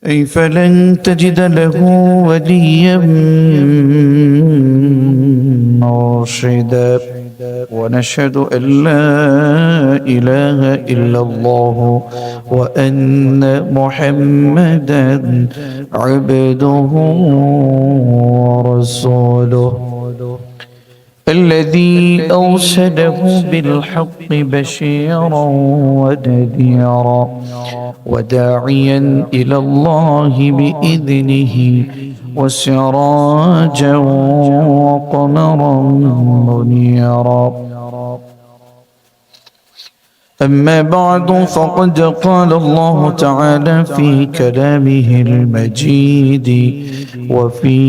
أي فلن تجد له وليا مرشدا. ونشهد أن لا إله إلا الله وأن محمدا عبده ورسوله الذي أرسله بالحق بشيرا ونذيرا وداعيا إلى الله بإذنه وسراجا وقمرا منيرا. أما بعد فقد قال الله تعالى في كلامه المجيد وفي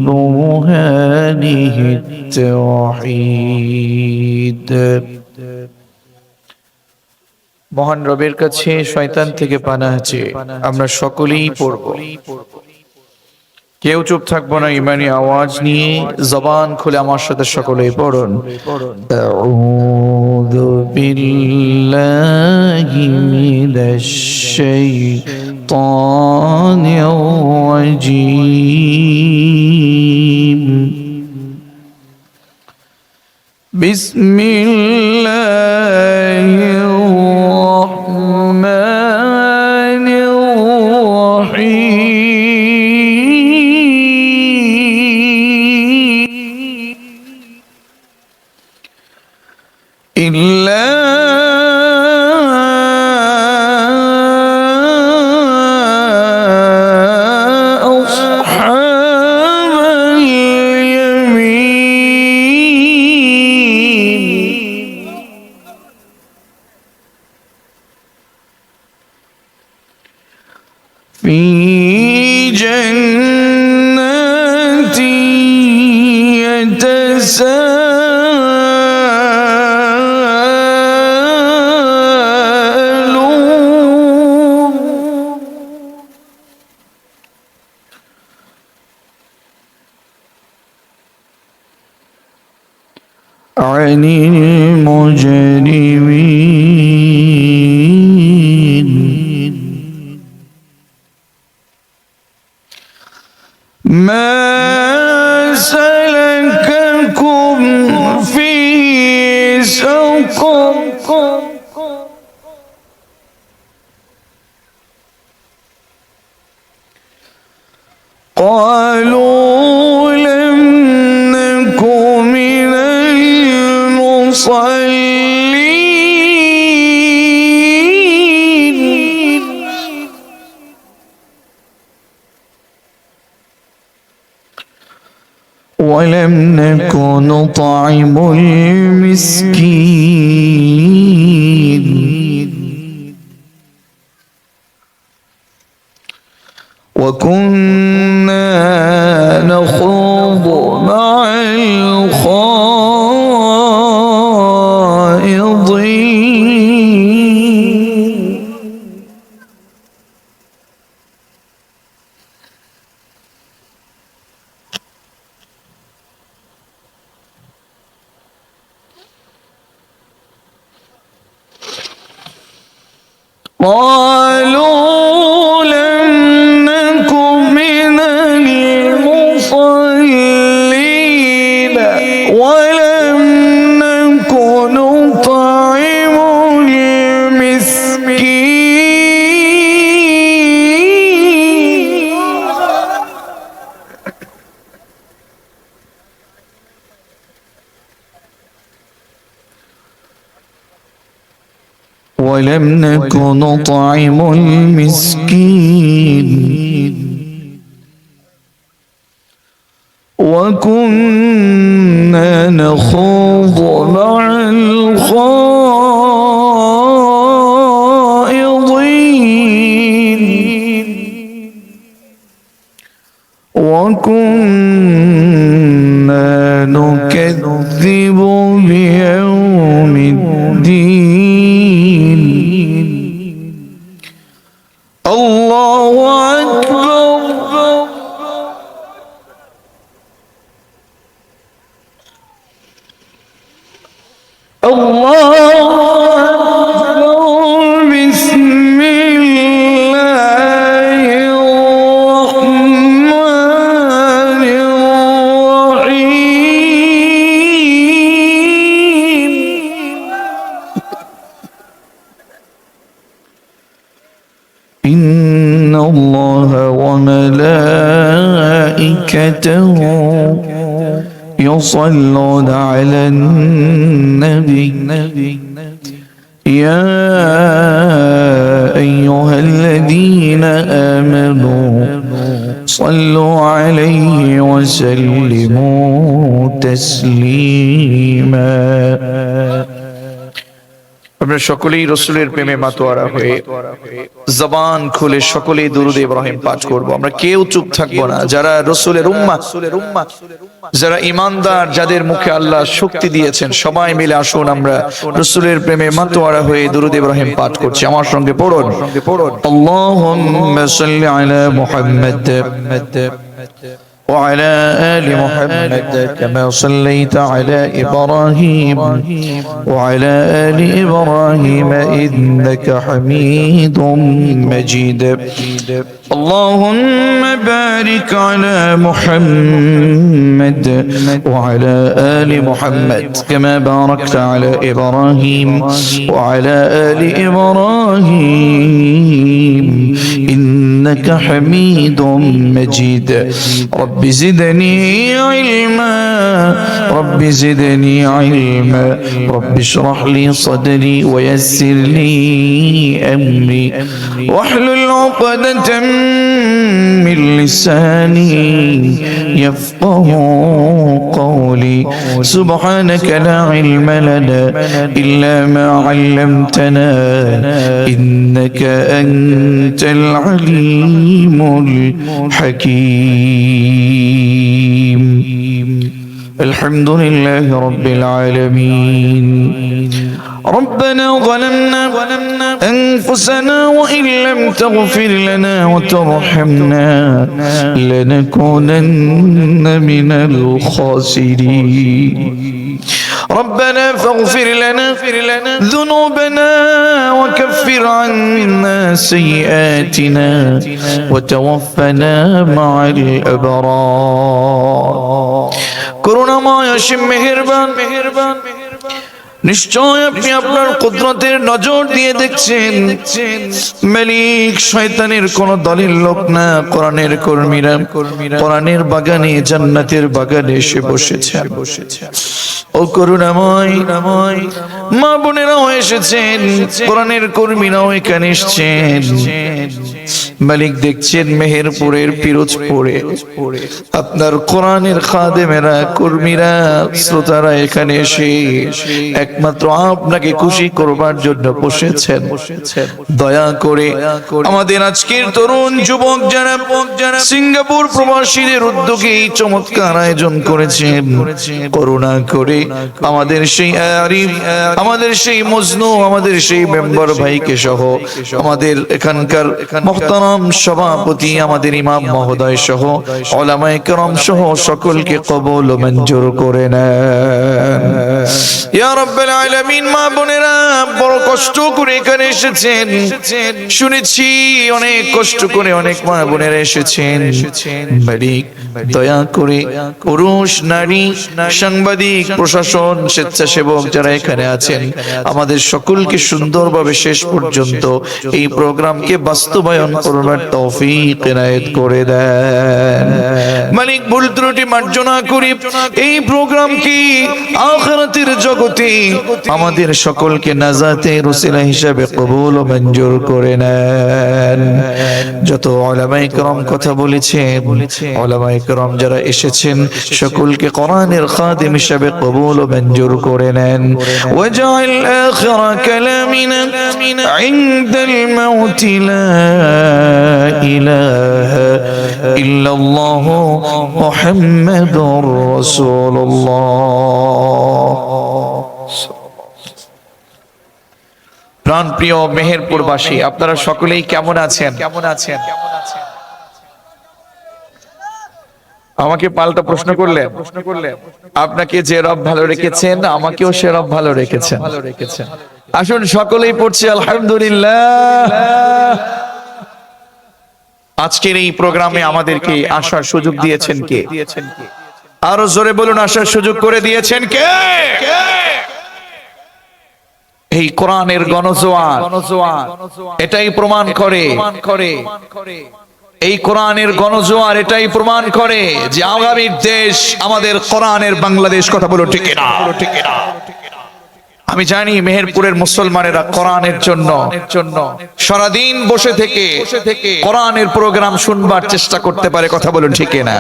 برهانه التوحيد। মহান রবের কাছে শয়তান থেকে পানাহ চেয়ে আমরা সকলেই পড়ব। কেউ চুপ থাকবো না, ইমানি আওয়াজ নিয়ে জবান খুলে আমার সাথে সকলেই পড়ুন। আউযু বিল্লাহি মিনাশ শাইতানির রাজীম। বিসমিল্লাহির রাহমানির রাহিম। ইল্লা আসহাবাল ইয়ামিন। ফি জান্নাতি ইয়াতাসাআলুন। আনিল মুজরিমিন। মা সালাকাকুম ফি সাকার। قالوا لم نك من المصلين ولم نك نطعم المسكين وكنا نخوض مع الخائضين قالوا لم نك من المصلين ولم نك نطعم المسكين ولم نك نطعم المسكين وكنا نخوض مع الخائضين وكنا نكذب بيوم الدين الله أكبر الله أكبر بسم الله ইন্নাল্লাহা ওয়া মালাইকাতাহু يصلون على النبي يا أيها الذين آمنوا صلوا عليه وسلموا تسليما আমরা সকলেই রাসূলের প্রেমে মাতোয়ারা হয়ে জবান খুলে সকলেই দুরূদ ইব্রাহিম পাঠ করব। আমরা কেউ চুপ থাকবো না। যারা রাসূলের উম্মাহ, যারা ঈমানদার, যাদের মুখে আল্লাহ শক্তি দিয়েছেন, সবাই মিলে আসুন আমরা রাসূলের প্রেমে মাতোয়ারা হয়ে দুরূদ ইব্রাহিম পাঠ করছি। আমার সঙ্গে পড়ুন, আল্লাহুম্মা সাল্লি আলা মুহাম্মাদ وعلى آل محمد كما صليت على إبراهيم وعلى آل إبراهيم إنك حميد مجيد اللهم بارك على محمد وعلى آل محمد كما باركت على إبراهيم وعلى آل إبراهيم إنك حميد مجيد رب زدني علما رب زدني علما رب اشرح لي صدري ويسر لي أمري واحلل عقدة من لساني يفقه قولي سبحانك لا علم لنا إلا ما علمتنا إنك أنت العليم الحكيم الحمد لله رب العالمين ربنا ظلمنا أنفسنا وإن لم تغفر لنا وترحمنا لنكونن من الخاسرين ربنا فاغفر لنا ذنوبنا وكفر عنا سيئاتنا وتوفنا مع الأبرار করুণাময় অসীম মেহেরবান নিশ্চয় আপনি আপনার কুদরতের নজর দিয়ে দেখছেন মালিক শয়তানের কোন দলের লোক না, কোরআনের কর্মীরা কোরআনের বাগানে জান্নাতের বাগানে এসে বসেছেন। ও করুণাময় মা বোনেরাও এসেছেন, কোরআনের কর্মীরাও এখানে এসেছেন। মালিক দেখছেন মেহেরপুরের পিরোজপুরে আপনার কোরআনের খাদেমেরা, কর্মীরা, শ্রোতারা এখানে এসে একমাত্র আপনাকে খুশি করবার জন্য বসেছেন। দয়া করে আমাদের আজকের তরুণ যুবক যারা সিঙ্গাপুর প্রবাসীদের উদ্যোগে এই চমৎকার আয়োজন করেছেন, করুণা করে আমাদের সেই আরিফ, আমাদের সেই মজনু, আমাদের সেই মেম্বার ভাইকে সহ আমাদের এখানকার মুহতারাম সভাপতি, আমাদের ইমাম মহোদয় সহ উলামায়ে কেরাম সহ সকলকে কবুল ও মঞ্জুর করে নেন ইয়া রাব্বাল আলামিন। মা বোনেরা বড় কষ্ট করে এখানে এসেছেন, শুনেছি অনেক কষ্ট করে অনেক মা বোনেরা এসেছেন। মালিক দয়া করে পুরুষ, নারী, সাংবাদিক, প্রশাসন, স্বেচ্ছাসেবক যারা এখানে আছেন আমাদের সকলকে সুন্দরভাবে শেষ পর্যন্ত এই প্রোগ্রামকে বাস্তবায়ন করবার তৌফিক এনায়েত করে দেন। মালিক ভুল ত্রুটি মার্জনা করি এই প্রোগ্রামকে আখিরাতের জগতে আমাদের সকলকে নাজাতের ওসিলা হিসেবে কবুল ও মঞ্জুর করে নেন। যত উলামায়ে কেরাম কথা বলেছেন, উলামায়ে কেরাম যারা এসেছেন সকলকে কোরআনের খাদিম হিসেবে কবুল ও মঞ্জুর করে নেন। ওয়াজআল আখিরা কালামিনা ইনদাল মাউত লা ইলাহা ইল্লাল্লাহ মুহাম্মাদুর রাসূলুল্লাহ। প্রাণপ্রিয় মেহেরপুরবাসী, আপনারা সকলেই কেমন আছেন? আমাকে পাল্টা প্রশ্ন করলেন। আপনাকে যে রব ভালো রেখেছেন আমাকেও সে রব ভালো রেখেছেন। আসুন সকলেই পড়ছি আলহামদুলিল্লাহ। আজকের এই প্রোগ্রামে আমাদেরকে আসার সুযোগ দিয়েছেন কে? আরো জোরে বলুন, আসার সুযোগ করে দিয়েছেন কে? এই কোরআনের গণজোয়ার এটাই প্রমাণ করে এই কোরআনের গণজোয়ার এটাই প্রমাণ করে যে আগামীর দেশ আমাদের কোরআনের বাংলাদেশ। কথা বলো ঠিক না? আমি জানি মেহেরপুরের মুসলমানেরা কোরআনের জন্য সারাদিন বসে থেকে কোরআনের প্রোগ্রাম শুনবার চেষ্টা করতে পারে। কথা বলুন ঠিক না?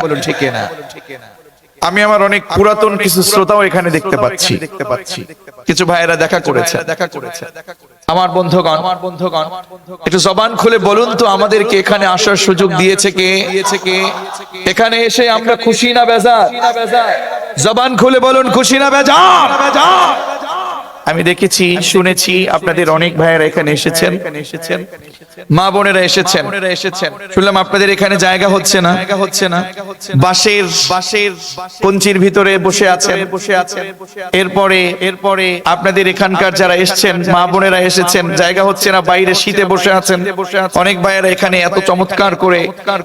আমি আমার অনেক পুরাতন কিছু শ্রোতাও এখানে দেখতে পাচ্ছি। কিছু ভাইয়েরা দেখা করেছে। আমার বন্ধুগণ একটু জবান খুলে বলুন তো, আমাদেরকে এখানে আসার সুযোগ দিয়েছে কে? এখানে এসে আমরা খুশি না বেজার? জবান খুলে বলুন, খুশি না বেজার? আমি দেখেছি, শুনেছি আপনাদের অনেক ভাইয়েরা এখানে এসেছেন, মা বোনেরা এসেছেন। শুনলাম আপনাদের এখানে জায়গা হচ্ছে না, বাঁশের কঞ্চির ভিতরে বসে আছেন। এরপরে আপনাদের এখানকার যারা এসেছেন, মা বোনেরা এসেছেন, জায়গা হচ্ছে না, বাইরে শীতে বসে আছেন। অনেক ভাইয়েরা এখানে এত চমৎকার করে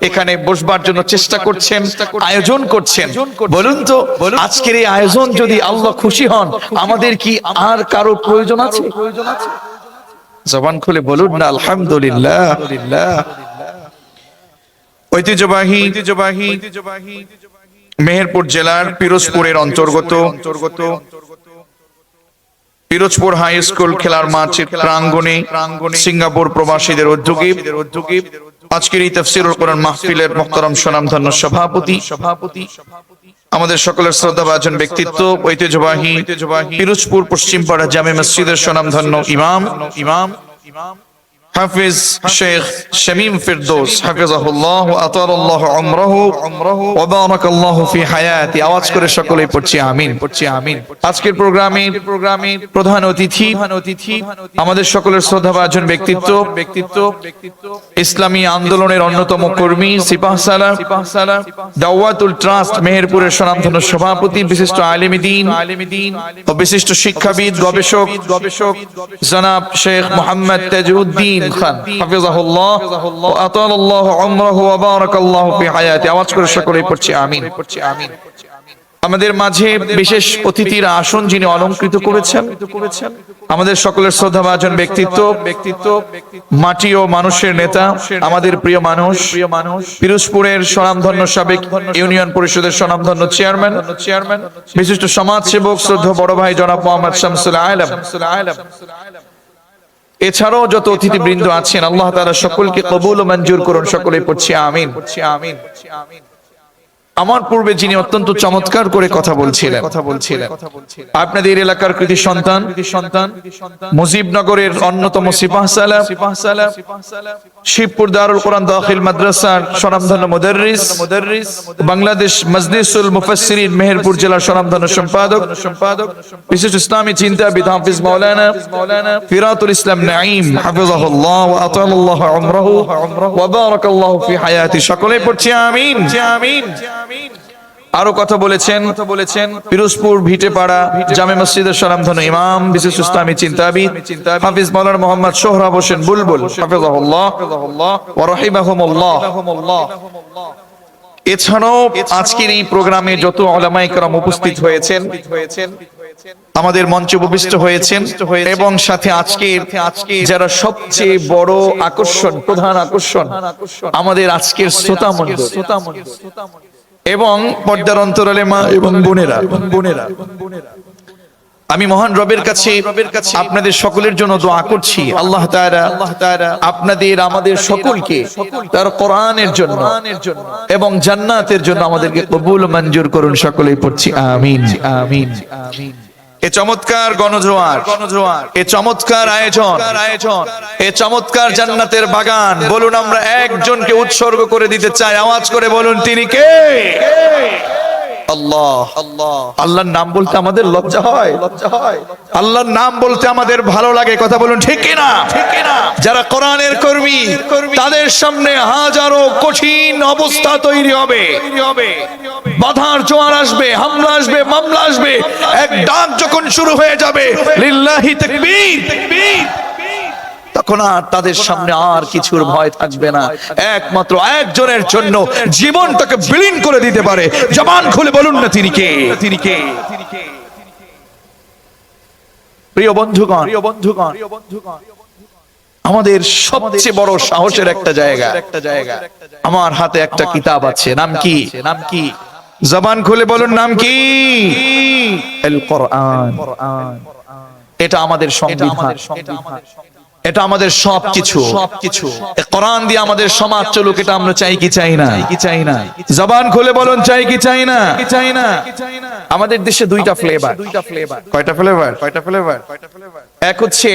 এখানে বসবার জন্য চেষ্টা করছেন, আয়োজন করছেন। বলুন তো, আজকের এই আয়োজন যদি আল্লাহ খুশি হন, আমাদের কি আর কারো প্রয়োজন আছে? জবান খুলে বলুন না আলহামদুলিল্লাহ। ঐতিহ্যবাহী মেহেরপুর জেলার পিরোজপুরের অন্তর্গত পিরোজপুর হাই স্কুল খেলার মাঠের প্রাঙ্গণে সিঙ্গাপুর প্রবাসীদের উদ্যোগে আজকের এই তাফসীরুল কোরআন মাহফিলের মুহতারাম সুনামধন্য সভাপতি, আমাদের সকলের শ্রদ্ধাভাজন ব্যক্তিত্ব, ঐতিহ্যবাহী পিরোজপুর পশ্চিমপাড়া জামে মসজিদের সুনামধন্য ইমাম হাফিজ শেখ শামীম ফিরদৌস হাফিজাহুল্লাহ ওয়া আতালাল্লাহু উমরাহু ওয়া বারাকাল্লাহু ফি হায়াতি। আওয়াজ করে সকলেই পড়ছি আমিন। আজকের প্রোগ্রামের প্রধান অতিথি আমাদের সকলের শ্রদ্ধাভাজন ব্যক্তিত্ব, ইসলামী আন্দোলনের অন্যতম কর্মী, সিপাহসালার দাওয়াতুল ট্রাস্ট মেহেরপুরের সুনামধন্য সভাপতি, বিশিষ্ট আলেম দ্বীন ও বিশিষ্ট শিক্ষাবিদ গবেষক জনাব শেখ মোহাম্মদ তাজউদ্দিন খান হাফিজাহুল্লাহ ওয়া আতালাল্লাহু উমরাহু ওয়া বারাকাল্লাহু ফি হায়াতি। আওয়াজ করে সকলেই পড়ছি আমিন। আমাদের মাঝে বিশেষ অতিথির আসন যিনি অলংকৃত করেছেন, আমাদের সকলের শ্রদ্ধাভাজন ব্যক্তিত্ব, মাটি ও মানুষের নেতা, আমাদের প্রিয় মানুষ, পিরোজপুরের স্বনামধন্য সাবেক ইউনিয়ন পরিষদের স্বনামধন্য চেয়ারম্যান, বিশিষ্ট সমাজসেবক শ্রদ্ধেয় বড় ভাই জনাব মোহাম্মদ শামসুল আলম। এছাড়াও যত অতিথিবৃন্দ আছেন, আল্লাহ তাআলা সকলকে কবুল ও মঞ্জুর করুন। সকলেই পড়ছি আমিন। আমার পূর্বে যিনি অত্যন্ত চমৎকার করে কথা বলছিলেন, আপনাদের এলাকার কৃতি সন্তান মুজিবনগরের অন্যতম সিপাহসালার শিবপুর দারুল কোরআন দাখিল মাদ্রাসার স্বনামধন্য মুদাররিস, বাংলাদেশ মজলিসুল মুফাসসিরিন মেহেরপুর জেলার স্বনামধন্য সম্পাদক, বিশিষ্ট ইসলামী চিন্তাবিদ হাফিজ মাওলানা ফিরাতুল ইসলাম নাঈম হাফিজাহুল্লাহ ওয়া আতালাল্লাহু উমরাহু ওয়া বারাকাল্লাহু ফি হায়াতি। সকলেই পড়ছি আমিন। আরো কথা বলেছেন পিরোজপুর ভিটেপাড়া জামে মসজিদের স্বনামধন্য ইমাম, বিশিষ্ট ইসলামী চিন্তাবিদ হাফিজ মাওলানা মোহাম্মদ সোহরাব হোসেন বুলবুল হাফিজাহুল্লাহ ওয়া রাহিমাহুমুল্লাহ। এছাড়াও আজকের এই প্রোগ্রামে যত উলামায়ে কেরাম উপস্থিত হয়েছেন, আমাদের মঞ্চে উপবিষ্ট হয়েছেন, এবং সাথে আজকে যারা সবচেয়ে বড় আকর্ষণ, প্রধান আকর্ষণ, আমাদের আজকের শ্রোতা মণ্ডলী এবং পর্দার অন্তরালে মা এবং বোনেরা, আমি মহান রবের কাছে আপনাদের সকলের জন্য দোয়া করছি, আল্লাহ তাআলা আপনাদের আমাদের সকলকে তার কোরআনের জন্য এবং জান্নাতের জন্য আমাদেরকে কবুল মঞ্জুর করুন। সকলেই পড়ছি আমিন। এ চমৎকার গণজোয়ার, এ চমৎকার আয়োজন, এ চমৎকার জান্নাতের বাগান, বলুন আমরা একজনকে উৎসর্গ করে দিতে চাই। আওয়াজ করে বলুন, তিনি কে? আল্লাহ। আল্লাহর নাম বলতে আমাদের লজ্জা হয়, আল্লাহর নাম বলতে আমাদের ভালো লাগে। কথা বলুন ঠিক কিনা? যারা কোরআনের কর্মী, তাদের সামনে হাজারো কঠিন অবস্থা তৈরি হবে, বাধার জোয়ার আসবে, হামলা আসবে, মামলা আসবে। এক ডাক যখন শুরু হয়ে যাবে, লিল্লাহি তাকবীর, তখন আর তাদের সামনে আর কিছুর ভয় থাকবে না। একমাত্র একজনের জন্য জীবনটাকে বিলীন করে দিতে পারে। জবান খুলে বলুন না, তিনি কে? প্রিয় বন্ধুগণ, আমাদের সবচেয়ে বড় সাহসের একটা জায়গা, আমার হাতে একটা কিতাব আছে, নাম কি? জবান খুলে বলুন, নাম কি? আল কোরআন। এটা আমাদের সংবিধান, এটা আমাদের সবকিছু। কোরআন দিয়ে আমাদের সমাজ চলুক, এটা আমরা চাই কি চাই না? জবান খুলে বলুন, চাই কি চাই না? আমাদের দেশে দুইটা ফ্লেভার। কয়টা ফ্লেভার? এক হচ্ছে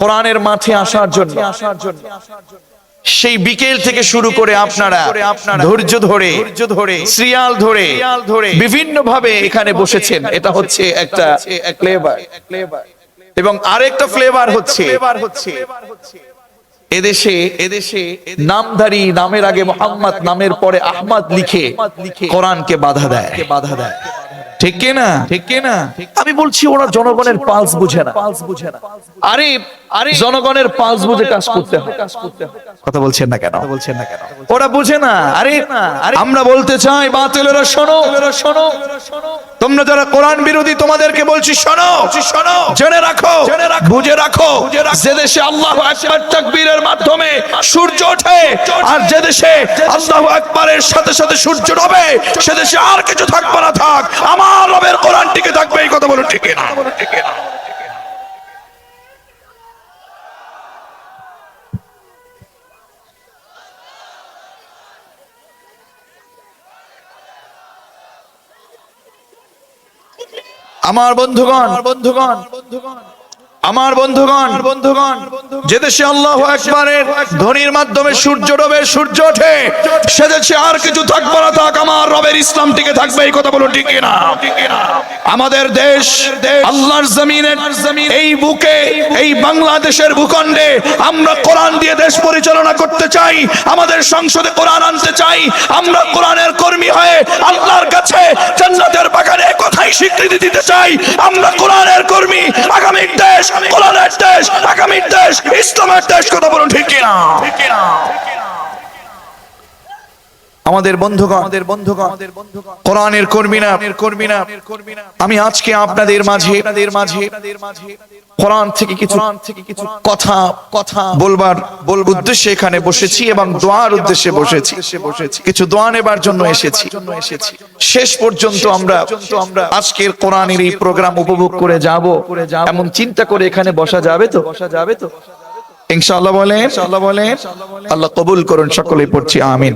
কোরআনের মাঠে আসার জন্য সেই বিকেল থেকে শুরু করে আপনারা ধৈর্য ধরে সিরিয়াল ধরে বিভিন্ন ভাবে এখানে বসেছেন, এটা হচ্ছে একটা ফ্লেভার। এবং আরেকটা ফ্লেভার হচ্ছে এদেশে নামধারী, নামের আগে মোহাম্মদ, নামের পরে আহমদ লিখে কোরআনকে বাধা দেয়। ঠিক কি না? আমি বলছি ওরা জনগণের পালস বুঝে না। আরে জনগণের পালস বুঝে কাজ করতে হয়। কথা বলছেন না কেন? ওরা বুঝে না। আরে আমরা বলতে চাই, বাতিলেরা শোনো, তোমরা যারা কোরআন বিরোধী, তোমাদেরকে বলছি শোনো, জেনে রাখো, বুঝে রাখো, যে দেশে আল্লাহু আকবার তাকবীরের মাধ্যমে সূর্য ওঠে, আর যে দেশে আল্লাহু আকবারের সাথে সাথে সূর্য ডোবে, সে দেশে আর কিছু থাকবে না, থাক আমার রবের কোরআন টিকে থাকবে। এই কথা বলো ঠিক না? আমার বন্ধুগণ, যে দেশে আল্লাহু আকবারের ধ্বনির মাধ্যমে সূর্য ডোবে, সূর্য ওঠে, সে দেশে আর কিছু থাকবে না, থাক আমার রবের ইসলাম টিকে থাকবে। এই কথা বলো ঠিক না? আমাদের দেশ আল্লাহর জমিনের এই বুকে, এই বাংলাদেশের ভূখণ্ডে আমরা কোরআন দিয়ে দেশ পরিচালনা করতে চাই। আমাদের সংসদে কোরআন আনতে চাই। আমরা কোরআনের কর্মী হয়ে আল্লাহর কাছে জান্নাতের বাগানে কথাই স্বীকৃতি দিতে চাই। আমরা কোরআনের কর্মী, আগামীর দেশ কোরআনের দেশ, আগামীর দেশ ইসলামের দেশ। কথা বলুন ঠিক কি না? আমাদের বন্ধুগণ, কোরআনের কর্মীরা, আমি আজকে আপনাদের মাঝে কোরআন থেকে কিছু কথা বলবার উদ্দেশ্যে এখানে বসেছি এবং দোয়ার উদ্দেশ্যে বসেছি। কিছু দোয়া নেবার জন্য এসেছি। শেষ পর্যন্ত আমরা আজকের কোরআনের এই প্রোগ্রাম উপভোগ করে যাব, এমন চিন্তা করে এখানে বসা যাবে তো? ইনশাআল্লাহ বলেন, আল্লাহ কবুল করুন। সকলেই পড়ছি আমিন।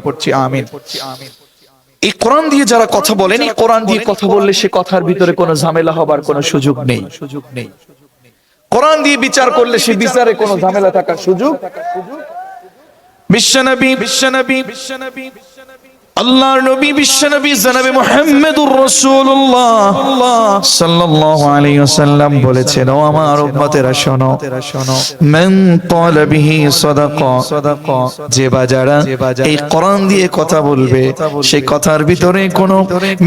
এই কোরআন দিয়ে যারা কথা বলেন, এই কোরআন দিয়ে কথা বললে সে কথার ভিতরে কোনো ঝামেলা হবার কোনো সুযোগ নেই। কোরআন দিয়ে বিচার করলে সে বিচারে কোনো ঝামেলা থাকার সুযোগ। বিশ্বনবী আল্লাহর নবী, বিশ্বনবী জনাবে মুহাম্মদুর রাসূলুল্লাহ সাল্লাল্লাহু আলাইহি ওয়াসাল্লাম বলেছেন, ও আমার উম্মতেরা শোনো, মান ক্বালা বিহি সাদাকা, যে বাজারা এই কোরআন দিয়ে কথা বলবে, সেই কথার ভিতরে কোনো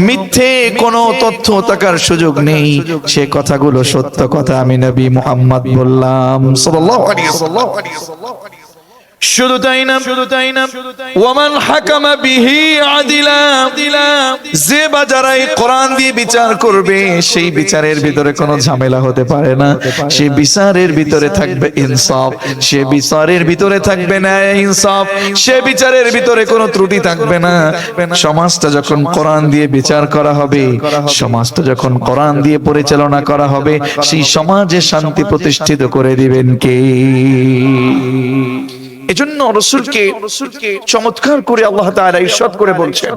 মিথ্যে কোনো তথ্য থাকার সুযোগ নেই। সেই কথাগুলো সত্য কথা আমি নবী মুহাম্মদ বললাম সাল্লাল্লাহু আলাইহি ওয়াসাল্লাম। শুধু তাই না, ওয়ামান হাকামা বিহি আদিলা, যে বাজারা এই কোরআন দিয়ে বিচার করবে, সেই বিচারের ভিতরে কোনো ঝামেলা হতে পারে না। সেই বিচারের ভিতরে থাকবে ইনসাফ, সে বিচারের ভিতরে থাকবে ন্যায় ইনসাফ, সে বিচারের ভিতরে কোনো ত্রুটি থাকবে না। সমাজটা যখন কোরআন দিয়ে বিচার করা হবে, সমাজটা যখন কোরআন দিয়ে পরিচালনা করা হবে, সেই সমাজে শান্তি প্রতিষ্ঠিত করে দিবেন কে? এজন্য রাসূলকে চমৎকার করে আল্লাহ তাআলা ইরশাদ করে বলছেন,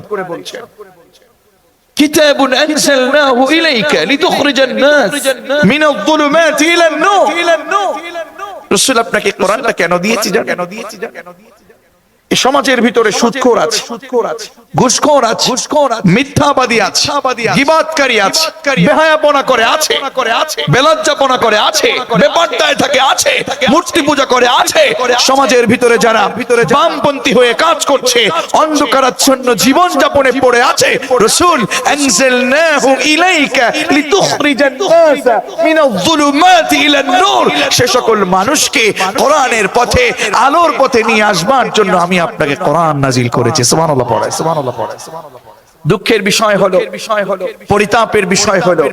কিতাবুন আনজালনাহু ইলাইকা লিতুখরিজান নাস মিনাল যুলুমাতি ইলান নূর। রাসূল আপনাকে কোরআনটা কেন দিয়েছি জানেন? এই সমাজের ভিতরে সুদখোর আছে, ঘুষখোর আছে, মিথ্যাবাদী আছে, গীবাতকারী আছে, বেহায়াপনা করে আছে, বেলজ্জাপনা করে আছে, বেপরদায় থাকে আছে, মূর্তি পূজা করে আছে। সমাজের ভিতরে যারা বামপন্থী হয়ে কাজ করছে, অন্ধকারাচ্ছন্ন জীবন যাপনে পড়ে আছে, রাসূল আনজালনাহু ইলাইকা লিতুখরিজান নাস মিনাল যুলুমাতি ইলান নূর, সে সকল মানুষকে কোরআনের পথে, আলোর পথে নিয়ে আসবার জন্য আমি আপনাকে কোরআন নাজিল করেছি। সুবহানাল্লাহ পড়ে। দুঃখের বিষয় হলো পরিতাপের বিষয় হলো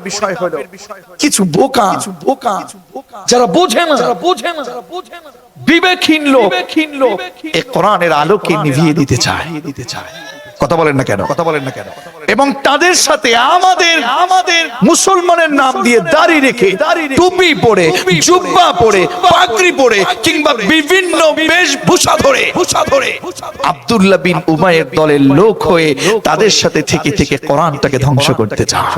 কিছু বোকা যারা বোঝে না বিবেকহীন লোক এই কোরআনের আলোকে নিভিয়ে দিতে চায়। কথা বলেন না কেন? এবং তাদের সাথে আমাদের মুসলমানের নাম দিয়ে দাড়ি রেখে টুপি পরে জুব্বা পরে পাগড়ি পরে কিংবা বিভিন্ন বেশভূষা ধরে আব্দুল্লাহ বিন উমাইয়ের দলের লোক হয়ে তাদের সাথে থেকে কোরআনটাকে ধ্বংস করতে চায়।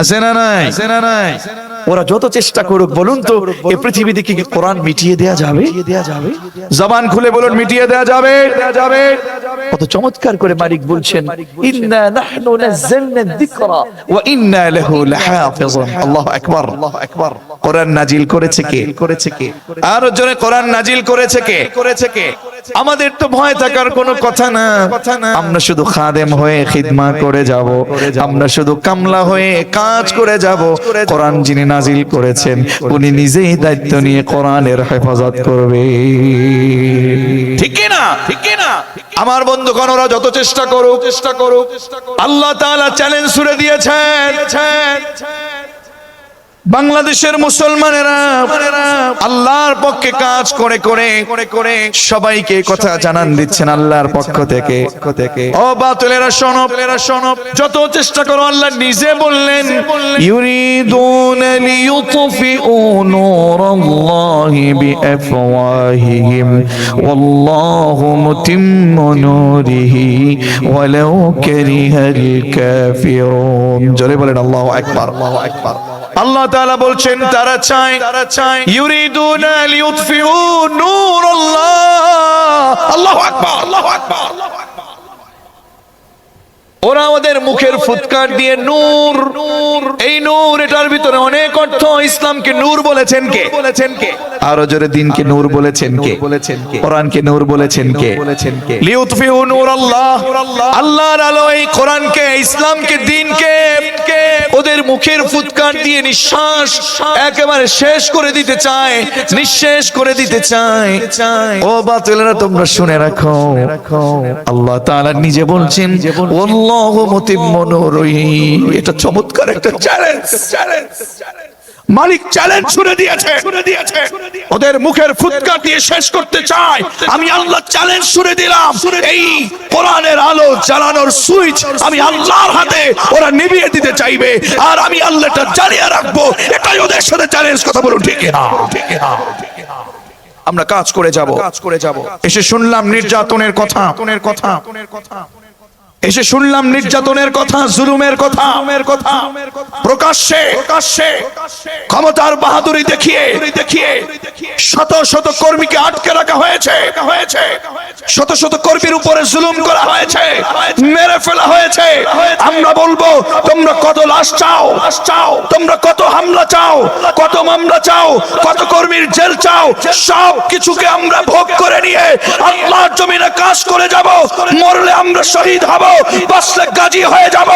আছে না নাই? ওরা যত চেষ্টা করুক বলুন তো এই পৃথিবী থেকে কি কোরআন মিটিয়ে দেয়া যাবে? জবান খুলে বলুন মিটিয়ে দেয়া যাবে? কত চমৎকার করে মালিক বলছেন ইন্না নাহনু নাযালনা যিকরা ওয়া ইন্না লাহু লাহাফিজুন। আল্লাহু আকবার। কোরআন নাজিল করেছে কে? আর জোরে কোরআন নাজিল করেছে কে? আমাদের তো ভয় থাকার কোনো কথা না। আমরা শুধু খাদেম হয়ে খিদমত করে যাব, আমরা শুধু কামলা হয়ে কাজ করে যাব। কোরআন যিনি নাজিল করেছেন উনি নিজেই দায়িত্ব নিয়ে কোরআনের হেফাজত করবে। ঠিক কি না? আমার বন্ধুগণ, ওরা যত চেষ্টা করুক আল্লাহ তাআলা চ্যালেঞ্জ ছুড়ে দিয়েছেন। বাংলাদেশের মুসলমানেরা আল্লাহর পক্ষে কাজ করে সবাইকে কথা জানান দিচ্ছেন আল্লাহর পক্ষ থেকে। ও বাতিলেরা শোনো, যত চেষ্টা করো আল্লাহ নিজে বললেন ইউরিদুনা লিইউতফিউ নূরাল্লাহি বিআফওয়াহিহিম ওয়াল্লাহু মুতিম্মু নূরিহি ওয়ালাউ কারিহাল কাফিরুন। জোরে বলেন আল্লাহু আকবার। আল্লাহ তাআলা বলছেন তারা চায় ইউরিদুনা লিইউতফিউ নূরাল্লাহ। আল্লাহু আকবার। ওরা ওদের মুখের ফুৎকার দিয়ে নূর, এই নূর, এটার ভিতরে অনেক অর্থ। ইসলামকে নূর বলেছেন কে? আরো জোরে দিনকে নূর বলেছেন কে? কোরআনকে নূর বলেছেন কে? লিউতফিউ নূরাল্লাহ, আল্লাহর আলো এই কোরআনকে, ইসলামকে, দিনকে ওদের মুখের ফুৎকার দিয়ে নিঃশ্বাস একেবারে শেষ করে দিতে চায়, নিঃশেষ করে দিতে চায়। ও বাতিলেরা তোমরা শুনে রাখো, আল্লাহ তাআলা নিজে বলছেন আল্লাহু মুতিম্মু নূরিহি। এটা চমৎকার একটা চ্যালেঞ্জ। মালিক চ্যালেঞ্জ ছুড়ে দিয়েছে, ওদের মুখের ফুৎকার দিয়ে শেষ করতে চায়। আমি আল্লাহ চ্যালেঞ্জ ছুড়ে দিলাম, এই কোরআনের আলো জ্বালানোর সুইচ আমি আল্লাহর হাতে, ওরা নিভিয়ে দিতে চাইবে আর আমি আল্লাহটা জ্বালিয়ে রাখবো। এটাই ওদের সাথে চ্যালেঞ্জ। কথা বলুন ঠিক না? আমরা কাজ করে যাব। এসে শুনলাম নির্যাতনের কথা, এসে শুনলাম নির্যাতনের কথা, জুলুমের কথা, প্রকাশ্যে ক্ষমতার বাহাদুরি দেখিয়ে শত শত কর্মীকে আটকে রাখা হয়েছে, শত শত কর্মীর উপরে জুলুম করা হয়েছে, মেরে ফেলা হয়েছে। আমরা বলবো তোমরা কত লাশ চাও, তোমরা কত হামলা চাও, কত মামলা চাও, কত কর্মীর জেল চাও, সব কিছুকে আমরা ভোগ করে নিয়ে আল্লাহর জমিনে কাজ করে যাব। মরলে আমরা শহীদ হব, বাঁচলে গাজী হয়ে যাব।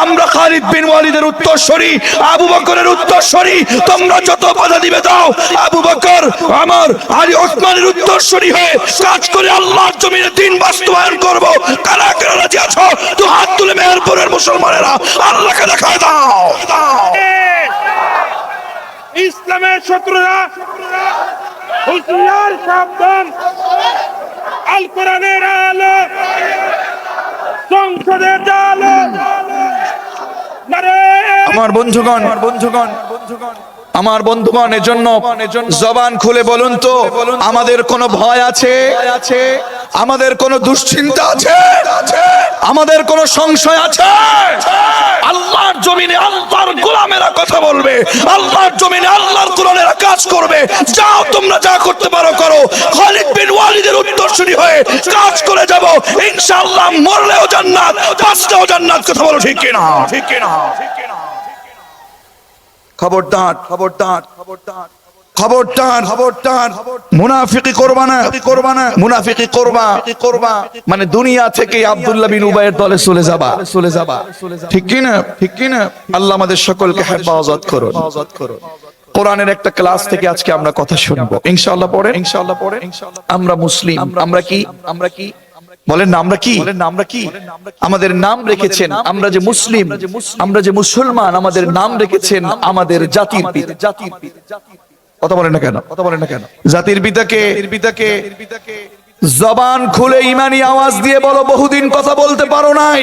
আমরা খালিদ বিন ওয়ালিদের উত্তরসূরি, আবু বকরের উত্তরসূরি। তোমরা যত বাধা দিবে দাও, আবু বকর, ওমর, আলী, ওসমানের উত্তরসূরি হয়ে কাজ করে আল্লাহর জমিনে দ্বীন বাস্তবায়ন করব। কারা কারা রাজি আছো? তো হাত তুলে মেহেরপুরের মুসলমানেরা আল্লাহকে দেখায় দাও। ইসলামের শত্রুরা হুঁশিয়ার, সাবধান। আল কোরআনের আলো সংসদে জালো। আমার বন্ধুগণ, আমার বন্ধুগণ, এজন্য জবান খুলে বলুন তো, আমাদের কোনো ভয় আছে? আমাদের কোনো দুশ্চিন্তা আছে? আমাদের কোনো সংশয় আছে? আল্লাহর জমিনে আল্লাহর গোলামেরা কথা বলবে, আল্লাহর জমিনে আল্লাহর কোরআনেরা কাজ করবে। যাও তোমরা যা করতে পারো করো। খালিদ বিন ওয়ালিদের উত্তরসূরি হয়ে কাজ করে যাব ইনশাআল্লাহ। মরলেও জান্নাত, বাঁচলেও জান্নাত। কথা বলো ঠিক কিনা? খবরদার, মুনাফিকি করবা না। মুনাফিকি করবা মানে দুনিয়া থেকে আব্দুল্লাহ বিন উবাইয়ের দলে চলে যাবা। ঠিক কি না? আল্লাহ আমাদের সকলকে হেফাজত করুন। কোরআনের একটা ক্লাস থেকে আজকে আমরা কথা শুনবো ইনশাআল্লাহ। পড়ে আমরা মুসলিম, আমরা কি বলেন না আমরা কি? আমাদের নাম রেখেছেন, আমরা যে মুসলিম, আমরা যে মুসলমান, আমাদের নাম রেখেছেন আমাদের জাতির পিতা। কথা বলেন না কেন? জাতির পিতাকে জবান খুলে ইমানি আওয়াজ দিয়ে বলো, বহুদিন কথা বলতে পারো নাই।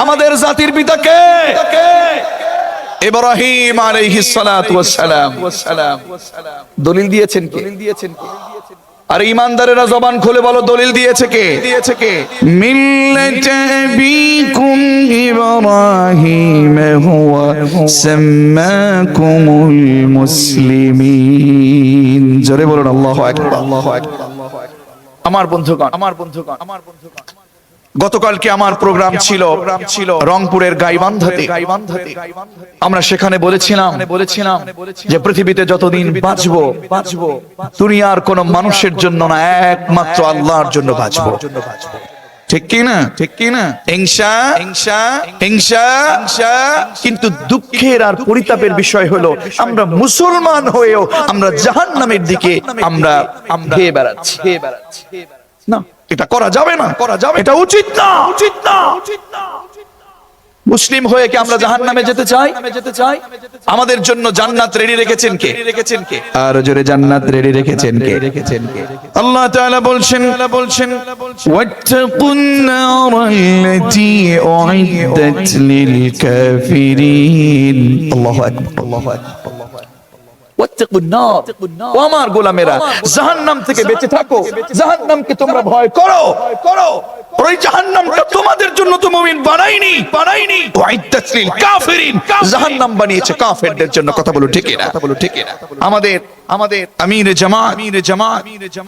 আমাদের জাতির পিতাকে ইব্রাহিম আলাইহিস সালাতু ওয়াস সালাম। দলিল দিয়েছেন কে? আর ঈমানদারেরা জবান খুলে বলো, দলিল দিয়েছে কে? মিল্লাতা আবিকুম ইব্রাহিম হুয়া সাম্মাকুমুল মুসলিমিন। জোরে বলুন আল্লাহু আকবার। আমার বন্ধুগণ, গতকালকে আমার প্রোগ্রাম ছিল রংপুরের গাইবান্ধাতে। আমরা সেখানে বলেছিলাম যে পৃথিবীতে যতদিন বাঁচবো দুনিয়ার কোন মানুষের জন্য না, একমাত্র আল্লাহর জন্য বাঁচবো। ঠিক কি না? হিংসা। কিন্তু দুঃখের আর পরিতাপের বিষয় হলো, আমরা মুসলমান হয়েও আমরা জাহান্নামের দিকে আমরা ধেয়ে বেড়াচ্ছি। না, এটা করা যাবে না, এটা উচিত না। মুসলিম হয়ে কি আমরা জাহান্নামে যেতে চাই? আমাদের জন্য জান্নাত রেডি রেখেছেন কে? আর জোরে, জান্নাত রেডি রেখেছেন কে? আল্লাহ তাআলা বলছেন ওয়াত্তাকুন নারাল্লাতী উইদ্দাত লিল কাফিরিন। আল্লাহু আকবার। ওয়াত্তাকুন নার, ও আমার গোলামেরা, জাহান্নাম থেকে বেঁচে থাকো, জাহান্নামকে তোমরা ভয় করো। ওই জাহান্নামটা তোমাদের জন্য তো মুমিন বানাইনি। ওয়াইদ্দাত লিল কাফিরিন, জাহান্নাম বানিয়েছে কাফেরদের জন্য। কথা বলো ঠিক না? আমাদের আমিরে জামাত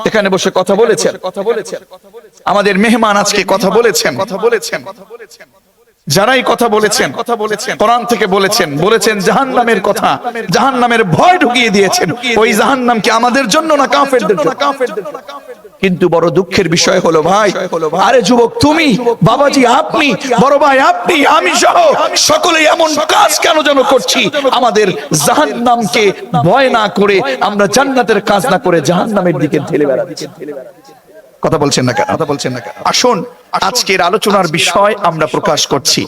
এখানে বসে কথা বলেছেন। আমাদের মেহমান আজকে কথা বলেছেন। যারাই কথা বলেছেন কোরআন থেকে বলেছেন জাহান্নামের কথা, জাহান্নামের ভয় ঢুকিয়ে দিয়েছেন। ওই জাহান্নামকে আমাদের জন্য না, কাফেরদের জন্য। কিন্তু বড় দুঃখের বিষয় হলো ভাই, আরে যুবক তুমি, বাবাজি আপনি, বড় ভাই আপনি, আমি সহ সকলেই এমন কাজ কেন যেন করছি, আমাদের জাহান্নামকে ভয় না করে, আমরা জান্নাতের কাজ না করে জাহান্নামের দিকে ঠেলে বেড়াচ্ছি। কথা বলছেন না কেন? আসুন আজকের আলোচনার বিষয় আমরা প্রকাশ করছি।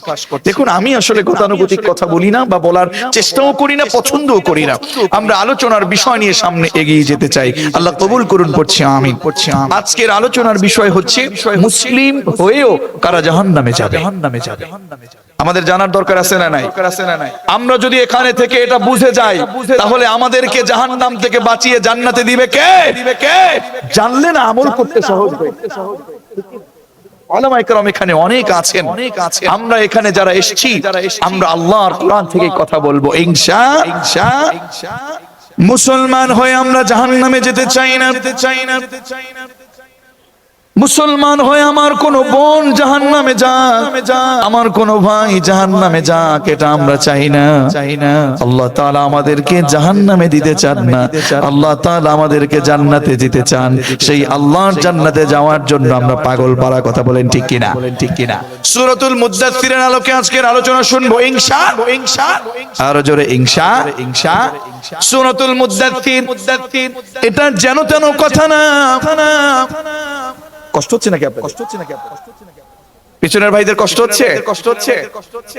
দেখুন, আমি আসলে গতানুগতিক কথা বলি না, বা বলার চেষ্টাও করি না, পছন্দও করি না। আমরা আলোচনার বিষয় নিয়ে সামনে এগিয়ে যেতে চাই। আল্লাহ কবুল করুন, পড়ছি আমিন। আজকের আলোচনার বিষয় হচ্ছে মুসলিম হয়েও কারা জাহান্নামে যাবে। আমাদের জানার দরকার আছে না নাই? আমরা যদি এখানে থেকে এটা বুঝে যাই, তাহলে আমাদেরকে জাহান্নাম থেকে বাঁচিয়ে জান্নাতে দিবে কে? জানলে না আমল করতে সহজ হয়। উলামায়ে কেরাম এখানে অনেক আছেন। আমরা এখানে যারা এসেছি, আমরা আল্লাহর কোরআন থেকে কথা বলবো ইনশাআল্লাহ। মুসলমান হয়ে আমরা জাহান্নামে যেতে চাই না। মুসলমান হয়ে আমার কোন বোন জাহান্নামে যাক, আমার কোন ভাই জাহান্নামে যাক, এটা আমরা চাই না। আল্লাহ তাআলা আমাদেরকে জাহান্নামে দিতে চান না, আল্লাহ তাআলা আমাদেরকে জান্নাতে দিতে চান। সেই আল্লাহর জান্নাতে যাওয়ার জন্য আমরা পাগল পারা। কথা বলেন ঠিক কিনা? সূরাতুল মুদ্দাসসিরের আলোকে আজকের আলোচনা শুনবো ইনশাআল্লাহ। আর জোরে ইনশাআল্লাহ। সূরাতুল মুদ্দাসসির, এটা যেন তেন কথা না। কষ্ট হচ্ছে নাকি আপনাদের? পিছনের ভাইদের কষ্ট হচ্ছে?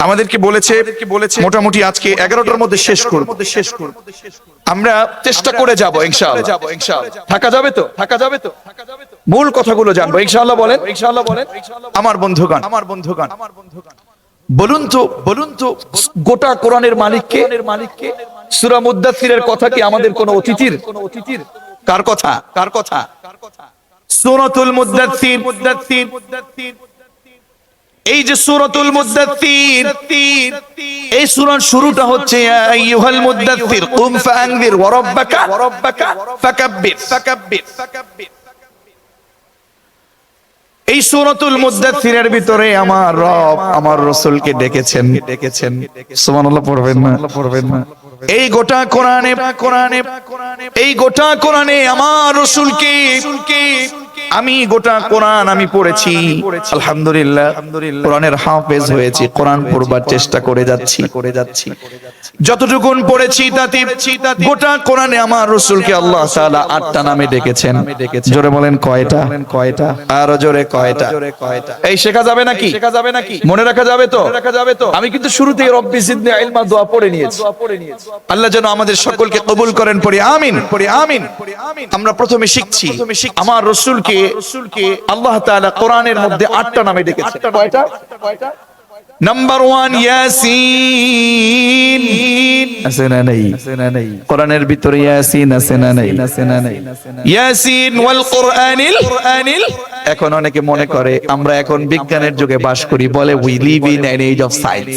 আমাদেরকে বলেছে মোটামুটি আজকে 11টার মধ্যে শেষ করব। আমরা চেষ্টা করে যাব ইনশাআল্লাহ। থাকা যাবে তো? মূল কথাগুলো জানবো ইনশাআল্লাহ। বলেন আমার বন্ধুগণ, বলুন তো গোটা কোরআনের মালিককে? সূরা মুদ্দাসসিরের কথা কি আমাদের কোন অতিথির? কার কথা? সূরাতুল মুদ্দাসসির। এই যে সূরাতুল মুদ্দাসসির, এই সূরার শুরুটা হচ্ছে ইয়া আইয়ুহাল মুদ্দাসসির কুম ফাআনযির ওয়া রাব্বাকা ফাকাব্বির। এই সূরাতুল মুদ্দাসসিরের ভিতরে আমার রব আমার রাসূলকে ডেকেছেন। সুবহানাল্লাহ পড়বেন না? এই গোটা কোরআনে আমার রাসূলকে আমি গোটা কোরআন আমি পড়েছি, আলহামদুলিল্লাহ কোরআনের হাফেজ হয়েছি, কোরআন পড়বার চেষ্টা করে যাচ্ছি। যতটুকুন পড়েছি তাতে গোটা কোরআনে আমার রাসূলকে আল্লাহ তাআলা 8টা নামে ডেকেছেন। জোরে বলেন কয়টা? আরো জোরে কয়টা? এই শেখা যাবে নাকি? মনে রাখা যাবে তো? আমি কিন্তু শুরুতেই রব্বি জিদনি ইলমা দোয়া পড়ে নিয়েছি। আল্লাহ যেন আমাদের সকলকে কবুল করেন, পড়ি আমিন। আমরা প্রথমে শিখছি আমার রাসূলকে আল্লাহ তাআলা কোরআনের মধ্যে 8টা নামে ডেকেছেন। কয়টা? নাম্বার 1 ইয়াসিন। আছে না নাই? কোরআনের ভিতরে ইয়াসিন আছে না নাই? ইয়াসিন ওয়াল কোরআনিল। এখন অনেকে মনে করে আমরা এখন বিজ্ঞানের যুগে বাস করি, বলে we live in an age of science,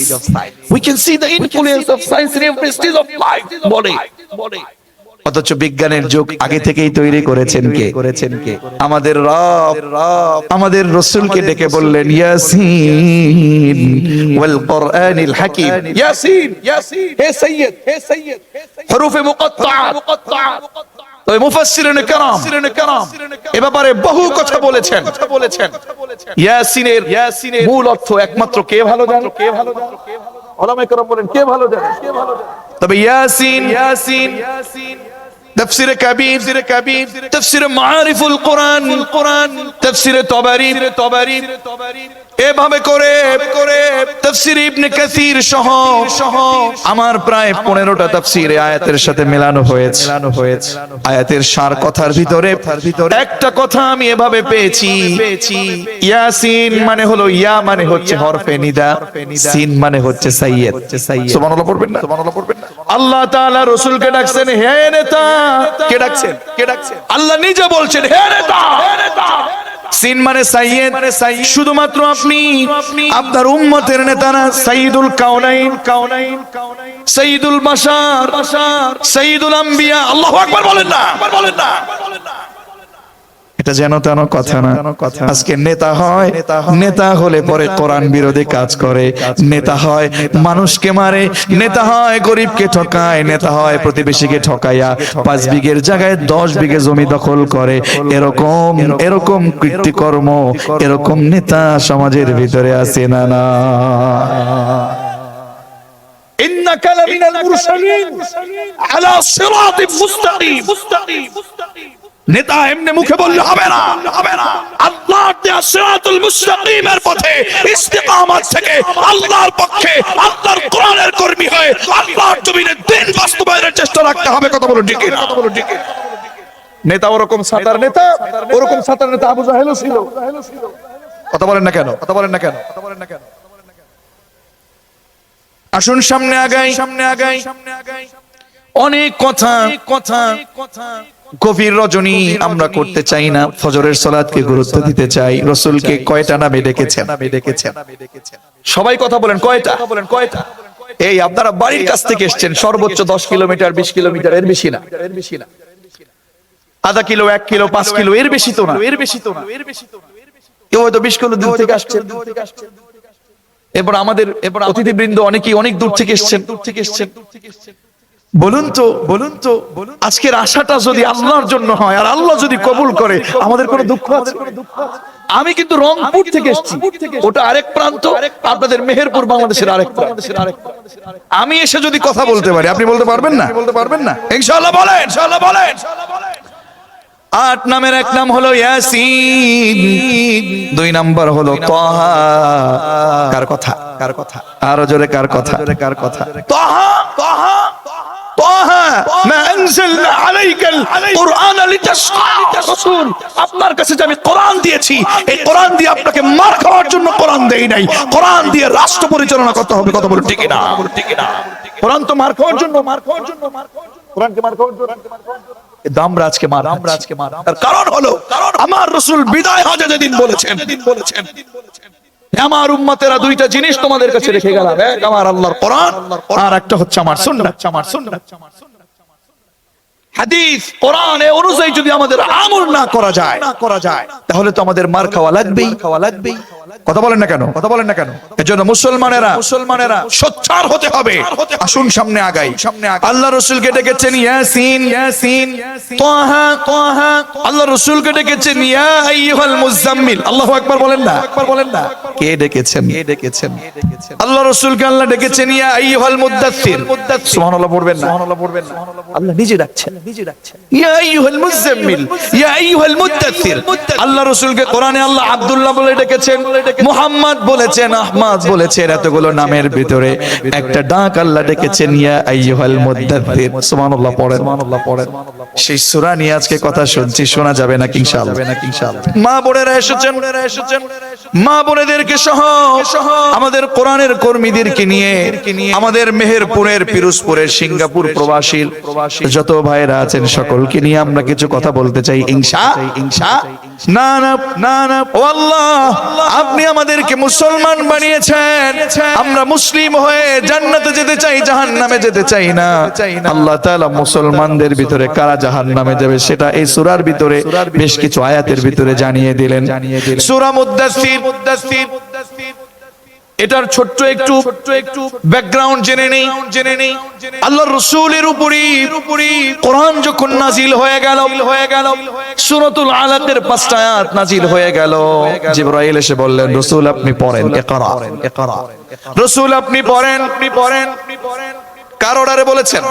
we can see the influence of science in every stage of life. বলে অথচ বিজ্ঞানের যুগ আগে থেকেই তৈরি করেছেন কে? আমাদের রব। আমাদের রাসূলকে ডেকে বললেন ইয়াসিন ওয়াল কোরআনিল হাকিম। ইয়াসিন হে সাইয়্যিদ হুরুফে মুকাত্তাআত। তো মুফাসসিরিনে কেরাম এ ব্যাপারে বহু কথা বলেছেন। ইয়াসিনের মূল অর্থ একমাত্র কে ভালো জানে? উলামায়ে কেরাম বলেন কে ভালো জানে? তবে ইয়াসিন تفسير كبير تفسير معارف القرآن تفسير طبري এভাবে করে তাফসীর ইবনে কাসির সহ আমার প্রায় 15টা তাফসীরে আয়াতের সাথে মেলানো হয়েছে। আয়াতের সার কথার ভিতরে একটা কথা আমি এভাবে পেয়েছি, ইয়াসিন মানে হলো ইয়া মানে হচ্ছে হরফে নিদা, সিন মানে হচ্ছে সাইয়্যিদ। সুবহানাল্লাহ পড়বেন না? আল্লাহ তাআলা রাসূলকে ডাকছেন হে নেতা। কে ডাকছেন? আল্লাহ নিজে বলছেন হে নেতা। সিন মানে সাইয়্যিদ। শুধুমাত্র আপনি আপনার উম্মতের নেতা না, সাইয়্যিদুল কাউনাইন, সাইয়্যিদুল বাশার, সাইয়্যিদুল আম্বিয়া। আল্লাহু আকবার বলেন না? এটা যেন তেন কথা না। আজকে নেতা হলে পরে কোরআন বিরোধী কাজ করে, নেতা হয় মানুষকে মারে, নেতা হয় গরিবকে ঠকায়, নেতা হয় প্রতিবেশীকে ঠকাইয়া 5 বিঘের জায়গায় 10 বিঘে জমি দখল করে। এরকম কৃতকর্ম, এরকম নেতা সমাজের ভিতরে আছে না? ইন্নাকা লামিনাল মুরসালিন আলা সিরাতিম মুস্তাকিম। নেতা এমনি মুখে বললে হবে না। আল্লাহর দেয়া সিরাতুল মুস্তাকিমের পথে ইস্তিকামত থেকে আল্লাহর পক্ষে, আল্লাহর কোরআনের কর্মী হয়ে আল্লাহর জমিনে দ্বীন বাস্তবায়নের চেষ্টা রাখতে হবে। কথা বলুন ঠিক না? নেতা ওরকম সাতার নেতা আবু জাহেলও ছিল। কথা বলেন না কেন? আসুন সামনে আগাই। অনেক কথা গভীর রজনী আমরা করতে চাই না, ফজরের সালাতকে গুরুত্ব দিতে চাই। রাসূলকে কয়টা নামে ডেকেছেন? সবাই কথা বলেন কয়টা? এই আপনারা বাড়ির কাছ থেকে এসেছেন, সর্বোচ্চ 10 কিলোমিটার 20 কিলোমিটার, এর বেশি না। আধা কিলো 1 কিলো 5 কিলো, এর বেশি তো না। কেউ হয়তো 20 কিলো দূর থেকে আসছেন। এবার আমাদের অতিথিবৃন্দ অনেকেই অনেক দূর থেকে এসেছেন। বলুন তো আজকের আশাটা যদি আল্লাহর জন্য হয় আর আল্লাহ যদি কবুল করে, আমাদের কোনো দুঃখ আছে? আমি কিন্তু রংপুর থেকে এসেছি, ওটা আরেক প্রান্ত, আপনাদের মেহেরপুর বাংলাদেশের আরেক প্রান্ত। আমি এসে যদি কথা বলতে পারি, আপনি বলতে পারবেন না? ইনশাআল্লাহ বলেন। 8 নামের এক নাম হলো ইয়াসিন, 2 নাম্বার হলো তাহা। কার কথা? আরো জোরে কার কথা? তাহা মা আনজালনা আলাইকাল কুরআন লিতাশকা। রাসূল, আপনার কাছে যে আমি কোরআন দিয়েছি, এই কোরআন দিয়ে আপনাকে মার খাওয়ার জন্য কোরআন দেই নাই, কোরআন দিয়ে রাষ্ট্র পরিচালনা করতে হবে। কথা বলুন ঠিক না? কোরআন তো মার খাওয়ার জন্য। কোরআনকে মার খাওয়ার জন্য আমরা আজকে মার। তার কারণ হলো আমার রাসূল বিদায় হজে যেদিন বলেছেন আমার উম্মতেরা 2টা জিনিস তোমাদের কাছে রেখে গেলাম, এক আমার আল্লাহর কোরআন, আর একটা হচ্ছে আমার সুন্নাহ। হাদিস কোরআনে অনুযায়ী যদি আমাদের আমল না করা যায় তাহলে তো আমাদের মার খাওয়া লাগবেই। কথা বলেন না কেন? এজন্য মুসলমানেরা সোচ্চার হতে হবে। আসুন সামনে আগাই। আল্লাহ রাসূলকে ডেকেছেন ইয়াসিন তাহা আল্লাহ রাসূলকে ডেকেছেন ইয়া আইয়ুহাল মুজাম্মিল। আল্লাহু আকবার বলেন না? কে ডেকেছেন? আল্লাহ রাসূলকে আল্লাহ ডেকেছেন ইয়া আইয়ুহাল মুদ্দাথির। সুবহানাল্লাহ পড়বেন না? আল্লাহ নিজে ডাকছেন ইয়া আইয়ুহাল মুজাম্মিল ইয়া আইয়ুহাল মুদ্দাথির। আল্লাহ রাসূলকে কোরআনে আল্লাহ আব্দুল্লাহ বলে ডেকেছেন, মুহাম্মদ বলেছেন, আহমদ বলেছেন, এতগুলো নামের ভিতরে একটা ডাক আল্লাহ ডেকেছেন ইয়া আইয়ুহাল মুদ্দাথির। সুবহানাল্লাহ পড়েন। সেই সূরা নিয়ে আজকে কথা শুনছি, শোনা যাবে না ইনশাআল্লাহ। মা বোনেরা এসেছেন, মা বোনেদেরকে সহ আমাদের কোরআনের কর্মীদেরকে নিয়ে আমাদের মেহেরপুরের পিরোজপুরের সিঙ্গাপুর প্রবাসী যত ভাইরা আছেন সকলকে নিয়ে আমরা কিছু কথা বলতে চাই ইনশাআল্লাহ। না ও আল্লাহ, আপনি আমাদেরকে মুসলমান বানিয়েছেন, আমরা মুসলিম হয়ে জান্নাতে যেতে চাই, জাহান্নামে যেতে চাই না। আল্লাহ তাআলা মুসলমানদের ভিতরে কারা জাহান্নামে যাবে সেটা এই সূরার ভিতরে বেশ কিছু আয়াতের ভিতরে জানিয়ে দিলেন। সূরা মুদ্দাসসির, এটার ছোট্ট একটু ব্যাকগ্রাউন্ড জেনে নেই। আল্লাহর রাসূলের উপরে কোরআন যখন নাজিল হয়ে গেল, সূরাতুল আলাকের 5টা আয়াত নাজিল হয়ে গেল। জিবরাইল এসে বললেন, রাসূল আপনি পড়েন, ইকরা। রাসূল আপনি পড়েন। কার অর্ডারে বলেছেন?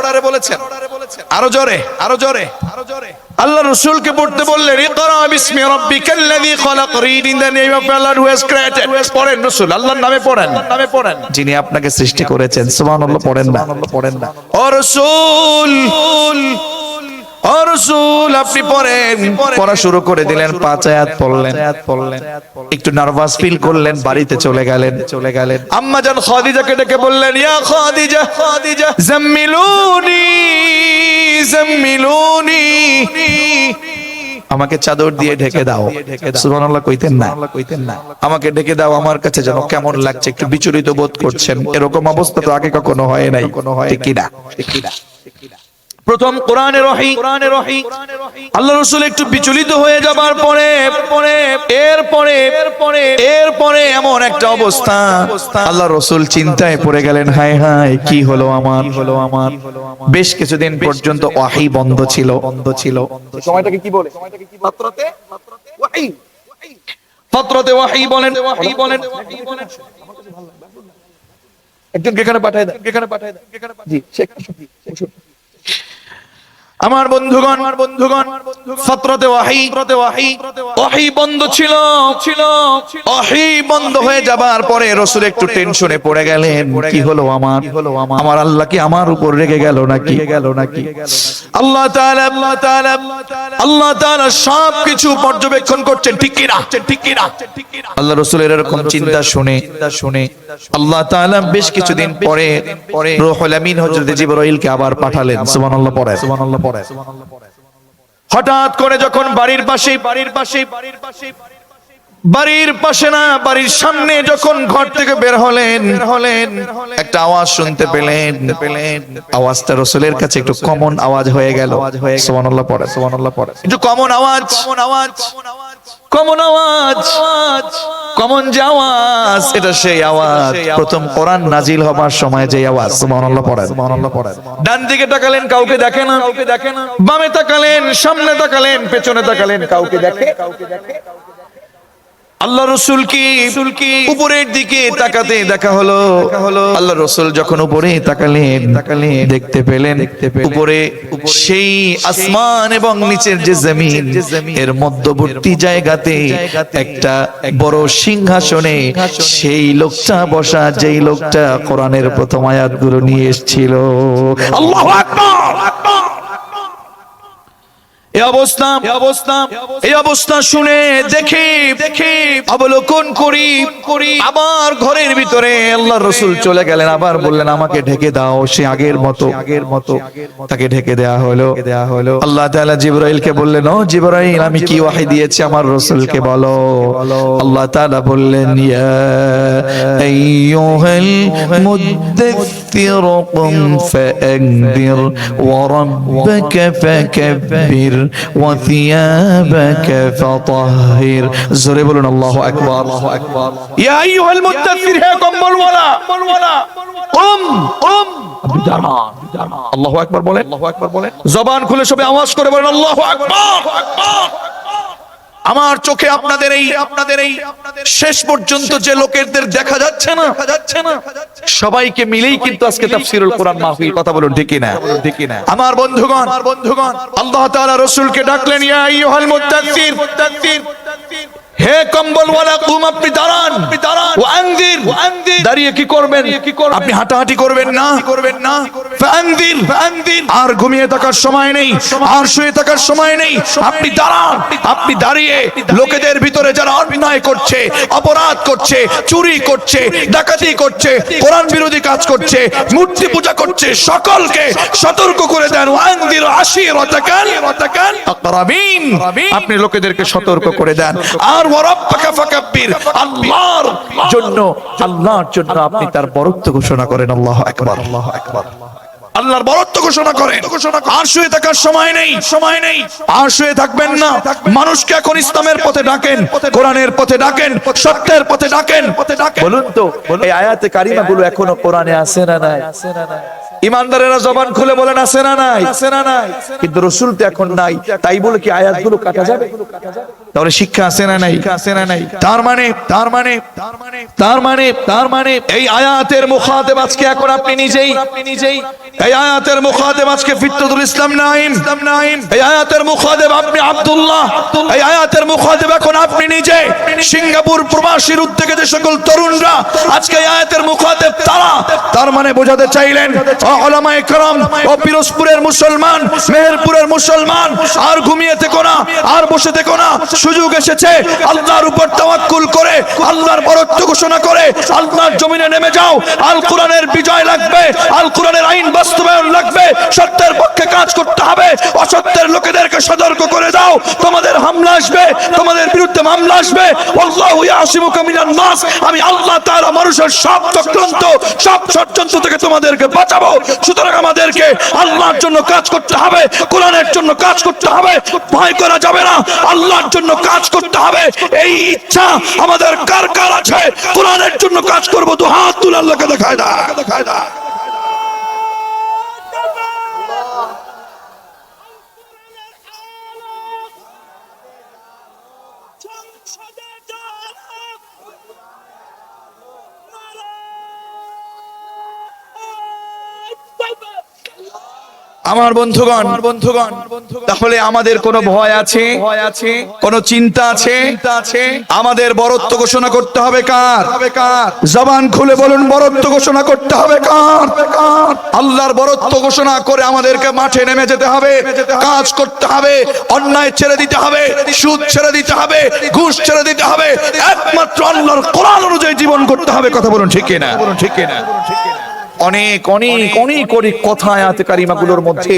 আরো জোরে। আল্লাহ রাসূলকে পড়তে বললেন, ইকরা বিসমি রাব্বিকাল্লাযী খালাক, read in the name of Allah who has created. পড়েন রাসূল, আল্লাহর নামে পড়েন, যিনি আপনাকে সৃষ্টি করেছেন। সুবহানাল্লাহ পড়েন না? ও রাসূল, ও রাসূল আপনি পড়েন। পড়া শুরু করে দিলেন, 5 আয়াত পড়লেন। একটু নার্ভাস ফিল করলেন, বাড়িতে চলে গেলেন। আম্মা জান খাদিজাকে ডেকে বললেন, ইয়া খাদিজা জাম্মিলুনি, আমাকে চাদর দিয়ে ঢেকে দাও। সুবহানাল্লাহ কইতেন না? আমাকে ঢেকে দাও, আমার কাছে যেন কেমন লাগছে, একটু বিচলিত বোধ করছেন। এরকম অবস্থা তো আগে কখনো হয় নাই, ঠিক কি না? প্রথম কোরআনের ওহী, আল্লাহ রাসূল একটু বিচলিত হয়ে যাবার এরপরে এমন একটা অবস্থা, আল্লাহ রাসূল চিন্তায় পড়ে গেলেন, হায় কি হলো আমার। বেশ কিছুদিন পর্যন্ত ওহী বন্ধ ছিল। সময়টাকে কি বলে? ফাতরাতে ওহী বলেন। একজনকে এখানে পাঠায় দেন। জি, শেখ আমার বন্ধুগণ, ফাতরাতে ওহী বন্ধ ছিল। ওহী বন্ধ হয়ে যাবার পরে রাসূল একটু টেনশনে পড়ে গেলেন, কি হলো আমার আল্লাহ কি আমার উপর রেগে গেল নাকি? আল্লাহ তাআলা সব কিছু পর্যবেক্ষণ করছেন, ঠিক কি না? আল্লাহ রাসূলের এরকম চিন্তা শুনে আল্লাহ তাআলা বেশ কিছুদিন পরে রূহুল আমিন হযরত জিবরাইলকে আবার পাঠালেন। সুবহানাল্লাহ পড়ে। হঠাৎ করে যখন বাড়ির পাশে না, বাড়ির সামনে যখন ঘর থেকে বের হলেন, একটা আওয়াজ শুনতে পেলেন। আওয়াজটা রাসূলের কাছে একটু কমন আওয়াজ হয়ে গেল। সুবহানাল্লাহ পড়ে। একটু কমন যে আওয়াজ, এটা সেই আওয়াজ প্রথম কোরআন নাজিল হবার সময় যে আওয়াজ। সুবহানাল্লাহ পড়ে। ডান দিকে তাকালেন, কাউকে দেখে না। বামে তাকালেন, সামনে তাকালেন, পেছনে তাকালেন, কাউকে দেখে। আল্লাহ রাসূল কি উপরের দিকে তাকাতে দেখা হলো। আল্লাহ রাসূল যখন উপরে তাকালেন, দেখতে পেলেন উপরে সেই আসমান এবং নিচের যে জমিন, এর মধ্যবর্তী জায়গাতে একটা বড় সিংহাসনে সেই লোকটা বসা, যেই লোকটা কোরআনের প্রথম আয়াতগুলো নিয়ে এসেছিল। আল্লাহু আকবার। এই অবস্থা শুনে দেখে অবলোকন করি আবার ঘরের ভিতরে আল্লাহর রাসূল চলে গেলেন। আবার বললেন, আমাকে ঢেকে দাও। সে আগের মতো তাকে ঢেকে দেয়া হলো। আল্লাহ তাআলা জিবরাইলকে বললেন, ও জিবরাইল, আমি কি ওহী দিয়েছি আমার রাসূলকে বলো। আল্লাহ তাআলা বললেন, ইয়া আইয়ুহাল মুদ্দাথির কুম ফাআনদির ওয়া রাব্বাকা ফাকাব্বির ওয়া থিয়াবাকা ফাতাহহির। জোরে বলুন আল্লাহু আকবার, আল্লাহু আকবার। ইয়া আইয়ুহাল মুদ্দাসসির, হে কম্বলওয়ালা, আপনি দাঁড়ান। আল্লাহু আকবার বলেন, আল্লাহু আকবার বলেন। জবান খুলে সবে আওয়াজ করে বলেন আল্লাহু আকবার। আমার চোখে আপনাদের এই শেষ পর্যন্ত যে লোকেদের দেখা যাচ্ছে না, সবাইকে মিলেই কিন্তু আজকে তাফসীরুল কোরআন মাহফিল। কথা বলুন ঠিক কি না? আমার বন্ধুগণ, আল্লাহ তাআলা রাসূলকে ডাকলেন, ইয়া আইয়ুহাল মুদ্দাসসির, হে কম্বলওয়ালা, কুম, আপনি দাঁড়ান। ওয়া আনজির, দাঁড়িয়ে কি করবেন? আপনি হাঁটাহাঁটি করবেন না। ফাআনজির, আর ঘুমিয়ে থাকার সময় নেই, আর শুয়ে থাকার সময় নেই। আপনি দাঁড়ান, আপনি দাঁড়িয়ে লোকেদের ভিতরে যারা অন্যায় করছে, অপরাধ করছে, চুরি করছে, ডাকাতি করছে, কোরআন বিরোধী কাজ করছে, মূর্তি পূজা করছে, সকলকে সতর্ক করে দেন। ওয়া আনজির আশীরাতাকাল আকরাবিন, আপনি লোকেদেরকে সতর্ক করে দেন। আর ওয়ারাব্বাকা ফাকাব্বির, আল্লাহর জন্য আপনি তার বরত্ব ঘোষণা করেন। আল্লাহু আকবার, আল্লাহু আকবার। আল্লাহর বরত্ব ঘোষণা করেন। আর শুয়ে থাকার সময় নেই, আর শুয়ে থাকবেন না। মানুষকে এখন ইসলামের পথে ডাকেন, কোরআনের পথে ডাকেন, সত্যের পথে ডাকেন। বলুন তো, এই আয়াতে কারিমাগুলো এখনো কোরআনে আছে না নাই? ইমানদারেরা জবান খুলে বলেন আছে না নাই? কিন্তু রাসূল তো এখন নাই, তাই বলে কি আয়াতগুলো কাটা যাবে? তাহলে শিক্ষা আছে না নাই? তার মানে এই আয়াতের মুখাতেব আজকে এখন আপনি নিজেই। এই আয়াতের মুখাতেব আজকে ফিতরতুল ইসলাম নাঈম। এই আয়াতের মুখাতেব আপনি আব্দুল্লাহ। এই আয়াতের মুখাতেব এখন আপনি নিজে। সিঙ্গাপুর প্রবাসীর উদ্যোগে যে সকল তরুণরা আজকে এই আয়াতের মুখাতেব তারা, তার মানে বোঝাতে চাইলেন উলামায়ে কেরাম ও পিরোজপুরের মুসলমান, মেহেরপুরের মুসলমান, আর ঘুমিয়ে থেকো না, আর বসে থেকো না। সুযোগ এসেছে আল্লাহর উপর তাওয়াক্কুল করে, আল্লাহর বরত্ব ঘোষণা করে আল্লাহর জমিনে নেমে যাও। আল কোরআনের বিজয় লাগবে, আল কোরআনের আইন বাস্তবায়ন লাগবে। সত্যের পক্ষে কাজ করতে হবে, অসত্যের লোকেদেরকে সতর্ক করে দাও। তোমাদের হামলা আসবে, তোমাদের বিরুদ্ধে মামলা আসবে। আল্লাহু ইয়াসিমুকা মিনান নাস, আমি আল্লাহ তাআলা মানুষের সব চক্রান্ত, সব ষড়যন্ত্র থেকে তোমাদেরকে বাঁচাবো। সুতরাং আমাদেরকে আল্লাহর জন্য কাজ করতে হবে, কোরআনের জন্য কাজ করতে হবে। ভয় করা যাবে না, আল্লাহর জন্য কাজ করতে হবে। এই ইচ্ছা আমাদের কার কার আছে? কোরআনের জন্য কাজ করব, তো হাত তুলে আল্লাহকে দেখায় দাও। আমার বন্ধুগণ, তাহলে আমাদের কোনো ভয় আছে? কোনো চিন্তা আছে? আমাদের বরত্ব ঘোষণা করতে হবে কার? জবান খুলে বলুন, বরত্ব ঘোষণা করতে হবে কার? আল্লাহর বরত্ব ঘোষণা করে আমাদেরকে মাঠে নেমে যেতে হবে, কাজ করতে হবে, অন্যায় ছেড়ে দিতে হবে, সুদ ছেড়ে দিতে হবে, ঘুষ ছেড়ে দিতে হবে, একমাত্র আল্লাহর কোরআন অনুযায়ী জীবন করতে হবে। কথা বলুন ঠিক কিনা? অনেক কথা আয়াতে কারিমাগুলোর মধ্যে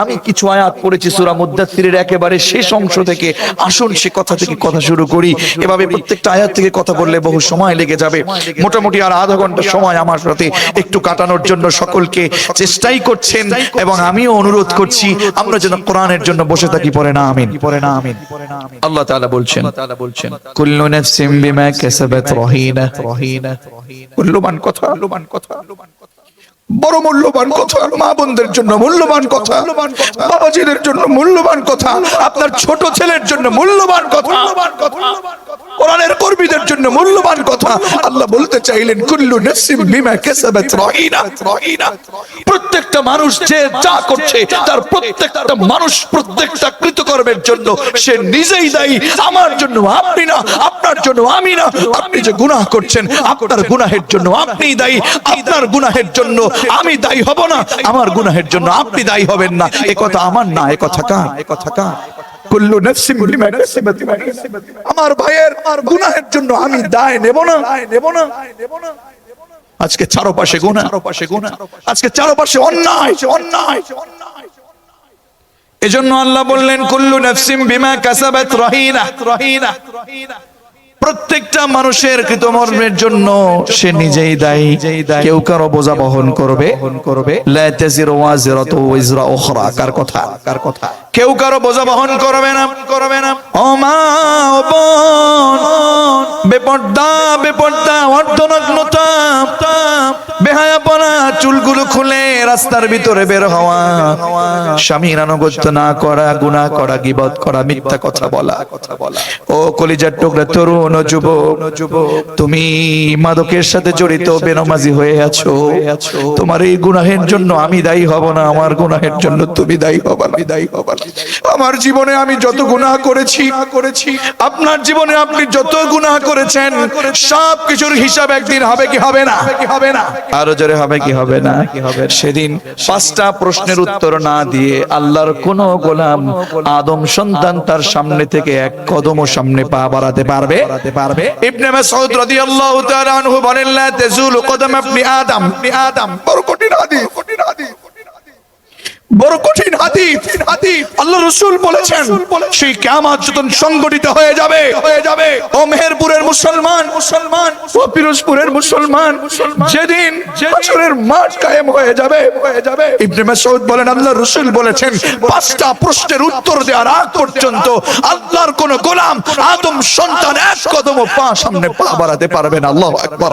আমি কিছু আয়াত পড়েছি সূরা মুদ্দাসসিরের একেবারে শেষ অংশ থেকে। আসুন সে কথা থেকে কথা শুরু করি। এভাবে প্রত্যেকটা আয়াত থেকে কথা বললে বহু সময় লেগে যাবে। মোটামুটি আর আধা ঘন্টা সময় আমার সাথে একটু কাটানোর জন্য সকলকে চেষ্টাই করছেন, এবং আমিও অনুরোধ করছি আমরা যেন কোরআনের জন্য বসে থাকি। পড়ে না আমিন। আল্লাহ তাআলা বলছেন, কুল্লু নাফসিন বিমা কাসাবাত রহিনা। মূল্যবান কথা, বড় মূল্যবান কথা, মা বোনদের জন্য মূল্যবান কথা, বাবাজিদের জন্য মূল্যবান কথা, আপনার ছোট ছেলের জন্য মূল্যবান কথা, কোরআনের কর্মীদের জন্য মূল্যবান কথা। আল্লাহ বলতে চাইলেন কুল্লু নাফসিন বিমা কাসাবাত রহিনা। প্রত্যেকটা মানুষ যে যা করছে তার প্রত্যেকটা মানুষ প্রত্যেকটা কৃতকর্মের জন্য সে নিজেই দায়ী। আমার জন্য আপনি না, আপনার জন্য আমি না। আপনি যে গুনাহ করছেন আপনার গুনাহের জন্য আপনিই দায়ী, আপনার গুনাহের জন্য আমি দায়ী হব না, আমার গুনাহের জন্য আপনি দায়ী হবেন না। এ কথা আমার না, এ কথা কার? কুল্লু নাফসিন বিমা কাসাবাত রহিনা। আমার ভাইয়ের গুনাহের জন্য আমি দায় নেব না। আজকে চারপাশে গুনাহ, আজকে চারপাশে অন্যায়। এজন্য আল্লাহ বললেন কুল্লু নাফসিন বিমা কাসাবাত রহিনা। প্রত্যেকটা মানুষের কৃতকর্মের জন্য সে নিজেই দায়ী। কেউ কারো বোঝা বহন করবে লা তাজিরু ওয়াজিরাতু ওয়িজরা উখরা। কার কথা কেউ কারো বোঝা বহন করবে না। ও মা ও বোন, বেপর্দা অর্ধনগ্নতা, বেহায়াপনা, চুলগুলো খুলে রাস্তার ভিতরে বের হওয়া, স্বামীর আনুগত্য না করা, গুনাহ করা, গীবত করা, মিথ্যা কথা বলা। ও কলিজার টুকরা তরুণ ও যুবক, তুমি মাদকের সাথে জড়িত বেনামাজি হয়ে আছো। তোমার এই গুনাহের জন্য আমি দায়ী হব না, আমার গুনাহের জন্য তুমি দায়ী হবা না। আমার জীবনে আমি যত গুনাহ করেছি, আপনার জীবনে আপনি যত গুনাহ করেছেন, সব কিছুর হিসাব একদিন হবে কি হবে না? আরো জোরে হবে কি হবে না? সেদিন 5টা প্রশ্নের উত্তর না দিয়ে আল্লাহর কোন গোলাম আদম সন্তান তার সামনে থেকে এক কদমও সামনে পা বাড়াতে পারবে? ইবনে মাসউদ রাদিয়াল্লাহু তাআলা আনহু বলেন, লা তাজুলু কদম ইবনে আদম। বড় কঠিন হাদিস, বড় কঠিন হাদিস। আল্লাহ রাসূল বলেছেন, সেই কিয়ামত যখন সংগঠিত হয়ে যাবে, ও মেহেরপুরের মুসলমান, ও পিরোজপুরের মুসলমান, যেদিন হাশরের মাঠ কায়েম হয়ে যাবে, ইবনে মাসউদ বলেন, আল্লাহ রাসূল বলেছেন, 5টা প্রশ্নের উত্তর দেওয়ার আগ পর্যন্ত আল্লাহর কোন গোলাম আদম সন্তান এক কদমও সামনে পা বাড়াতে পারবে না। আল্লাহু আকবার।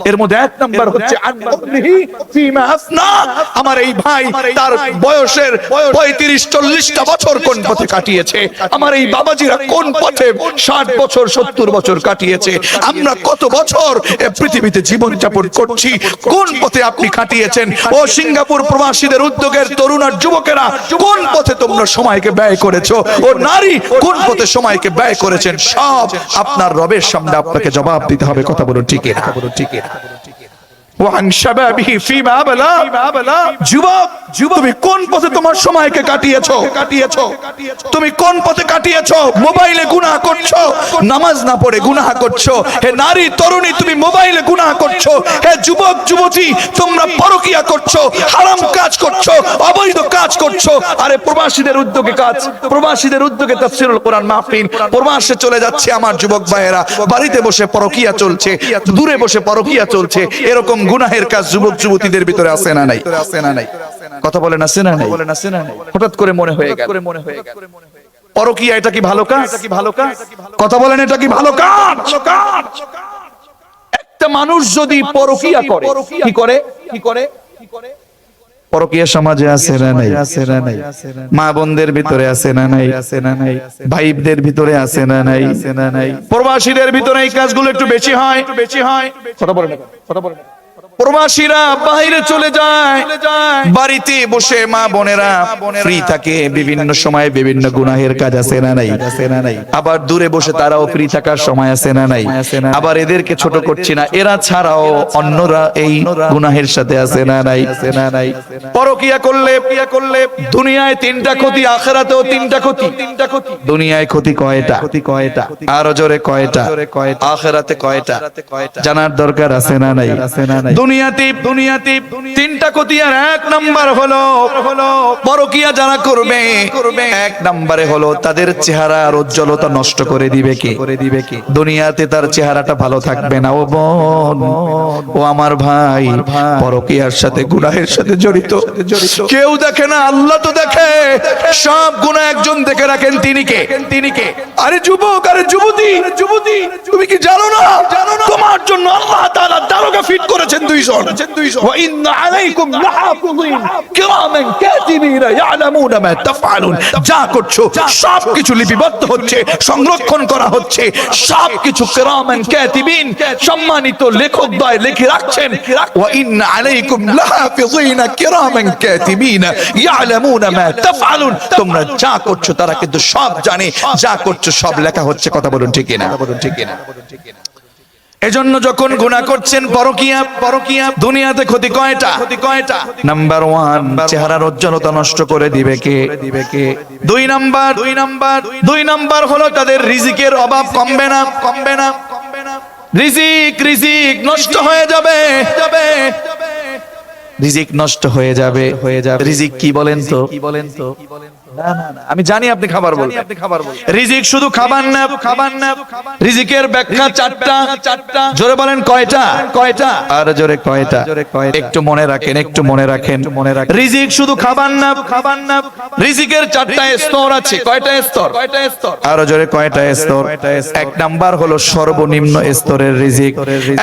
এর মধ্যে এক নাম্বার হচ্ছে আন কবলিহি ফিমা আফনা। আমার এই ভাই তার বয়সের 35-40টা বছর কোন পথে কাটিয়েছে, আমার এই বাবাজিরা কোন পথে 60 বছর 70 বছর কাটিয়েছে, আমরা কত বছর পৃথিবীতে জীবন যাপন করছি, কোন পথে আপনি কাটিয়েছেন। ও সিঙ্গাপুর প্রবাসীদের উদ্যোগের তরুণ আর যুবকেরা, কোন পথে তোমরা সময়কে ব্যয় করেছো, ও নারী কোন পথে সময়কে ব্যয় করেছেন, সব আপনার রবের সামনে আপনাকে জবাব দিতে হবে। কথা বলুন ঠিক না? ওয়ান শাবাবিহি ফিমা আবলা। যুবক, তুমি কোন পথে তোমার সময়কে কাটিয়েছো? তুমি কোন পথে কাটিয়েছো? মোবাইলে গুনাহ করছো, নামাজ না পড়ে গুনাহ করছো। হে নারী তরুণী, তুমি মোবাইলে গুনাহ করছো। হে যুবক যুবতী, তোমরা পরকিয়া করছো, হারাম কাজ করছো, অবৈধ কাজ করছো। আরে প্রবাসীদের উদ্যোগে তাফসীরুল কোরআন মাহফিল, প্রবাসে চলে যাচ্ছে আমার যুবক ভাইয়েরা, বাড়িতে বসে পরকিয়া চলছে, দূরে বসে পরকিয়া চলছে। এরকম গুনাহের কাজ যুবক যুবতীদের ভিতরে আছে না নাই? কথা বলেন আছে না নাই? হঠাৎ করে মনে হয়ে গেল পরকিয়া এটা কি ভালো কাজ? কথা বলেন, এটা কি ভালো কাজ? একটা মানুষ যদি পরকিয়া করে, কি করে? পরকিয়া সমাজে আছে না নাই? মা বোনদের ভিতরে আছে না নাই? ভাইদের ভিতরে আছে না নাই? প্রবাসীদের ভিতরে এই কাজগুলো একটু বেশি হয়। কথা বলেন। প্রবাসীরা বাইরে চলে যায়, বাড়িতে বসে মা বোনেরা ফ্রি থাকে, বিভিন্ন সময় বিভিন্ন গুনাহের কাজ আছে না নাই? আবার দূরে বসে তারাও ফ্রি থাকার সময় আছে না নাই? আবার এদেরকে ছোট করছি না, এরা ছাড়াও অন্যরা এই গুনাহের সাথে আছে না নাই? পরকিয়া করলে দুনিয়ায় 3টা ক্ষতি, আখিরাতেও 3টা ক্ষতি। দুনিয়ায় ক্ষতি কয়টা? আরো জোরে কয়টা? আখিরাতে কয়টা? জানার দরকার আছে না নাই? দুনিয়াতে 3টা ক্ষতি। আর 1 নাম্বার হলো পরকিয়া যারা করবে, 1 নম্বরে হলো তাদের চেহারার উজ্জ্বলতা নষ্ট করে দিবে কে? দুনিয়াতে তার চেহারাটা ভালো থাকবে না। ও বোন, ও আমার ভাই, পরকিয়ার সাথে গুনাহের সাথে জড়িত কেউ দেখে না, আল্লাহ তো দেখে। সব গুনাহ একজন দেখে রাখেন, তিনি কে? আরে যুবক, আরে যুবতী, তুমি কি জানো না তোমার জন্য আল্লাহ তাআলা দারোগা ফিট করেছেন 200। ওয়া ইন্না আলাইকুম লাহাফিজিন কিরামান কাতিবিনা ইয়ালামুনা মা তাফআলুন। যা করছো সবকিছু লিপিবদ্ধ হচ্ছে, সংরক্ষণ করা হচ্ছে, সবকিছু কিরামান কাতিবিন, সম্মানিত লেখক দ্বয় লিখে রাখছেন। ওয়া ইন্না আলাইকুম লাহাফিজিনা কিরামান কাতিবিনা ইয়ালামুনা মা তাফআলুন। তোমরা যা করছো তারা কিন্তু সব জানে, যা করছো সব লেখা হচ্ছে। কথা বলুন ঠিক না? এজন্য যখন গুনাহ করছেন পরকিয়া, দুনিয়াতে ক্ষতি কয়টা? নাম্বার 1, চেহারার উজ্জ্বলতা নষ্ট করে দিবে কে? 2 নাম্বার হলো তাদের রিজিকের অভাব কমবে না। রিজিক নষ্ট হয়ে যাবে। রিজিক নষ্ট হয়ে যাবে। রিজিক কি বলেন তো? আমি জানি আপনি খাবার বলবেন। রিজিক শুধু খাবার না, রিজিকের ব্যাখ্যা চারটা। জোরে বলেন কয়টা? আর জোরে কয়টা? একটু মনে রাখেন, একটু মনে রাখেন। রিজিক শুধু খাবার না, রিজিকের চারটা স্তর আছে। কয়টা স্তর? আর জোরে কয়টা স্তর? এক নাম্বার হলো সর্বনিম্ন স্তরের রিজিক।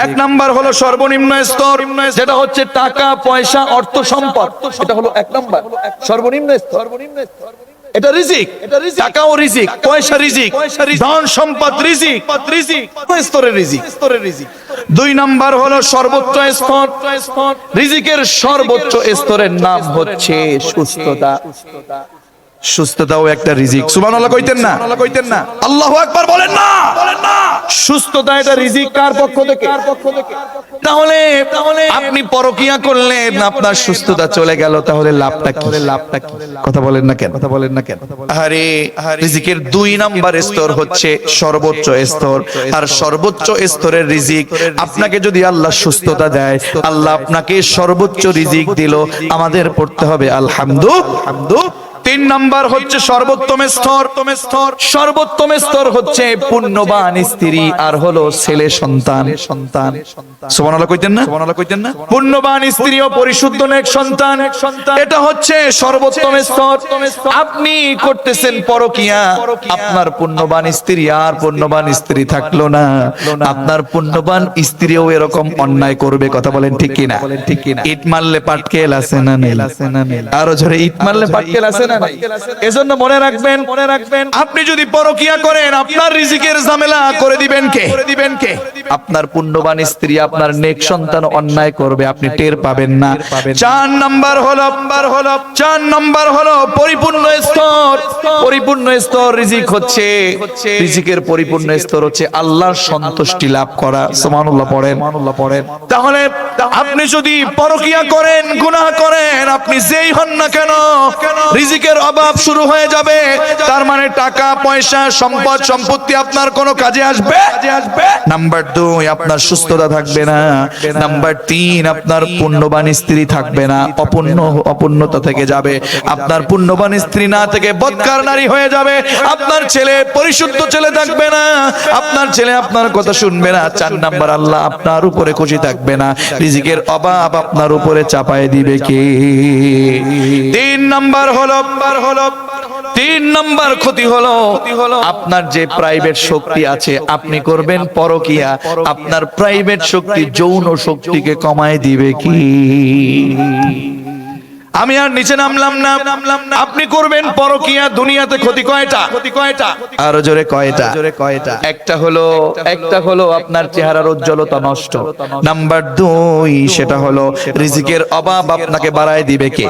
এক নাম্বার হলো সর্বনিম্ন স্তর, যেটা হচ্ছে টাকা পয়সা অর্থ সম্পদ। এটা হলো এক নাম্বার সর্বনিম্ন স্তর। এটা রিজিক, টাকা ও রিজিক, পয়সা রিজিক, ধন সম্পদ রিজিক, স্তরের রিজিক। দুই নাম্বার হলো সর্বোচ্চ স্তর। রিজিকের সর্বোচ্চ স্তরের নাম হচ্ছে সুস্থতা। সুস্থতাও একটা রিজিক। সুবহানাল্লাহ কইতেন না? আল্লাহু আকবার বলেন না? সুস্থতা এটা রিজিক কার পক্ষ থেকে? তাহলে আপনি পরকিয়া করলেন, আপনার সুস্থতা চলে গেল, তাহলে লাভটা কি? কথা বলেন না কেন? আরে রিজিকের দুই নাম্বার স্তর হচ্ছে সর্বোচ্চ স্তর। আর সর্বোচ্চ স্তরের রিজিক, আপনাকে যদি আল্লাহ সুস্থতা দেয়, আল্লাহ আপনাকে সর্বোচ্চ রিজিক দিল, আমাদের পড়তে হবে আলহামদুলিল্লাহ। তিন নাম্বার হচ্ছে সর্বোত্তম স্তর। সর্বোত্তম স্তর হচ্ছে পুণ্যবান স্ত্রী আর হলো ছেলে সন্তান। সুবহানাল্লাহ কইতেন না? পুণ্যবান স্ত্রী ও পরিশুদ্ধ নেক সন্তান, এটা হচ্ছে সর্বোত্তম স্তর। আপনি করতেছেন পরকিয়া, আপনার পুণ্যবান স্ত্রী আর পুণ্যবান স্ত্রী থাকলো না, আপনার পুণ্যবান স্ত্রীও এরকম অন্যায় করবে। কথা বলেন ঠিক কিনা? ইট মারলে পাটকেল আছে না নেই? আরো জোরে, ইট মারলে পাটকেল আছে না? এজন্য মনে রাখবেন, আপনি যদি পরকিয়া করেন, আপনার রিজিকের ঝামেলা করে দিবেন কে? আপনার পুণ্যবান স্ত্রী, আপনার নেক সন্তান অন্যায় করবে, আপনি টের পাবেন না। চার নাম্বার হলো পরিপূর্ণ স্তর। পরিপূর্ণ স্তর রিজিক হচ্ছে, রিজিকের পরিপূর্ণ স্তর হচ্ছে আল্লাহর সন্তুষ্টি লাভ করা। সুবহানাল্লাহ পড়েন। তাহলে আপনি যদি পরকিয়া করেন, গুনাহ করেন, আপনি যেই হন না কেন, রিজিকের অভাব শুরু হয়ে যাবে। তার মানে টাকা পয়সা সম্পদ সম্পত্তি আপনার কোনো কাজে আসবে। নাম্বার 2, আপনার সুস্থতা থাকবে না। নাম্বার 3, আপনার পুণ্যবান স্ত্রী থাকবে না, অপূর্ণতা থেকে যাবে। আপনার পুণ্যবান স্ত্রী না থেকে বদকার নারী হয়ে যাবে। আপনার ছেলে পরিশুদ্ধ ছেলে থাকবে না, আপনার ছেলে আপনার কথা শুনবে না। 4 নাম্বার, আল্লাহ আপনার উপরে খুশি থাকবে না, রিজিকের অভাব আপনার উপরে চাপায় দিবে কে? 3 নাম্বার ক্ষতি হলো আপনার যে প্রাইভেট শক্তি আছে, আপনি করবেন পরকিয়া, আপনার প্রাইভেট শক্তি যৌন শক্তিকে কমায় দিবে কি? আমি আর নিচে নামলাম না। আপনি করবেন পরকিয়া, দুনিয়াতে ক্ষতি কয়টা? আরো জোরে কয়টা? একটা হলো আপনার চেহারার উজ্জ্বলতা নষ্ট। নাম্বার 2, সেটা হলো রিজিকের অভাব আপনাকে বাড়ায় দিবে কে?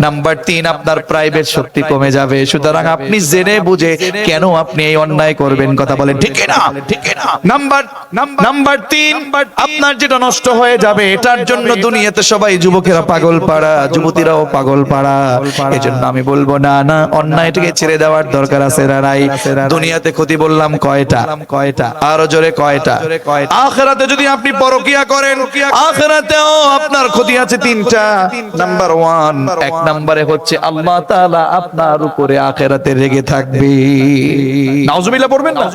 নাম্বার 3, আপনার প্রাইভেট শক্তি কমে যাবে। সুতরাং আপনি জেনে বুঝে কেন আপনি এই অন্যায় করবেন? কথা বলেন ঠিক না? নাম্বার 3, আপনার যেটা নষ্ট হয়ে যাবে, এটার জন্য দুনিয়াতে সবাই যুবকেরা পাগল পাড়া, যুবতীরাও পাগল পাড়া। এজন্য আমি বলবো না, অন্যায়টাকে ছেড়ে দেওয়ার দরকার আছে না নাই? দুনিয়াতে ক্ষতি বললাম কয়টা? আরো জোরে কয়টা? আখিরাতে যদি আপনি পরকিয়া করেন, আখিরাতেও আপনার ক্ষতি আছে 3টা। নাম্বার 1, এক নম্বরে হচ্ছে আল্লাহ তাআলা আপনার উপরে আখিরাতে রেগে থাকবে। নাউজুবিল্লাহ পড়বেন না?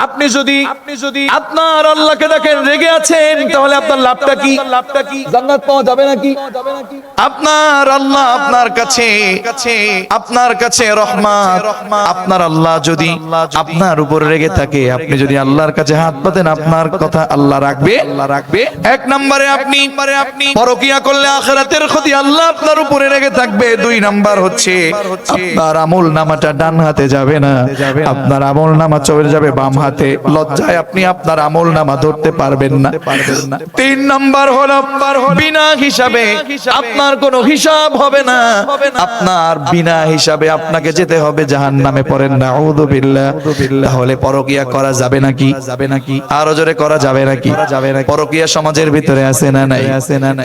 আপনি যদি আপনার আল্লাহকে দেখেন রেগে আছেন, তাহলে আপনার লাভটা কি? জান্নাত পাওয়া যাবে নাকি? আপনার আল্লাহ আপনার কাছে রহমত। আপনার আল্লাহ যদি আপনার উপর রেগে থাকে, আপনি যদি আল্লাহর কাছে হাত পাতেন, আপনার কথা আল্লাহ রাখবে। এক নম্বরে আপনি পরকিয়া করলে আখিরাতের ক্ষতি, আল্লাহ আপনার উপরে রেগে থাকবে। 2 নাম্বার হচ্ছে আপনার আমল নামাটা ডান হাতে যাবে না, আপনার আমল নামা চলে যাবে বাম হাতে। লজ্জায় আপনি আপনার আমল নামা ধরতে পারবেন না। 3 নাম্বার হলো বিনা হিসাবে আপনার কোনো হিসাব হবে না, আপনার বিনা হিসাবে আপনাকে যেতে হবে জাহান্নামে। পড়েন নাউযুবিল্লাহ। তাহলে পরকিয়া করা যাবে নাকি? আরো জোরে করা যাবে নাকি? পরকিয়া সমাজের ভিতরে আছে না নাই?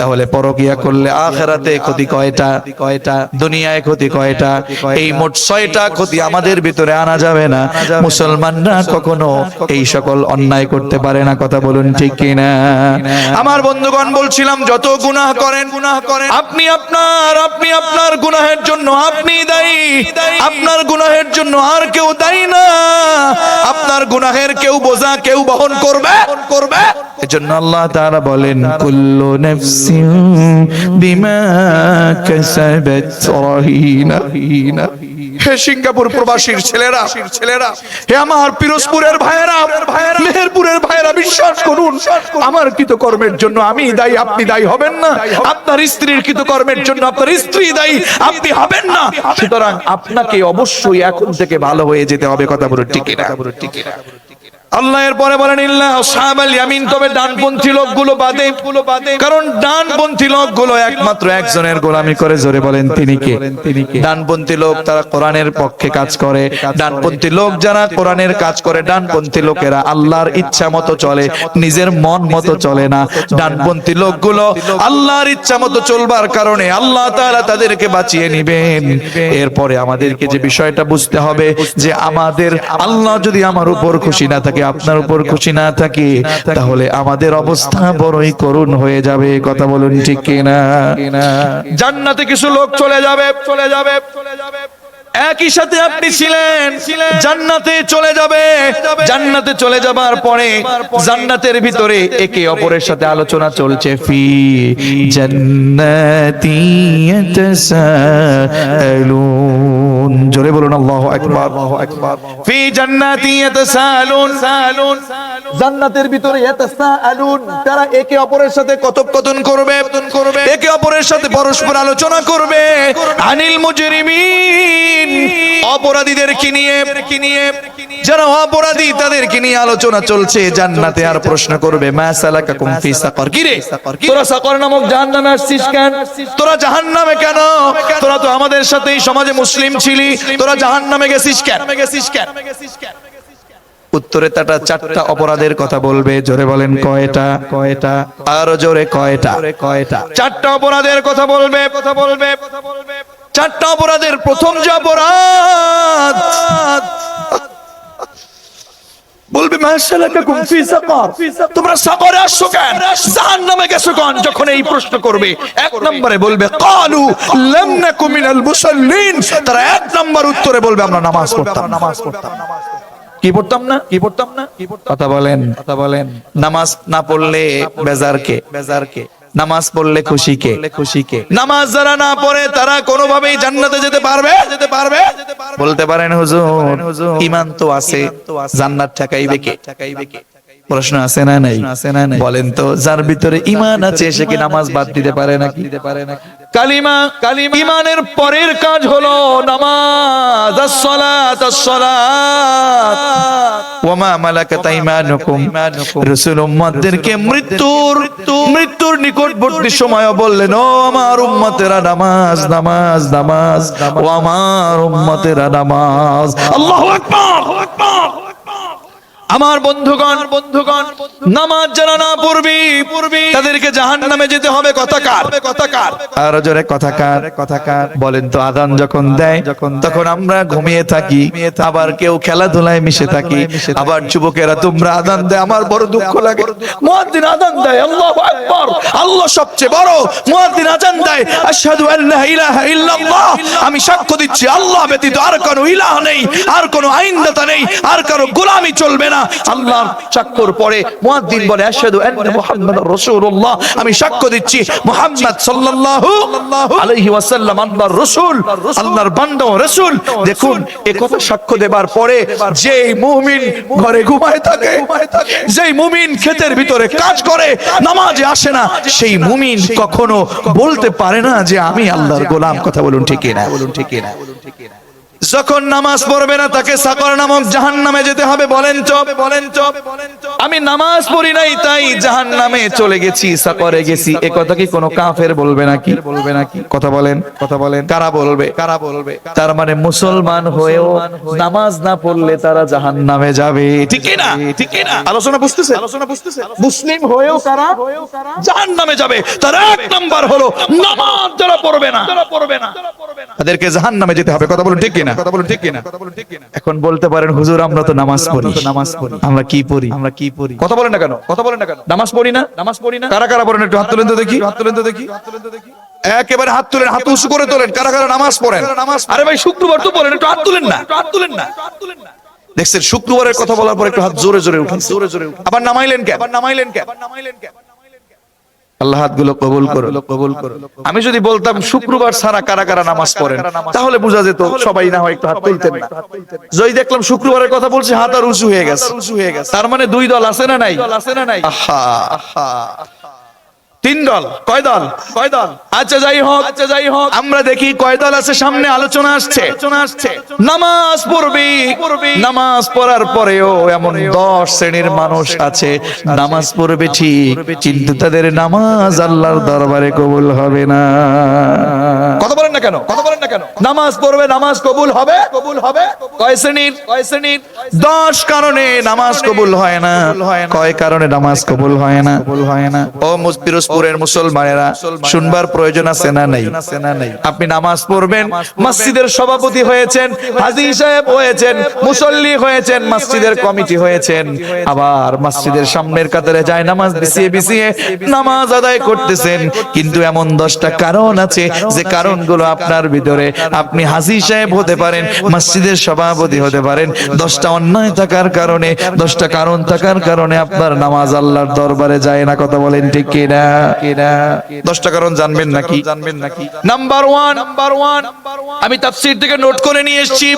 তাহলে পরকিয়া করলে আখিরাতে ক্ষতি কয়টা? দুনিয়ায় ক্ষতি কয়টা? এই মোট 6টা ক্ষতি আমাদের ভিতরে আনা যাবে না। মুসলমানরা কখনো এই সকল অন্যায় করতে পারে না। কথা বলুন ঠিক কিনা? আমার বন্ধুগণ, বলছিলাম যত গুনাহ করেন আপনি আপনার, আপনি আপনার গুনাহের জন্য আপনি দায়ী, আপনার গুনাহের জন্য আর কেউ দায়ী না, আপনার গুনাহের কেউ বোঝা কেউ বহন করবে। এজন্য আল্লাহ তাআলা বলেন কুল্লু নাফসিন বিমা কাসাবাত রাহিনা। হে সিঙ্গাপুর প্রবাসীর ছেলেরা, হে আমার পিরোজপুরের ভাইয়েরা, মেহেরপুরের ভাইয়েরা, বিশ্বাস করুন আমার কৃতকর্মের জন্য আমি দায়ী, আপনি দায়ী হবেন না। আপনার স্ত্রীর কৃতকর্মের জন্য আপনার স্ত্রী দায়ী, আপনি হবেন না। সুতরাং আপনাকে অবশ্যই এখন থেকে ভালো হয়ে যেতে হবে। কথা বলুন ঠিক না? আল্লাহ এর পরে বলেন ইল্লা আসহাবাল ইয়ামিন, তবে ডানপন্থী লোকগুলো বাদে। কারণ ডানপন্থী লোকগুলো একমাত্র একজনের গোলামি করে। জোরে বলেন তিনি কে? ডানপন্থী লোক তারা কোরআনের পক্ষে কাজ করে। ডানপন্থী লোক যারা কোরআনের কাজ করে, ডানপন্থী লোকেরা আল্লাহর ইচ্ছা মতো চলে, নিজের মন মতো চলে না। ডানপন্থী লোকগুলো আল্লাহর ইচ্ছা মতো চলবার কারণে আল্লাহ তাআলা তাদেরকে বাঁচিয়ে নেবেন। এরপরে আমাদেরকে যে বিষয়টা বুঝতে হবে যে আমাদের আল্লাহ যদি আমার উপর খুশি না থাকে, আপনার উপর খুশি না থাকে, তাহলে আমাদের অবস্থা বড়ই করুণ হয়ে যাবে। কথা বলুন ঠিক কিনা? জান্নাতে কিছু লোক চলে যাবে। একই সাথে আপনি ছিলেন, জান্নাতে চলে যাবে। জান্নাতে চলে যাবার পরে জান্নাতের ভিতরে একে অপরের সাথে আলোচনা চলছে। ফি জান্নাতি ইয়াতাসাআলুন। জোরে বলুন আল্লাহু আকবার। ফি জান্নাতি ইয়াতাসাআলুন। জান্নাতের ভিতরে ইয়াতাসাআলুন, তারা একে অপরের সাথে কথোপকথন করবে, একে অপরের সাথে পরস্পর আলোচনা করবে। আনিল মুজরিমিন, অপরাধীদেরকে নিয়ে, যারা অপরাধী তাদেরকে নিয়ে আলোচনা চলছে জান্নাতে। আর প্রশ্ন করবে মা সালাকাকুম ফি সাকার, কি রে তোরা সাকার নামক জাহান্নামে আসছিস কেন? তোরা জাহান্নামে কেন? তোরা তো আমাদের সাথেই সমাজে মুসলিম ছিলি, তোরা জাহান্নামে গেছিস কেন? উত্তরে তারা চারটা অপরাধের কথা বলবে। জোরে বলেন কয়টা? আরো জোরে কয়টা? চারটা অপরাধের কথা বলবে। চারটা অপরাধের প্রথম যে অপরাধ বলবে মা সালাকাকুম ফি সাকার, তোমরা সাকারে আসছো কেন, জাহান্নামে গেছো কেন? যখন এই প্রশ্ন করবে, এক নম্বরে বলবে কালু লাম নাকু মিনাল মুসাল্লিন, তারা এক নম্বর উত্তরে বলবে আমরা নামাজ পড়তাম। কি পড়তাম না? কথা বলেন। নামাজ না পড়লে বেজার কে? নামাজ পড়লে খুশি কে? নামাজ যারা না পড়ে তারা কোনোভাবেই জান্নাতে যেতে পারবে? বলতে পারেন হুজুর ঈমান তো আছে, জান্নাত ঠেকাইবে কে? প্রশ্ন আছে না নাই? বলেন তো, যার ভিতরে ঈমান আছে সে কি নামাজ বাদ দিতে পারে নাকি? কালিমা ঈমানের পরের কাজ হলো নামাজ। আসসালাত ওয়া মা মালাকাত আইমানুকুম, রাসূল উম্মতদেরকে মৃত্যুর নিকটবর্তী সময় বললেন ও আমার উম্মতেরা নামাজ, ও আমার উম্মতেরা নামাজ। আল্লাহু আকবার। আমার বন্ধুগণ, নামাজ যারা না পড়বি তাদেরকে জাহান্নামে যেতে হবে। কথাকার আর জোরে কথাকার। বলেন তো, আযান যখন দেয় তখন আমরা ঘুমিয়ে থাকি, আবার কেউ খেলাধুলায় মিশে থাকি। আবার যুবকেরা তোমরা আযান দেয়, আমার বড় দুঃখ লাগে। মুয়াজ্জিন আযান দেয়, আল্লাহু আকবার, আল্লাহ সবচেয়ে বড়। মুয়াজ্জিন আযান দেয়, আশহাদু আল্লা ইলাহা ইল্লাল্লাহ, আমি সাক্ষ্য দিচ্ছি আল্লাহ ব্যতীত আর কোনো ইলাহ নেই, আর কোনো আইনদাতা নেই, আর কারো গোলামি চলবে না। আল্লাহর সাক্ষ্যর পরে মুয়াজ্জিন বলে আশহাদু আন্না মুহাম্মাদুর রাসূলুল্লাহ, আমি সাক্ষ্য দিচ্ছি মুহাম্মদ সাল্লাল্লাহু আলাইহি ওয়াসাল্লাম আল্লাহর রাসূল, আল্লাহর বান্দা ও রাসূল। দেখুন, এই কথা সাক্ষ্য দেবার পরে যেই মুমিন ঘরে ঘুমায় থাকে, যেই মুমিন ক্ষেতের ভিতরে কাজ করে, নামাজে আসে না, সেই মুমিন কখনো বলতে পারে না যে আমি আল্লাহর গোলাম। কথা বলুন ঠিক না? যখন নামাজ পড়বে না তাকে সাকার নামক জাহান্নামে যেতে হবে। বলেন তো, আমি নামাজ পড়ি নাই তাই জাহান্নামে চলে গেছি, সাকারে গেছি, এ কথা কি কোনো কাফের বলবে নাকি? কথা বলেন। কারা বলবে? তার মানে মুসলমান হয়েও নামাজ না পড়লে তারা জাহান্নামে যাবে। ঠিক না? আলোচনা বুঝতেছে? মুসলিম হয়েও তারা জাহান্নামে যাবে। তার এক নাম্বার হলো নামাজ যারা পড়বে না তাদেরকে জাহান্নামে যেতে হবে। কথা বলুন ঠিক কিনা? এখন বলতে পারেন হুজুর আমরা তো নামাজ পড়ি, আমরা কি পড়ি? কথা বলেন না কেন? নামাজ পড়ি না? কারা কারা পড়েন একটু হাত তুলেন তো দেখি। একেবারে হাত তুলেন, হাত উঁচু করে তোলেন, কারা কারা নামাজ পড়েন। আরে ভাই শুক্রবার তো পড়েন, একটু হাত তুলেন না, দেখছেন শুক্রবারের কথা বলার পর একটু হাত জোরে জোরে উঠেন, আবার নামাইলেন কেন? আল্লাহ হাতগুলো কবুল করুন। আমি যদি বলতাম শুক্রবার ছাড়া কারা কারা নামাজ পড়েন, তাহলে বোঝা যেত সবাই না হয় একটু হাত তুলতেন না। জয় দেখলাম শুক্রবারের কথা বলছে, হাত আর উঁচু হয়ে গেছে। তার মানে দুই দল আছে না নাই? আহা, তিন দল। কয় দল? আচ্ছা যাই হোক, আমরা দেখি কয় দল আছে। সামনে আলোচনা আসছে। নামাজ পড়বি, নামাজ পড়ার পরেও এমন 10 শ্রেণীর মানুষ আছে, নামাজ পড়বে ঠিক, কিন্তু তাদের নামাজ আল্লাহর দরবারে কবুল হবে না। কথা বলেন না কেন? নামাজ পড়বে, নামাজ কবুল হবে। কয় শ্রেণীর? 10 কারণে নামাজ কবুল হয় না। কয় কারণে নামাজ কবুল হয় না? ও পিরোজপুরের মুসলমানেরা, শুনবার প্রয়োজন আছে না নাই? আপনি নামাজ পড়বেন, মসজিদের সভাপতি হয়েছেন, হাজী সাহেব হয়েছেন, মুসল্লি হয়েছেন, মসজিদের কমিটি হয়েছেন, আবার মসজিদের সামনের কাতারে যায় নামাজ বিছিয়ে নামাজ আদায় করতেছেন, কিন্তু এমন 10টা কারণ আছে যে কারণগুলো আপনার ভিতরে, আপনি হাজী সাহেব হতে পারেন, মসজিদের সভাপতি হতে পারেন, 10টা অন্যায় থাকার কারণে, 10টা কারণ থাকার কারণে আপনার নামাজ আল্লাহর দরবারে যায় না। কথা বলেন ঠিক কিনা? 10টা কারণ জানবেন নাকি? নাম্বার 1, আমি তাফসীর থেকে নোট করে নিয়ে এসেছি।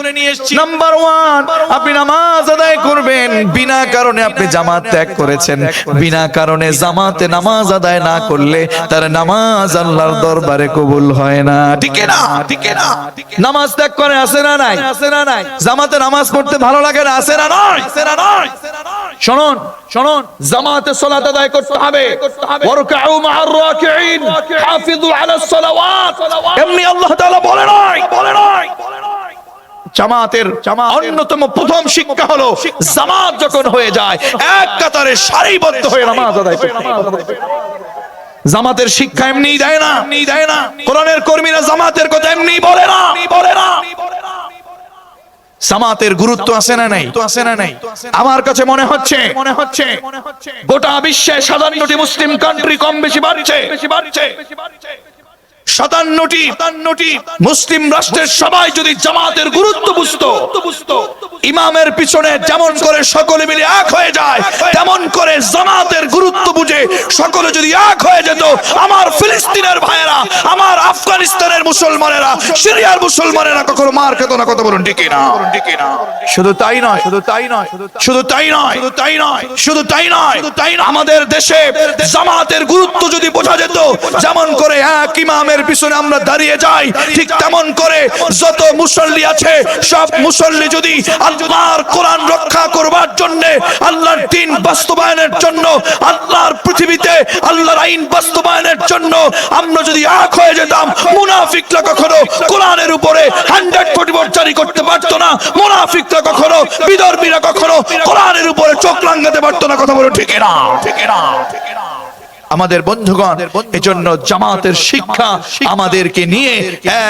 নাম্বার 1, আপনি নামাজ আদায় করবেন, বিনা কারণে আপনি জামাত ত্যাগ করেছেন, বিনা কারণে জামাতে নামাজ আদায় না করলে তার নামাজ আল্লাহর দরবারে কবুল হয় না। ঠিক না? নামাজ ত্যাগ করে আছে না নাই? জামাতে নামাজ পড়তে ভালো লাগে না, আছে না নাই? শুনুন, জামাতে সালাত আদায় করতে হবে। ওয়ারকাউ মা'আর রাকিঈন, হাফিজু আলাস সালাওয়াত। এমনি আল্লাহ তাআলা বলে নাই। জামাতের অন্যতম প্রথম শিক্ষা হলো, জামাত যখন হয়ে যায় এক কাতারে সারিবদ্ধ হয়ে নামাজ আদায় করতে হবে। জামাতের শিক্ষা এমনি দেয় না। কোরআনের কর্মীরা জামাতের কথা এমনি বলে না। জামাতের গুরুত্ব আছে না নাই? আমার কাছে মনে হচ্ছে গোটা বিশ্বে 57টি মুসলিম কান্ট্রি কম বেশি বাড়ছে। 57টি মুসলিম রাষ্ট্রের সবাই যদি জামাতের গুরুত্ব বুঝতো, ইমামের পিছনে যেমন করে সকলে মিলে এক হয়ে যায়, তেমন করে জামাতের গুরুত্ব বুঝে সকলে যদি এক হয়ে যেত, আমার ফিলিস্তিনের ভাইয়েরা, আমার আফগানিস্তানের মুসলমানেরা, সিরিয়ার মুসলমানেরা কখনো মার খেত না। কথা বলুন ঠিক না? শুধু তাই নয়, আমাদের দেশে জামাতের গুরুত্ব যদি বোঝা যেত, যেমন করে এক ইমামের পিছনে আমরা দাঁড়িয়ে যাই, ঠিক তেমন করে যত মুসল্লি আছে সব মুসল্লি যদি আল্লাহর কোরআন রক্ষা করবার জন্য, আল্লাহর দ্বীন বাস্তবায়নের জন্য, আল্লাহর পৃথিবীতে আল্লাহর আইন বাস্তবায়নের জন্য আমরা যদি এক হয়ে যেতাম, মুনাফিকরা কখনো কোরআনের উপরে 100% জারি করতে পারতো না। মুনাফিকরা কখনো, বিধর্মীরা কখনো কোরআনের উপরে চোখ রাঙাতে পারতো না। কথা বলো ঠিক না? আমাদের বন্ধুগণ, এজন্য জামাতের শিক্ষা আমাদেরকে নিয়ে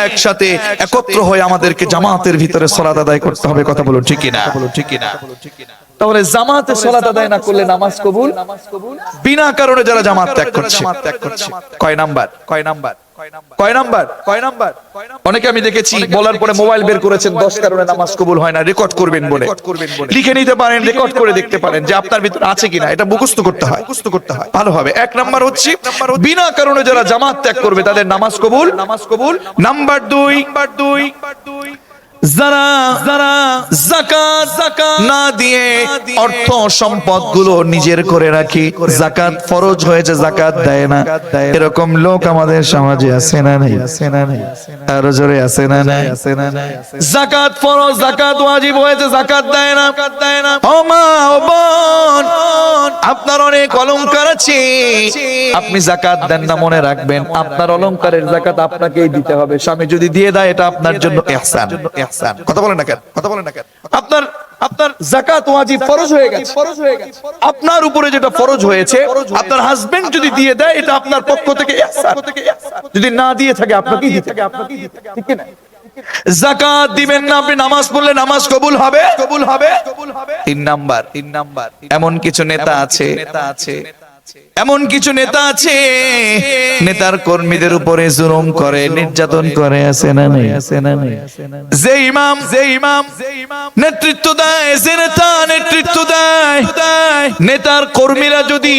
একসাথে একত্র হয়ে আমাদেরকে জামাতের ভিতরে সালাত আদায় করতে হবে। কথা বলুন ঠিক কিনা? তাহলে জামাতে সালাত আদায় না করলে নামাজ কবুল? বিনা কারণে যারা জামাত ত্যাগ করছে, কয় নাম্বার? অনেকে আমি দেখেছি বলার পরে মোবাইল বের করেছেন, 10 কারণে নামাজ কবুল হয় না, রেকর্ড করবেন বলে। লিখে নিতে পারেন, রেকর্ড করে দেখতে পারেন যে আপনার ভিতরে আছে কিনা। এটা মুখস্থ করতে হয় ভালো হবে। 1 নাম্বার হচ্ছে বিনা কারণে যারা জামাত ত্যাগ করবে তাদের নামাজ কবুল। নাম্বার 2, যারা যাকাত না দিয়ে অর্থ সম্পদ গুলো নিজের করে রাখি, যাকাত ফরজ হয়েছে যাকাত দেয় না, এরকম লোক আমাদের সমাজে আছে না নাই? আরো জোরে আছে না নাই? যাকাত ফরজ, যাকাত ওয়াজিব হয়েছে, যাকাত দেয় না। ও মা, ও বোন, আপনার অনেক অলংকার আছে, আপনি যাকাত দেন না, মনে রাখবেন আপনার অলংকারের যাকাত আপনাকেই দিতে হবে। স্বামী যদি দিয়ে দেয় এটা আপনার জন্য ইহসান। কথা বলেন না কেন? আপনার যাকাত ওয়াজিব ফরজ হয়ে গেছে। আপনার উপরে যেটা ফরজ হয়েছে, আপনার হাজবেন্ড যদি দিয়ে দেয় এটা আপনার পক্ষ থেকে ইহসান। যদি না দিয়ে থাকে আপনাকেই দিতে হবে। ঠিক কি না? যাকাত দিবেন না, আপনি নামাজ পড়লে নামাজ কবুল হবে? 3 নাম্বার, এমন কিছু নেতা আছে এমন কিছু নেতা আছে নেতার কর্মীদের উপরে জুলুম করে নির্যাতন করে, আছে না নেই? যে ইমাম নেতৃত্ব দেয়, যে নেতা নেতৃত্ব দেয়, নেতার কর্মীরা যদি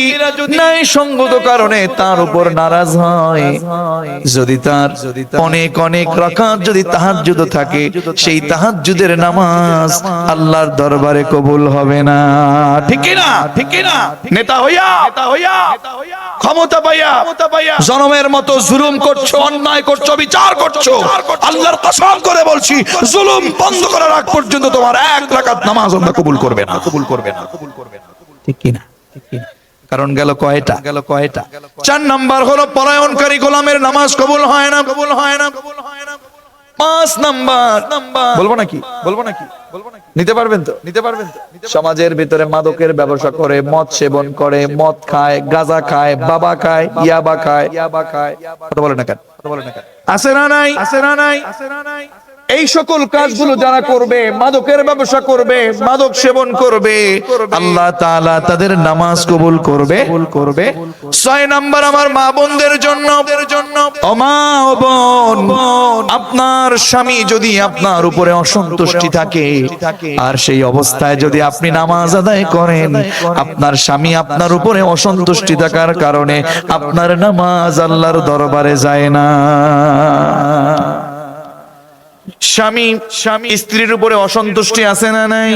ন্যায় সঙ্গত কারণে তার উপর নারাজ হয়, যদি তার অনেক অনেক রাকাত যদি তাহাজ্জুদ থাকে, সেই তাহাজ্জুদের নামাজ আল্লাহর দরবারে কবুল হবে না। ঠিক কি না? ঠিক কি না? নেতা হইয়া ক্ষমতা পাইয়া জনমের মতো জুলুম করছো, অন্যায় করছো, বিচার করছো, আল্লাহর কসম করে বলছি জুলুম বন্ধ করার আগ পর্যন্ত তোমার এক রাকাত নামাজ আল্লাহ কবুল করবে না। ঠিক কি না? কারণ গেল কয়টা? 4 নাম্বার হলো পলায়নকারী গোলামের নামাজ কবুল হয় না। 5 নাম্বার বলবো নাকি? নিতে পারবেন তো? সমাজের ভিতরে মাদকের ব্যবসা করে, মদ সেবন করে, মদ খায়, গাঁজা খায়, বাবা খায়, ইয়াবা খায়। কথা বলে না কেন? আছে না নাই? এই সকল কাজগুলো যারা করবে, মাদকের ব্যবসা করবে, মাদক সেবন করবে, আল্লাহ তাআলা তাদের নামাজ কবুল করবে। 6 নাম্বার আমার মা বোনদের জন্য, ও মা ও বোন, আপনার স্বামী যদি আপনার উপরে অসন্তুষ্টি থাকে আর সেই অবস্থায় যদি আপনি নামাজ আদায় করেন, আপনার স্বামী আপনার উপরে অসন্তুষ্টি থাকার কারণে আপনার নামাজ আল্লাহর দরবারে যায় না। স্বামী স্ত্রীর উপরে অসন্তুষ্টি আছে না নাই?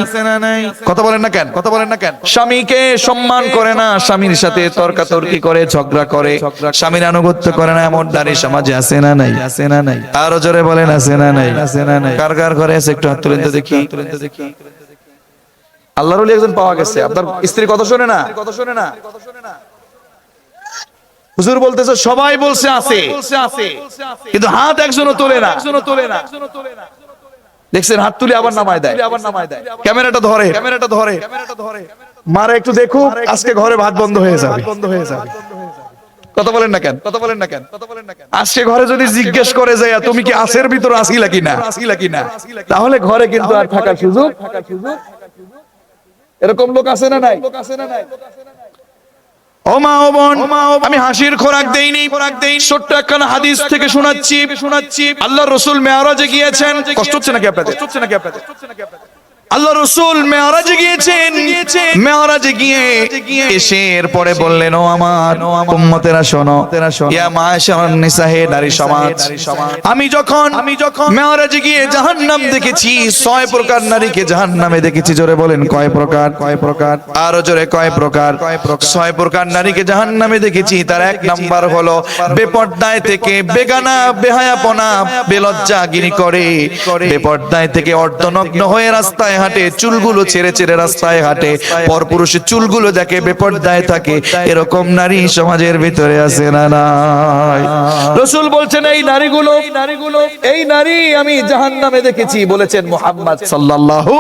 কথা বলেন না কেন? স্বামীকে সম্মান করে না, স্বামীর সাথে তর্কাতর্কি করে, ঝগড়া করে, স্বামীর আনুগত্য করে না, এমন নারী সমাজে আছে না নাই? আরো জোরে বলেন আছে না নাই? কার কার ঘরে আছে একটু হাত তুলেন তো দেখি। আল্লাহর ওলি একজন পাওয়া গেছে, আপনার স্ত্রী কথা শোনে না? হুজুর বলতেছে সবাই বলছে আছে, কিন্তু হাত একজনও তোলে না। দেখছেন হাত তুলে আবার নামায় দেয়, ক্যামেরাটা ধরে মারে একটু দেখুক, আজকে ঘরে ভাত বন্ধ হয়ে যাবে। কথা বলেন না কেন? আজকে ঘরে যদি জিজ্ঞেস করে যায় তুমি কি আসের ভিতর আসিলা কিনা, তাহলে ঘরে কিন্তু আর থাকার সুযোগ। এরকম লোক আছে না নাই? ও মা ও বোন, আমি হাসির খোরাক দেইনি, ছোট্ট একখানা হাদিস থেকে শোনাচ্ছি। আল্লাহর রাসূল মেরাজে গিয়েছেন। কষ্ট হচ্ছে নাকি আপনাদের? আল্লাহ রাসূল মেরাজে গিয়েছেন। মেরাজে গিয়ে এসে এরপরে বললেন, ও আমার উম্মতেরা শোনো, ইয়া মাশারান নিসা, হে নারী সমাজ, আমি যখন মেরাজে গিয়ে জাহান্নাম দেখেছি, 6 প্রকার নারীকে জাহান্নামে দেখেছি। জোরে বলেন কয় প্রকার? আরো জোরে কয় প্রকার? 6 প্রকার নারীকে জাহান্নামে দেখেছি। তার 1 নাম্বার হলো বেপর্দায় থেকে, বেগানা, বেহায়াপনা, বেলজ্জাগিরি করে, বেপর্দায় থেকে অর্ধনগ্ন হয়ে রাস্তায় হাঁটে, চুলগুলো ছেড়ে রাস্তায় হাঁটে, পরপুরুষের চুলগুলো দেখে, বেপর্দায় থাকে। এরকম নারী সমাজের ভিতরে আছে না নাই? রাসূল বলছেন এই নারী আমি জাহান্নামে দেখেছি, বলেছেন মুহাম্মদ সাল্লাল্লাহু।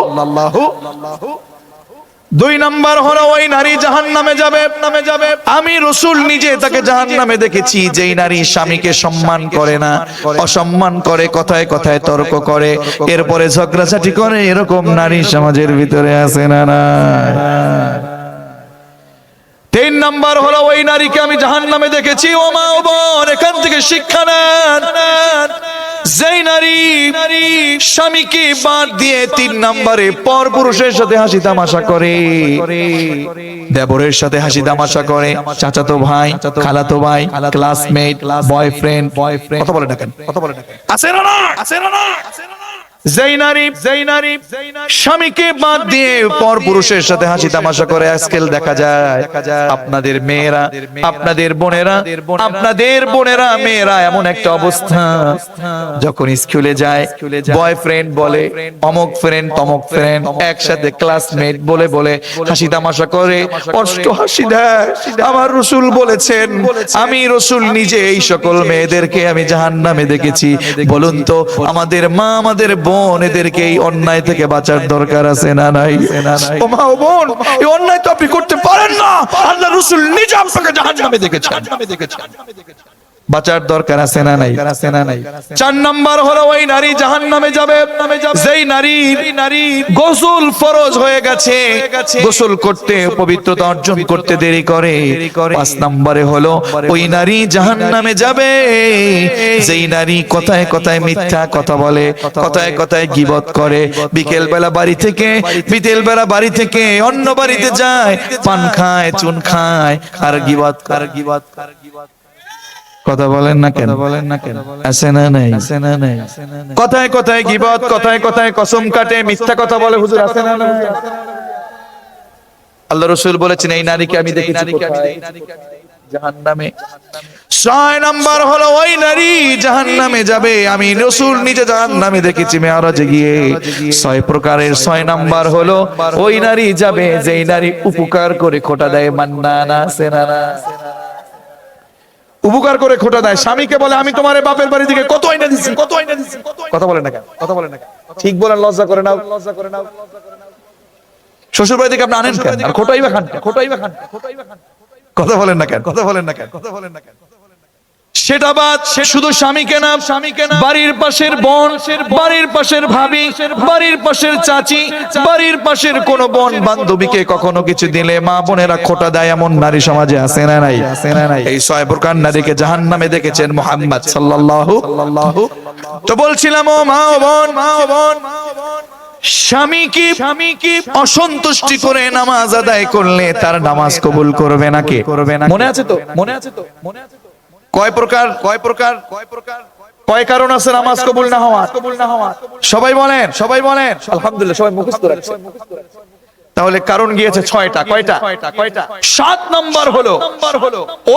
2 নাম্বার হলো ওই নারী জাহান্নামে যাবে। আমি রাসূল নিজে তাকে জাহান্নামে দেখেছি, যেই নারী স্বামীকে সম্মান করে না, অসম্মান করে, কথায় কথায় তর্ক করে, এরপরে ঝগড়াঝাটি করে। এরকম নারী সমাজের ভিতরে আছে না নাই? 3 নাম্বার হলো ওই নারীকে আমি জাহান্নামে দেখেছি। ও মা ও বোন, এখান থেকে শিক্ষা নেন, যেই নারী স্বামীকে বাদ দিয়ে 3 নম্বরে পর পুরুষের সাথে হাসি তামাশা করে, দেবরের সাথে হাসি তামাশা করে, চাচাতো ভাই, খালাতো ভাই, ক্লাসমেট, বয়ফ্রেন্ড, কথা বলে না কেন? আছে না? যেই নারী স্বামীকে বাদ দিয়ে পর পুরুষের সাথে হাসি তামাশা করে, আজকাল দেখা যায় আপনাদের মেয়েরা, আপনাদের বোনেরা, মেয়েরা এমন একটা অবস্থা, যখন স্কুলে যায় বয়ফ্রেন্ড বলে, অমুক ফ্রেন্ড তমুক ফ্রেন্ড, একসাথে ক্লাসমেট বলে হাসি তামাশা করে, কষ্ট হাসি দেয়। আমার রাসূল বলেছেন, আমি রাসূল নিজে এই সকল মেয়েদেরকে আমি জাহান্নামে দেখেছি। বলুন তো আমাদের মা, আমাদের বোন, এদেরকে এই অন্যায় থেকে বাঁচার দরকার আছে না নাই? ও মা ও বোন, এই অন্যায় তো আপনি করতে পারেন না, আল্লাহ রাসূল নিজে আপনাকে জাহান্নামে দেখেছেন। বাঁচার দরকার আছে না নাই? 4 নাম্বার হলো ওই নারী জাহান্নামে যাবে যেই নারী গোসল ফরজ হয়ে গেছে, গোসল করতে পবিত্রতা অর্জন করতে দেরি করে। 5 নম্বরে হলো ওই নারী জাহান্নামে যাবে যেই নারী কথায় কথায় মিথ্যা কথা বলে, কথায় কথায় গীবত করে, বিকেল বেলা বাড়ি থেকে অন্য বাড়িতে যায়, পান খায়, চুন খায় আর গীবত কথা বলেন না কেন? আছে না নাই? কথায় কথায় গীবত, কথায় কথায় কসম কাটে, মিথ্যা কথা বলে, হুজুর আছে না নাই? আল্লাহ রাসূল বলেছেন এই নারীকে আমি দেখেছি কোথায়? জাহান্নামে। 6 নাম্বার হলো ওই নারী জাহান্নামে যাবে, আমি রাসূল নিজে জাহান্নামে দেখেছি মেরাজে গিয়ে। 6 প্রকারের 6 নাম্বার হলো ওই নারী যাবে যেই নারী উপকার করে খোটা দেয়। মান্নানা সেনানা, উপকার করে খোটা দেয়। স্বামীকে বলে আমি তোমার বাপের বাড়ি থেকে কত আইনা দিচ্ছি, কথা বলে না কেন? ঠিক বলেন, লজ্জা করে নাও। শ্বশুর বাড়ি থেকে আপনি আনেন কেন? আর খোটাই বা খান, কথা বলেন না কেন? সেটা বাদ, শুধু স্বামীকে না, বাড়ির পাশের বোন, বাড়ির পাশের ভাবি, বাড়ির পাশের চাচি, বাড়ির পাশের কোন বোন বান্ধবীকে কখনো কিছু দিলে মা বোনেরা খোটা দেয়, এমন নারী সমাজে আছে না নাই? এই 6 প্রকার নারীকে জাহান্নামে দেখেছেন মুহাম্মদ সাল্লাল্লাহু। তো বলছিলাম ও মা ও বোন, স্বামী কি অসন্তুষ্টি করে নামাজ আদায় করলে তার নামাজ কবুল করবে না কে? মনে আছে তো? কয় প্রকার কয় কারণ আছে নামাজ কবুল না হওয়ার? সবাই বলেন আলহামদুলিল্লাহ, সবাই মুখস্থ রাখছে। তাহলে কারণ গিয়েছে 6টা। কয়টা? 7 নাম্বার হলো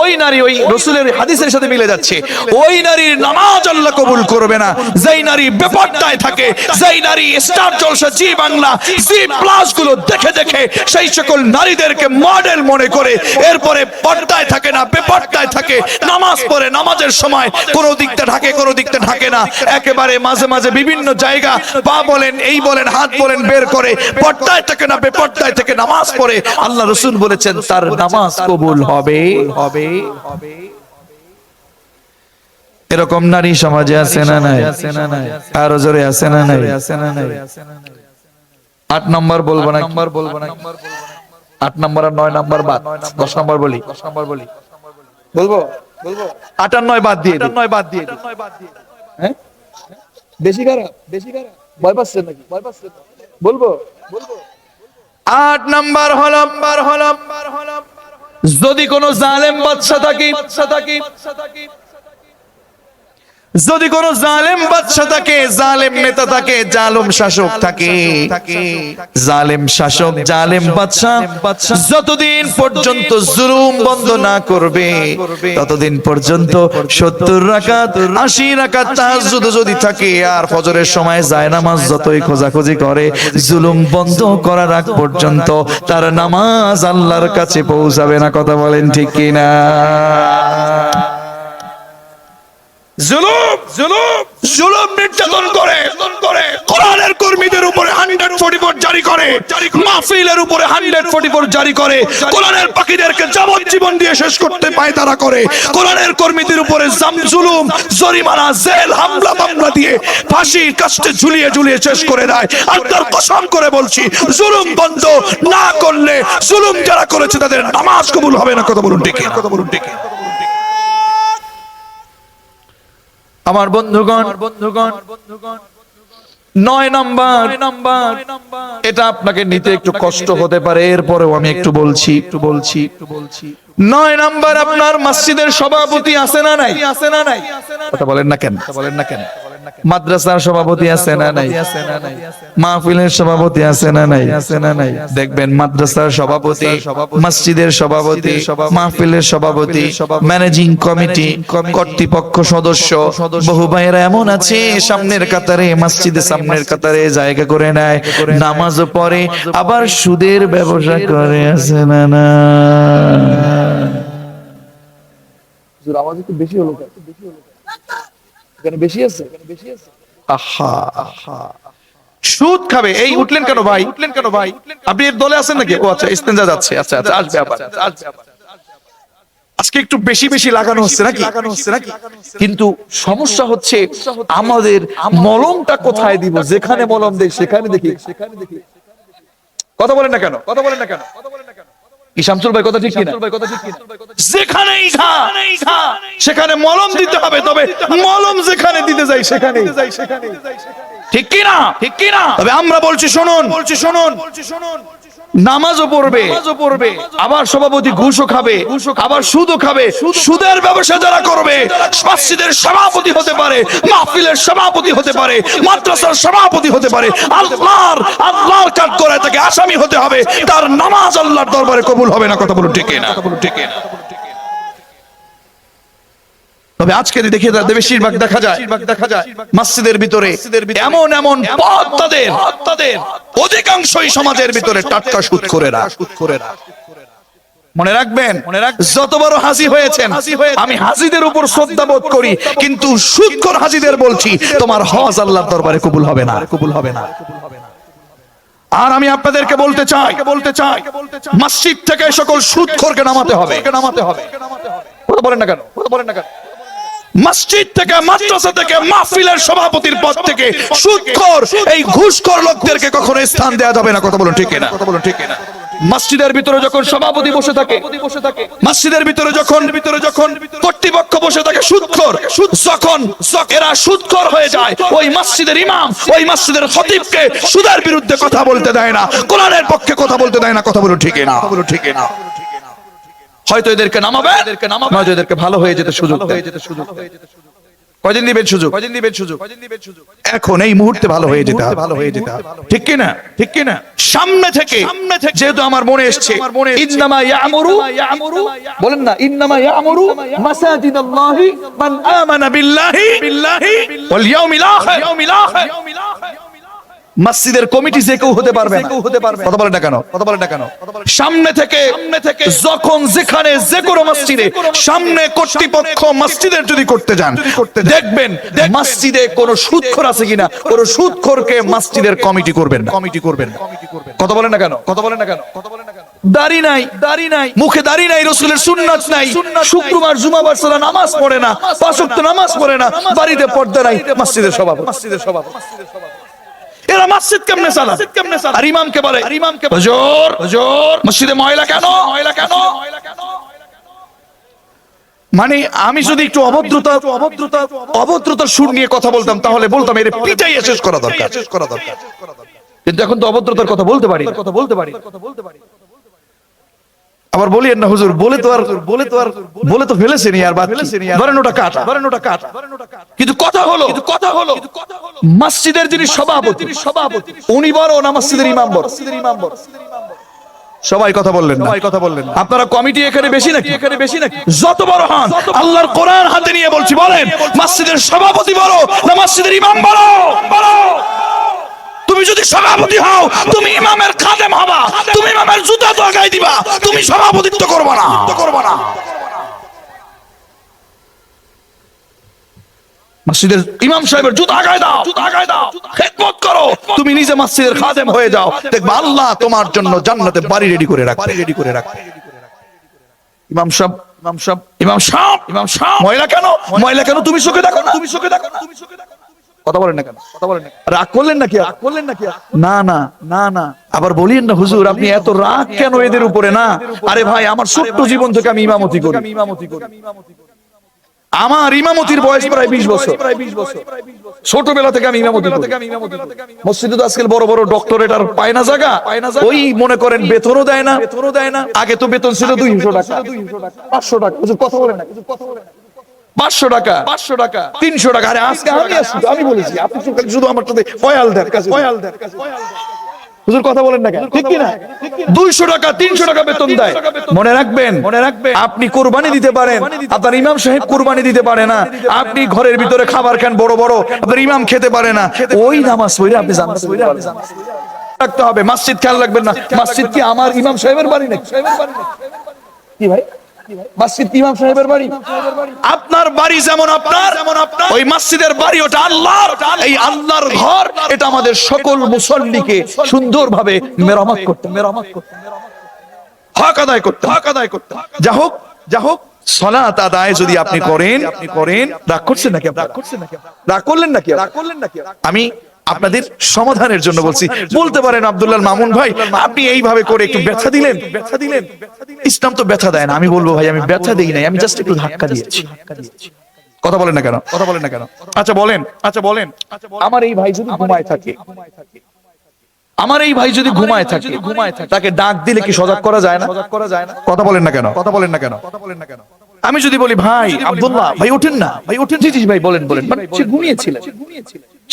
ওই নারী, ওই রাসূলের হাদিসের সাথে মিলে যাচ্ছে, ওই নারীর নামাজ আল্লাহ কবুল করবে না যেই নারী বেপরদায় থাকে, যেই নারী স্টার জলসা, জি বাংলা, জি প্লাস গুলো দেখে সেই সকল নারীদেরকে মডেল মনে করে এরপরে পর্দায় থাকে না, বেপরদায় থাকে, নামাজ পড়ে, নামাজের সময় কোন দিকটা ঢাকে না, একেবারে মাঝে মাঝে বিভিন্ন জায়গা পা বলেন, এই বলেন, হাত বলেন বের করে, পর্দায় থাকে না, বেপরদায় থেকে নামাজ পড়ে, আল্লাহ রাসূল বলেছেন তার নামাজ কবুল হবে। এরকম নারী সমাজে আছে না নাই? আরো জোরে আছে না নাই? 8 নাম্বার বলবো না? 8 নাম্বার আর 9 নাম্বার বাদ, 10 নাম্বার বলি। বলবো 8 আর 9 বাদ দিয়ে, হ্যাঁ? বেশি খারাপ ভয় পাচ্ছেন নাকি? বলবো 8 নাম্বার হলো যদি কোন জালেম বাদশা থাকে, যদি কোন জালেম বাদশা থাকে, জালেম নেতা থাকে, জালেম শাসক থাকে, জালেম শাসক, জালেম বাদশা যতদিন পর্যন্ত জুলুম বন্ধ না করবে ততদিন পর্যন্ত 70 রাকাত 80 রাকাত তাহাজ্জুদ যদি থাকে আর ফজরের সময় জায়নামাজ যতই খোঁজাখুঁজি করে, জুলুম বন্ধ করার আগ পর্যন্ত তার নামাজ আল্লাহর কাছে পৌঁছাবে না। কথা বলেন ঠিক কিনা? জুলুম নির্যাতন করে কোরআনের কর্মীদের উপরে 144 জারি করে, মাহফিলের উপরে 144 জারি করে, কোরআনের পাখীদেরকে যাবজ্জীবন দিয়ে শেষ করতে পায় তারা করে, কোরআনের কর্মীদের উপরে জুলুম, জরিমানা, জেল, হামলা মামলা দিয়ে ফাঁসির কাস্টে ঝুলিয়ে শেষ করে দেয়। আল্লাহর কসম করে বলছি, জুলুম বন্ধ না করলে জুলুম যারা করেছে তাদের নামাজ কবুল হবে না। কথা বলুন ঠিক। আমার বন্ধুগণ 9 নাম্বার, এটা আপনাকে নিতে একটু কষ্ট হতে পারে, এরপরেও আমি একটু বলছি। 9 নাম্বার, আপনার মসজিদের সভাপতি আছে না নাই? কথা বলেন না কেন? মাদ্রাসার সভাপতি আছে না নাই? মাহফিলের সভাপতি আছে না নাই? দেখবেন মাদ্রাসার সভাপতি, মসজিদের সভাপতি, মাহফিলের সভাপতি, ম্যানেজিং কমিটি, কর্তৃপক্ষ সদস্য, বহু ভাইয়েরা এমন আছে সামনের কাতারে, মসজিদের সামনের কাতারে জায়গা করে নেয়, নামাজও পড়ে, আবার সুদের ব্যবসা করে, আছে না না? আওয়াজ একটু বেশি হলো, বেশি আছে। সুদ খাবে, এই উঠলেন কেন ভাই? আপনি এর দলে আছেন নাকি? ও আচ্ছা, ইস্তেঞ্জা যাচ্ছে, আচ্ছা আসবে আবার। আজকে একটু বেশি বেশি লাগানো হচ্ছে নাকি? কিন্তু সমস্যা হচ্ছে আমাদের মলমটা কোথায় দিব? যেখানে মলম দেই সেখানে দেখি। কথা বলেন না কেন? কি শামসুল ভাই কথা ঠিক কিনা? যেখানেই ঘা সেখানে মলম দিতে হবে, তবে মলম যেখানে দিতে যাই সেখানে। ঠিক কিনা? তবে আমরা বলছি শুনুন, নামাজও পড়বে, আবার সভাপতি ঘুষও খাবে, আবার সুদও খাবে। সুদের ব্যবসা যারা করবে মসজিদের সভাপতি হতে পারে, মাহফিলের সভাপতি হতে পারে, মাদ্রাসার সভাপতি হতে পারে, আল্লাহর কাজ করে তাকে আসামি হতে হবে। তার নামাজ আল্লাহর দরবারে কবুল হবে না। কথা বলুন ঠিক না? তবে আজকে দেখি বেশিরভাগ দেখা যায় মসজিদের ভিতরে এমন পথ তাদের অধিকাংশই সমাজের ভিতরে টাটকা সুদখোরেরা। মনে রাখবেন, যত বড় হাজী হয়েছেন, আমি হাজীদের উপর শ্রদ্ধা বোধ করি, কিন্তু সুদখোর হাজীদের বলছি তোমার হজ আল্লাহর দরবারে কবুল হবে না। আর আমি আপনাদেরকে বলতে চাই মসজিদ থেকে সকল সুদখোরকে নামাতে হবে। কথা বলেন না কেন? মসজিদ থেকে, মাদ্রাসা থেকে, মাহফিলের সভাপতির পদ থেকে সুদখোর এই ঘুষখোর লোকদেরকে কখনো স্থান দেওয়া যাবে না। কথা বলুন ঠিক না? মসজিদের ভিতরে যখন সভাপতি বসে থাকে, মসজিদের ভিতরে যখন কর্তৃপক্ষ বসে থাকে সুদখোর, যখন এরা সুদখোর হয়ে যায়, ওই মসজিদের ইমাম, ওই মসজিদের খতিবকে সুদের বিরুদ্ধে কথা বলতে দেয় না, কোরআনের পক্ষে কথা বলতে দেয় না। কথা বলুন ঠিক না? হয়তো এদেরকে নামাবে, নয়তো এদেরকে ভালো হয়ে যেতে সুযোগ। কয়দিন দিবেন সুযোগ? এখন এই মুহূর্তে ভালো হয়ে যেতে হবে। ঠিক কি না? সামনে থেকে যেহেতু আমার মনে এসেছে, ইন্নামা ইয়ামুরু, বলেন না, ইন্নামা ইয়ামুরু মাসাজিদাল্লাহি মান আমানা বিল্লাহি ওয়াল ইয়াউমিল আখির। মসজিদের কমিটি যে কেউ হতে পারবে না। কথা বলেন না কেন? সামনে থেকে যখন যেখানে যে কোনো মসজিদে সামনে কর্তৃপক্ষ মসজিদের যদি করতে যান, দেখবেন মসজিদে কোনো সুদখোর আছে কিনা, কোনো সুদখোরকে মসজিদের কমিটি করবেন না। কথা বলেন না কেন? দাড়ি নাই, মুখে দাড়ি নাই, রাসূলের সুন্নাত নাই, শুক্রবার জুমাবার সারা নামাজ পড়ে না, পাঁচ ওয়াক্ত নামাজ পড়ে না, বাড়িতে পর্দা নাই, মসজিদের সভাপতি। এরা মসজিদ কেমনে চালায়? আর ইমামকে বলে হুজুর মসজিদে ময়লা কেন? মানে আমি যদি একটু অভদ্রতার সুর নিয়ে কথা বলতাম, তাহলে বলতাম এর পিটাইয়ে শেষ করা দরকার। কিন্তু এখন তো অভদ্রতার কথা বলতে পারি। আবার বলিয়েন না হুজুর, বলে তো ফেলেছেন আর বাদ ধরেন ওটা কাটা। কিন্তু কথা হলো মসজিদের যিনি সভাপতি উনি বড় না মসজিদের ইমাম বড়? সবাই কথা বললেন না। আপনারা কমিটি এখানে বেশি নাকি? যত বড় হন, আল্লাহর কোরআন হাতে নিয়ে বলছি, বলেন মসজিদের সভাপতি বড় না মসজিদের ইমাম বড়? তুমি যদি সভাপতি হও, তুমি ইমামের খাদেম হবা, তুমি ইমামের জুতা তো আগায় দিবা, তুমি সভাপতিত্ব করবা না। মসজিদের ইমাম সাহেবের জুতা আগায় দাও, খেদমত করো, তুমি নিজে মসজিদের খাদেম হয়ে যাও, দেখবা আল্লাহ তোমার জন্য জান্নাতে বাড়ি রেডি করে রাখবে। ইমাম সাহেব ময়লা কেন? তুমি চোখে দেখো না? কথা বলেন না কেন? রাগ করলেন নাকি? না। আবার বলিয়েন না হুজুর আপনি এত রাগ কেন এদের উপরে? না, আরে ভাই, আমার ছোট্ট জীবন থেকে আমি ইমামতি করি। আমার ইমামতির বয়স প্রায় 20 বছর। ছোটবেলা থেকে আমি ইমামতি করি। মসজিদে তো আজকাল বড় বড় ডক্টরেট আর পায় না জায়গা, ওই মনে করেন বেতনও দেয় না। আগে তো বেতন ছিল 200 টাকা, 500 টাকা। হুজুর কথা বলেন না, 500 টাকা, 300 টাকা। আরে আজকে আমি বলেছি, আপনি শুধু আমার সাথে ওয়াল দেন। হুজুর কথা বলেন না কেন? ঠিক কি না? 200 টাকা 300 টাকা বেতন দেয়। মনে রাখবেন, আপনি কুরবানি দিতে পারেন, আপনার ইমাম সাহেব কুরবানি দিতে পারে না। আপনি ঘরের ভিতরে খাবার খান বড় বড়, আপনার ইমাম খেতে পারে না। ওই নামাজ পড়ে আপনি জান্নাত রাখতে হবে। মসজিদ খেয়াল রাখবেন না, মসজিদ কি আমার ইমাম সাহেবের বাড়ি নাকি? কি ভাই, মসজিদ ইমাম সাহেবের বাড়ি? আপনার বাড়ি যেমন আপনার, ওই মসজিদের বাড়ি ওটা আল্লাহর। এই আল্লাহর ঘর, এটা আমাদের সকল মুসল্লিকে সুন্দরভাবে মেরামত করতে, হক আদায় করতে। যা হোক সালাত আদায় যদি আপনি করেন রাগ করছেন নাকি রাগ করলেন নাকি আমি আপনাদের সমাধানের জন্য বলছি। বলতে পারেন আব্দুল্লাহ মামুন ভাই আপনি এইভাবে করে একটু ব্যথা দিলেন। ইসলাম তো ব্যথা দেয় না। আমি বলবো ভাই আমি ব্যথা দেই নাই, আমি জাস্ট একটু ধাক্কা দিয়েছি। কথা বলেন না কেন? আচ্ছা বলেন আমার এই ভাই যদি ঘুমায় থাকে, তাকে ডাক দিলে কি সজাগ করা যায় না? কথা বলেন না কেন? আমি যদি বলি ভাই আব্দুল্লাহ ভাই ওঠেন না, জি ভাই বলেন মানে সে ঘুমিয়েছিল,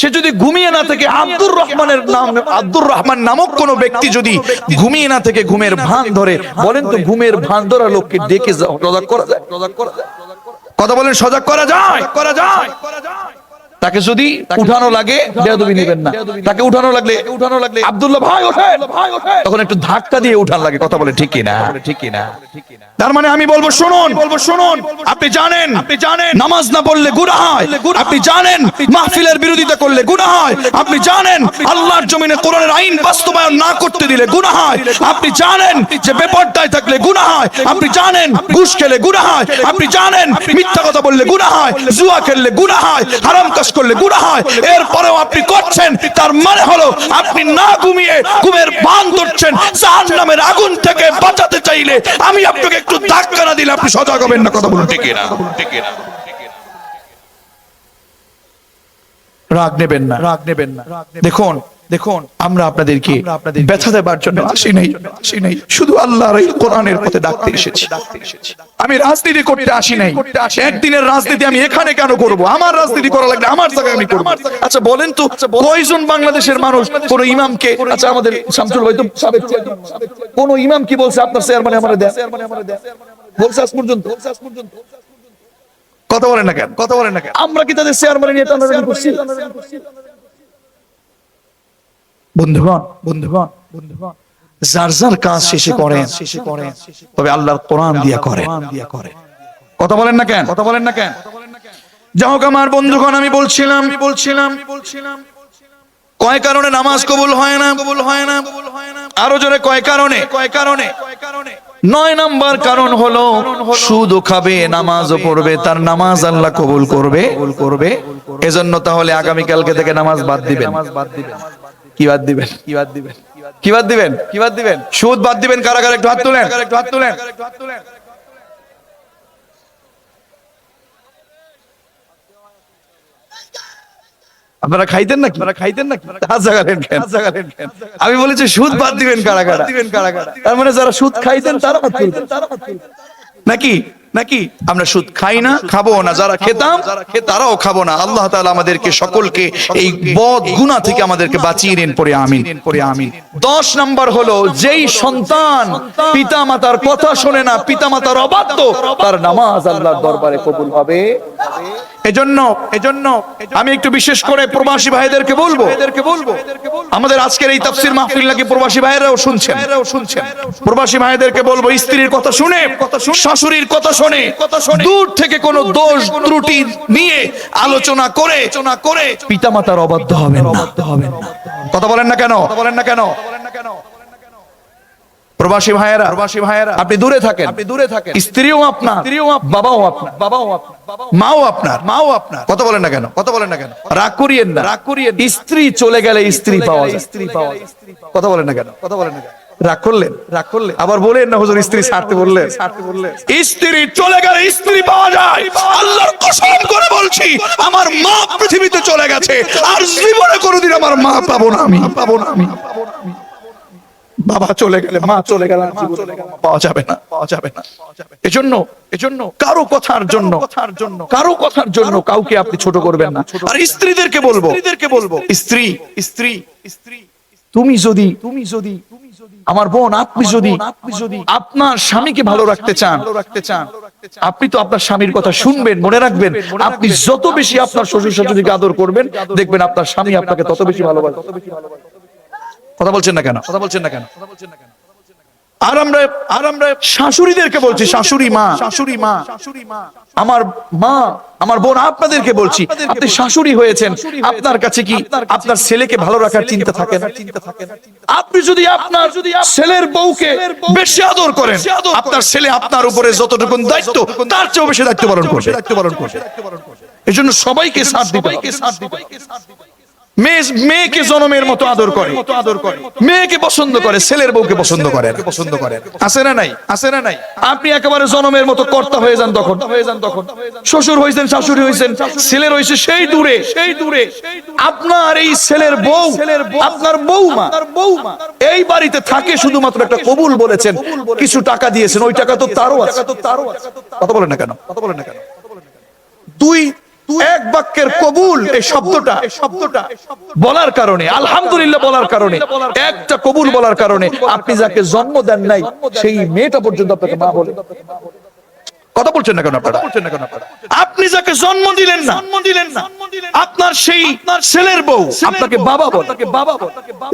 সে যদি ঘুমিয়ে না থেকে আব্দুর রহমান নামক কোন ব্যক্তি যদি ঘুমিয়ে না থেকে ঘুমের ভান ধরে, বলেন তো ঘুমের ভান ধরা লোককে ডেকে সজাগ করা যায়? কথা বলেন সজাগ করা যায়? তাকে যদি উঠানো লাগে বেয়াদবি নেবেন না, তাকে উঠানো লাগলে আব্দুল্লাহ ভাই ওঠেন, তখন একটু ধাক্কা দিয়ে উঠান লাগে। কথা বলে ঠিক কিনা? তার মানে আমি বলবো শুনুন, আপনি জানেন নামাজ না পড়লে গুনাহ হয়, আপনি জানেন মাহফিলের বিরোধিতা করলে গুনাহ হয়, আপনি জানেন আল্লাহর জমিনে কোরআনের আইন বাস্তবায়ন না করতে দিলে গুনাহ হয়, আপনি জানেন যে বেপরদায় থাকলে গুনাহ হয়, আপনি জানেন ঘুষ খেলে গুনাহ হয়, আপনি জানেন মিথ্যা কথা বললে গুনাহ হয়, জুয়া খেললে গুনাহ হয়, হারাম কাজ করলে গুনাহ হয়, এরপরেও আপনি করছেন। তার মানে হলো আপনি না ঘুমিয়ে ঘুমের ভান ধরছেন। জাহান্নামের আগুন থেকে বাঁচাতে চাইলে আমি আপনাকে একটু ধাক্কা না দিলে আপনি সজাগ হবেন না। কথা বলুন ঠিক কিনা? রাগ নেবেন না। দেখুন আমরা আপনাদেরকে ব্যথা দেবার জন্য আসি নাই, শুধু আল্লাহর এই কোরআনের পথে ডাকতে এসেছি। আমি রাজনীতি করতে আসি নাই। একদিনের রাজনীতি আমি এখানে কেন করব? আমার রাজনীতি করা লাগলে আমার জায়গায় আমি করব। আচ্ছা বলেন তো কয়জন বাংলাদেশের মানুষ কোন ইমামকে, আচ্ছা আমাদের শামসুল ভাই তো সাবেক কোন ইমাম কি বলছে আপনার চেয়ারম্যান আমারে দেন? বলছে আজ পর্যন্ত? কথা বলেন না কেন? আমরা কি তাদের চেয়ারম্যান নিয়ে টানাটানি করছি? বন্ধুগণ যার যার কাজ শেষে করেন, তবে আল্লাহর কোরআন দিয়া করেন। কথা বলেন না কেন? যাই হোক আমার বন্ধুগণ, আমি বলছিলাম কয় কারণে নামাজ কবুল হয় না। আরো জোরে কয় কারণে? 9 নাম্বার কারণ হলো সুদও খাবে, নামাজও পড়বে, তার নামাজ আল্লাহ কবুল করবে। এজন্য তাহলে আগামী কালকে থেকে নামাজ বাদ দিবেন। কি বাদ দিবেন? সুদ বাদ দিবেন। কারা একটু হাত তুলেন। আপনারা খাইতেন নাকি? আমি বলেছি সুদ বাদ দিবেন কারা? তার মানে যারা সুদ খাইতেন তারা হাত তুলবেন নাকি? আমরা সুদ খাই না, খাবো না। যারা খেতাম তারাও খাবো না। আল্লাহ তাআলা আমাদেরকে সকলকে এই বদ গুনাহ থেকে আমাদেরকে বাঁচিয়ে নেন, পড়ে আমিন। 10 নাম্বার হলো যেই সন্তান পিতামাতার কথা শোনে না, পিতামাতার অবাধ্য, তার নামাজ আল্লাহর দরবারে কবুল হবে। এজন্য আমি একটু বিশেষ করে প্রবাসী ভাইদেরকে বলবো, আমাদের আজকের এই তাফসীর মাহফিল নাকি প্রবাসী ভাইরাও শুনছেন। প্রবাসী ভাইদেরকে বলবো স্ত্রীর কথা শুনে, শাশুড়ির কথা শুনে দূর থেকে কোনো দোষ ত্রুটি নিয়ে আলোচনা করে পিতামাতার অবাধ্য হবেন না। কথা বলেন না কেন? প্রবাসী ভাইয়েরা আপনি দূরে থাকেন, স্ত্রীও আপনার, বাবাও আপনার, মাও আপনার। কথা বলেন না কেন? রাগ করিয়েন না। স্ত্রী চলে গেলে স্ত্রী পাওয়া যায়। কথা বলেন না কেন? রাগ করলেন আবার বলেন না হুজুর স্ত্রী ছাড়তে বললেন। স্ত্রী চলে গেলে স্ত্রী পাওয়া যায়। আল্লাহর কসম করে বলছি, আমার মা পৃথিবীতে চলে গেছে, আর জীবনে কোনোদিন আমার মা পাবো না আমি। বাবা চলে গেলে, মা চলে গেলে পাওয়া যাবে না। এজন্য কারো কথার জন্য কাউকে আপনি ছোট করবেন না। আর স্ত্রীদেরকে বলবো স্ত্রী তুমি যদি আমার বোন, আপনি যদি আপনার স্বামীকে ভালো রাখতে চান, আপনি তো আপনার স্বামীর কথা শুনবেন। মনে রাখবেন, আপনি যত বেশি আপনার শ্বশুর শাশুড়িকে আদর করবেন, দেখবেন আপনার স্বামী আপনাকে তত বেশি ভালোবাসবে। কথা বলছেন না কেন? আর আমরা শাশুড়িদেরকে বলছি, শাশুড়ি মা, আমার মা, আমার বোন, আপনাদেরকে বলছি, আপনি শাশুড়ি হয়েছেন, আপনার কাছে কি আপনার ছেলেকে ভালো রাখার চিন্তা থাকে না? আপনি যদি আপনার ছেলের বউকে বেশি আদর করেন, আপনার ছেলে আপনার উপরে যতটুকু দায়িত্ব তার চেয়েও বেশি দায়িত্ব পালন করবে। এজন্য সবাইকে সাথ দিতে হবে। মেয়েকে জনমের মতো আদর করে, মেয়েকে পছন্দ করে, ছেলের বউকে পছন্দ করে, আছে না নাই? আপনি একেবারে জনমের মতো কর্তা হয়ে যান তখন, শ্বশুর হয়েছেন, শাশুড়ি হয়েছেন, ছেলের হয়েছে সেই দূরে। আপনার এই ছেলের বউ, আপনার বউমা এই বাড়িতে থাকে শুধুমাত্র একটা কবুল বলেছেন, কিছু টাকা দিয়েছেন, ওই টাকা তো তারও আছে। কথা বলেন না কেন? দুই এক বাক্যের কবুল এই শব্দটা বলার কারণে, আলহামদুলিল্লাহ বলার কারণে, একটা কবুল বলার কারণে আপনি যাকে জন্ম দেন নাই সেই মেয়েটা পর্যন্ত আপনাকে মা বলে। কথা বলছেন না কেন আপনারা? আপনি যাকে জন্ম দিলেন না, আপনার সেই ছেলের বউ আপনাকে বাবা বলে,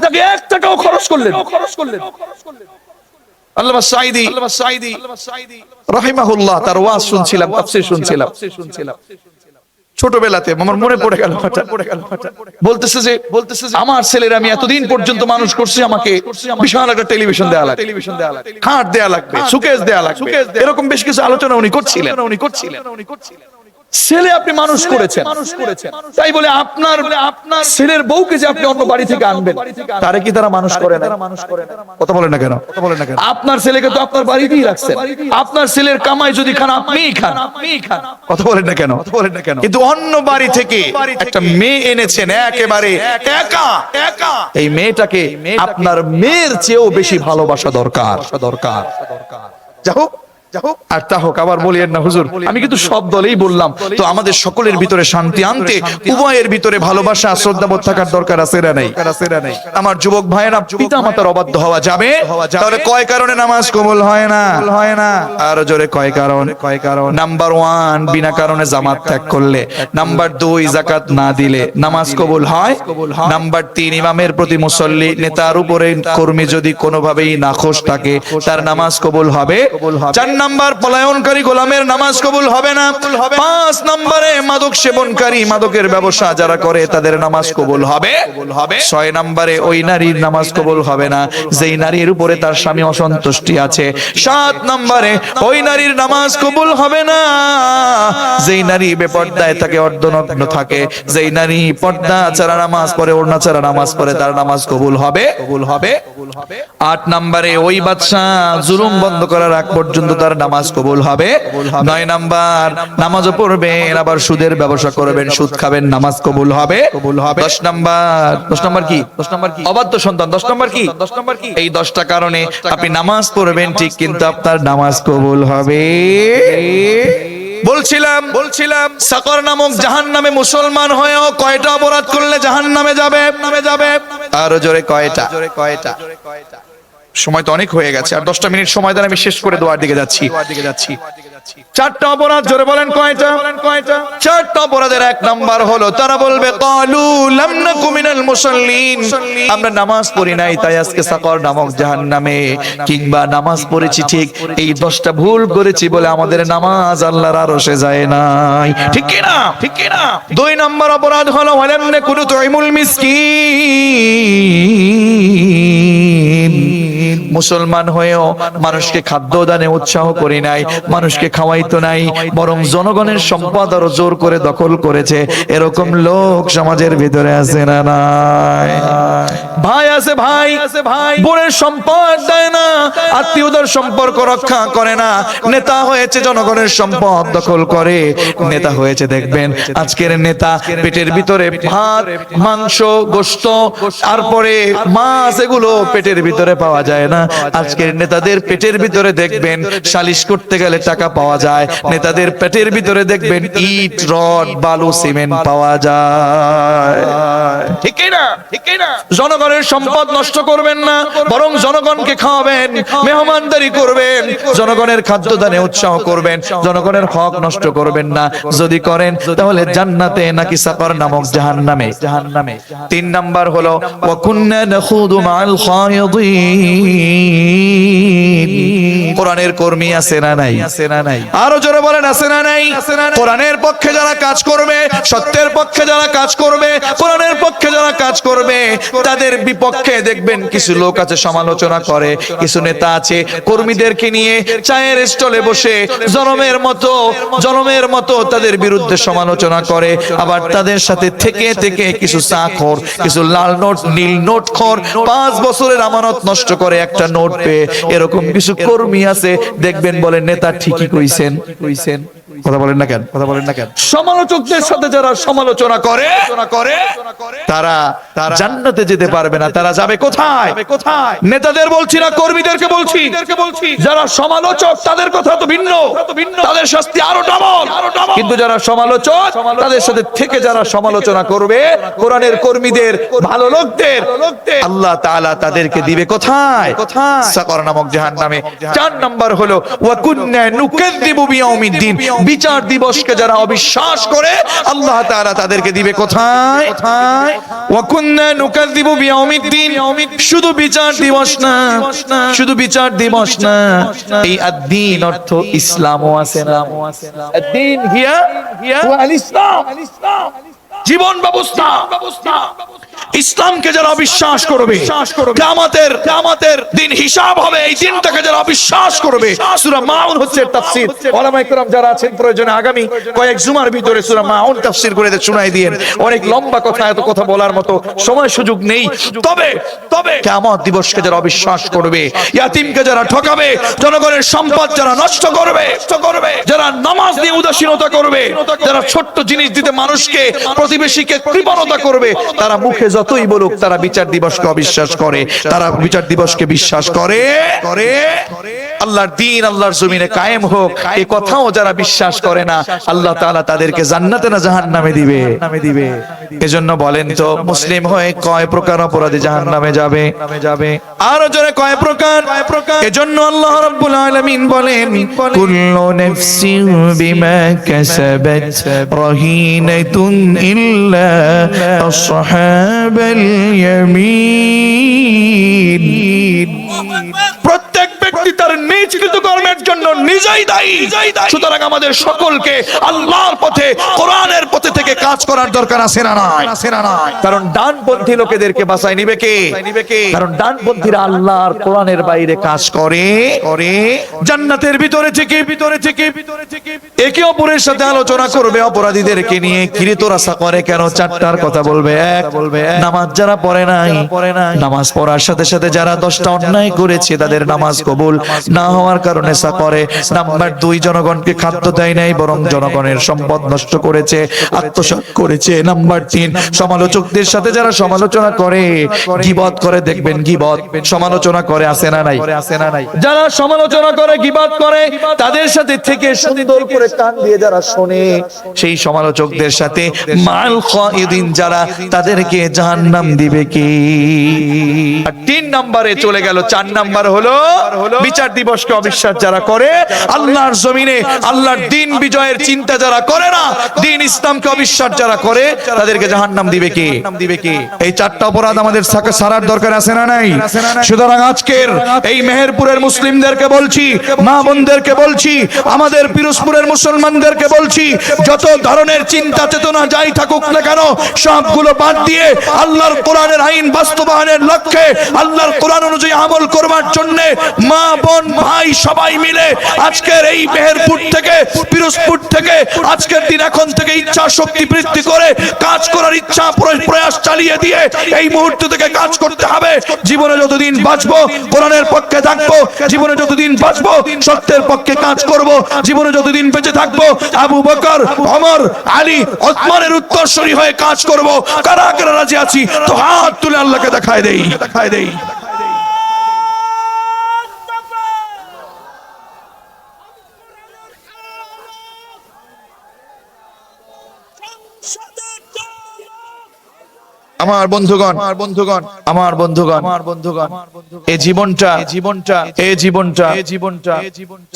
তাকে 1 টাকাও খরচ করলেন। আল্লামা সাঈদী রাহিমাহুল্লাহ তার ওয়াজ শুনছিলাম, তাফসীর শুনছিলাম ছোটবেলাতে, আমার মনে পড়ে গেল, বলতেছে যে আমার ছেলের আমি এতদিন পর্যন্ত মানুষ করছি, আমাকে বিশাল একটা টেলিভিশন দেয়া লাগবে, খাট দেয়া লাগবে, সুকেস দেয়া লাগবে, এরকম বেশ কিছু আলোচনা উনি করছিলেন। ছেলে আপনি মানুষ করেছেন, তাই বলে আপনার ছেলের বউকে যে আপনি অন্য বাড়ি থেকে আনবেন, তারে কি তারা মানুষ করে না? কথা বলেন না কেন? আপনার ছেলেকে তো আপনার বাড়িতেই রাখছেন, আপনার ছেলের কামাই যদি খান আপনিই খান। কথা বলেন না কেন? কিন্তু অন্য বাড়ি থেকে একটা মেয়ে এনেছেন একেবারে একা, এই মেয়েটাকে আপনার মেয়ের চেয়েও বেশি ভালোবাসা দরকার। যাই হোক, আর তা হোক, আবার বলিয়েন না হুজুর, আমি কিন্তু সব দলেই বললাম, তো আমাদের সকলের ভিতরে শান্তি আনতে উভয়ের ভিতরে ভালোবাসা, শ্রদ্ধাবোধ থাকার দরকার আছে না নাই? আমার যুবক ভাইয়েরা, পিতা মাতার অবাধ্য হওয়া যাবে? তাহলে কয় কারণে নামাজ কবুল হয় না? আর জোরে কয় কারণ? নাম্বার 1, বিনা কারণে জামাত ত্যাগ করলে। নাম্বার 2, যাকাত না দিলে নামাজ কবুল হয়। নাম্বার 3, ইমামের প্রতি মুসল্লি, নেতার উপরে কর্মী যদি কোনোভাবেই নাখোশ থাকে তার নামাজ কবুল হবে। 4 নাম্বার, পলায়নকারী গোলামের নামাজ কবুল হবে না। 5 নম্বরে, মাদক সেবনকারী, মাদকের ব্যবসা যারা করে তাদের নামাজ কবুল হবে। 6 নম্বরে, ওই নারীর নামাজ কবুল হবে না যেই নারীর উপরে তার স্বামী অসন্তুষ্টি আছে। 7 নম্বরে, ওই নারীর নামাজ কবুল হবে না যেই নারী বেপর্দায় থাকে, অর্ধনগ্ন থাকে। যেই নারী পর্দা ছাড়া নামাজ পড়ে, ওড়না ছাড়া নামাজ পড়ে, তার নামাজ কবুল হবে। 8 নম্বরে, ওই বাদশা জুলুম বন্ধ করার আগ পর্যন্ত তার নামাজ কবুল হবে। 9 নাম্বার, নামাজও পড়বেন আবার সুদের ব্যবসা করবেন, সুদ খাবেন, নামাজ কবুল হবে। 10 নাম্বার কি? অবাধ্য সন্তান। 10 নাম্বার কি? এই 10টা কারণে আপনি নামাজ পড়বেন ঠিক, কিন্তু আপনার নামাজ কবুল হবে। বলছিলাম সাকর নামক জাহান্নামে মুসলমান হয়েও কয়টা অপরাধ করলে জাহান্নামে যাবে? আর জোরে কয়টা? সময় তো অনেক হয়ে গেছে, আর 10টা মিনিট সময় দেন, আমি শেষ করে দোয়ার দিকে যাচ্ছি। 4টা অপরাধ, জোরে বলেন কয়টা? 4টা অপরাধের 1 নাম্বার হলো, তারা বলবে ক্বালু লাম নাকু মিনাল মুসাল্লিন, আমরা নামাজ পড়ি নাই তাই আজকে সাকর নামক জাহান্নামে, কিংবা নামাজ পড়েছি ঠিক, এই 10টা ভুল করেছি বলে আমাদের নামাজ আল্লাহর আরশে যায় নাই। ঠিক কি না? 2 নাম্বার অপরাধ হলো ওয়ালাম নাকু তুইমুল মিসকিন, মুসলমান হয়েও মানুষকে খাদ্য দানে উৎসাহ করি নাই, মানুষকে খাওয়াইতো নাই, বরং জনগণের সম্পদ আরো জোর করে দখল করেছে। এরকম লোক সমাজের ভিতরে আছে না নাই? ভাই আছে, ভাই বোনের সম্পদ দেয় না, আত্মীয়দের সম্পর্ক রক্ষা করে না, নেতা হয়েছে জনগণের সম্পদ দখল করে। নেতা হয়েছে, দেখবেন আজকের নেতা পেটের ভিতরে ভাত, মাংস, গোশত, তারপরে মাছ, এগুলো পেটের ভিতরে পাওয়া যায় না। আজকের নেতাদের পেটের ভিতরে দেখবেন সালিশ করতে গেলে টাকা পাওয়া যায়, নেতাদের পেটের ভিতরে দেখবেন ইট, রড, বালু, সিমেন্ট পাওয়া যায়। ঠিক না? জনগণের সম্পদ নষ্ট করবেন না, বরং জনগণকে খাওয়াবেন, মেহমানদারি করবেন, জনগণের খাদ্যদানে উৎসাহ করবেন, জনগণের হক নষ্ট করবেন না। যদি করেন তাহলে জান্নাতে নাকি সাকর নামক জাহান্নামে। 3 নাম্বার হলো ওয়া কুন্না নাখুদু মাআল খায়িদিন, মুমিন। কোরআনের কর্মী আছে না নাই? আরো জোরে বলেন আছে না নাই? কোরআনের পক্ষে যারা কাজ করবে, সত্যের পক্ষে যারা কাজ করবে, কোরআনের পক্ষে যারা কাজ করবে, তাদের বিপক্ষে দেখবেন কিছু লোক আছে সমালোচনা করে, কিছু নেতা আছে কর্মীদেরকে নিয়ে চায়ের স্টলে বসে জনমের মতো তাদের বিরুদ্ধে সমালোচনা করে। আবার তাদের সাথে থেকে থেকে কিছু চাখর, কিছু লাল নোট নীল নোট খোর, 5 বছরের আমানত নষ্ট করে একটা নোট পেয়ে, এরকম কিছু কর্মী আছে দেখবেন বলেন নেতা ঠিকই কইছেন। কথা বলেন না কেন? সমালোচকদের সাথে যারা সমালোচনা করে তারা জান্নাতে যেতে পারবে না। তারা যাবে কোথায়? নেতাদের বলছি না, কর্মীদেরকে বলছি। যারা সমালোচক তাদের কথা তো ভিন্ন, তাদের শাস্তি আরো ডাবল। কিন্তু যারা সমালোচক, তাদের সাথে থেকে যারা সমালোচনা করবে কোরআনের কর্মীদের, ভালো লোকদের, আল্লাহ তাআলা তাদেরকে দিবে কোথায়? সাকর নামক জাহান্নামে। 4 নাম্বার হলো ওয়া কুন্না নুকাযযিবু বিয়াউমিদ্দিন। বিচার দিবসকে যারা অবিশ্বাস করে আল্লাহ তাআলা তাদেরকে দিবে কোথায়? ওয়া কুন্না নুকাযযিবু বিয়াউমিদ্দিন। শুধু বিচার দিবস না, শুধু বিচার দিবস না, এই আদ-দ্বীন অর্থ ইসলামও আছে না। আদ-দ্বীন হিয়া ওয়াল ইসলাম, জীবন ব্যবস্থা। ইসলামকে যারা অবিশ্বাস করবে, কিয়ামতের দিন হিসাব হবে, এই দিনটাকে যারা অবিশ্বাস করবে। সূরা মাউন হচ্ছে তাফসীর। উলামায়ে কেরাম যারা আছেন প্রয়োজনে আগামী কয়েক জুমার ভিতরে সূরা মাউন তাফসীর করে শোনাই দিয়েন। অনেক লম্বা কথা, এত কথা বলার মতো সময় সুযোগ নেই। তবে কিয়ামত দিবসকে যারা অবিশ্বাস করবে, ইয়াতিমকে যারা ঠকাবে, জনগণের সম্পদ যারা নষ্ট করবে, যারা নামাজ নিয়ে উদাসীনতা করবে, যারা ছোট্ট জিনিস দিতে মানুষকে, প্রতিবেশীকে কৃপণতা করবে, তারা মুখে যতই বলুক তারা বিচার দিবসকে অবিশ্বাস করে, তারা বিচার দিবসকে বিশ্বাস করে। আল্লাহর দ্বীন আল্লাহর জমিনে কায়েম হোক, এই কথাও যারা বিশ্বাস করে না, আল্লাহ তাআলা তাদেরকে জান্নাতে না জাহান্নামে দিবে। এজন্য বলেন তো, মুসলিম হয়ে কয় প্রকার অপরাধী জাহান্নামে যাবে? আরো জোরে কয় প্রকার? এজন্য আল্লাহ রাব্বুল আলামিন বলেন, কুল্লু নাফসিন বিমা কাসাবাত রাহিনাতুন ইল্লা আসহাবাল ইয়ামিন। প্রত্যেক ব্যক্তি তার নিজ কৃতকর্মের জন্য নিজেই দায়ী। সুতরাং আমাদের সকলকে আল্লাহর পথে, কোরআনের পথে থেকে কাজ করার দরকার আছে না নাই? কারণ ডানপন্থী লোকেদেরকে বাঁচায় নিবে কে? কারণ ডানপন্থীরা আল্লাহর কোরআনের বাইরে কাজ করে। জান্নাতের ভিতরে থেকে একে অপরের সাথে আলোচনা করবে অপরাধীদেরকে নিয়ে। কিরে তোরা আশা করে কেন? 4টার কথা বলবে। এক, নামাজ যারা পড়ে নাই, নামাজ পড়ার সাথে সাথে যারা 10টা অন্যায় করেছে তাদের নামাজ কবুল না হওয়ার কারণে সা করে। নাম্বার 2, জনগণকে খাদ্য দেয় নাই, বরং জনগণের সম্পদ নষ্ট করেছে, আত্মসাৎ করেছে। নাম্বার 3, সমালোচকদের সাথে যারা সমালোচনা করে, গীবত করে, দেখবেন গীবত সমালোচনা করে, আছে না নাই? যারা সমালোচনা করে, গীবত করে, তাদের সাথে থেকে সুন্দর করে কান দিয়ে যারা শোনে, সেই সমালোচকদের সাথে মাল খায়দিন যারা, তাদেরকে জাহান্নাম দিবে কি? আর 3 নম্বরে চলে গেল। 4 নাম্বার হলো বিচার দিবসকে অবিশ্বাস যারা করে, আল্লাহর জমিনে আল্লাহর দ্বীন বিজয়ের চিন্তা যারা করে না, দ্বীন ইসলামকে অবিশ্বাস যারা করে, তাদেরকে জাহান্নাম দিবে কে? এই 4টা অপরাধ আমাদের সারার দরকার আছে না নাই? সুতরাং আজকের এই মেহেরপুরের মুসলিমদেরকে বলছি, মা বোনদেরকে বলছি, আমাদের পিরোজপুরের মুসলমানদেরকে বলছি, যত ধরনের চিন্তা চেতনা যাই থাকুক না কেন, সবগুলো বাদ দিয়ে আল্লাহর কোরআনের আইন বাস্তবায়নের লক্ষ্যে, আল্লাহর কোরআন অনুযায়ী আমল করবার জন্য মা বোন ভাই সবাই মিলে আজকের এই মেহেরপুর থেকে, পিরোজপুর থেকে, আজকের দিন এখন থেকে ইচ্ছা শক্তি বৃদ্ধি করে কাজ করার ইচ্ছা প্রয়াস চালিয়ে দিয়ে এই মুহূর্ত থেকে কাজ করতে হবে। জীবনে যতদিন বাঁচবো কোরআনের পক্ষে থাকবো, জীবনে যতদিন বাঁচবো সত্যের পক্ষে কাজ করব, জীবনে যতদিন বেঁচে থাকবো আবু বকর, ওমর, আলী, ওসমানের উত্তরসূরি হয়ে কাজ করব। কারা কারা রাজি আছি তো হাত তুলে আল্লাহকে দেখায় দেই। আমার বন্ধুগণ এই জীবনটা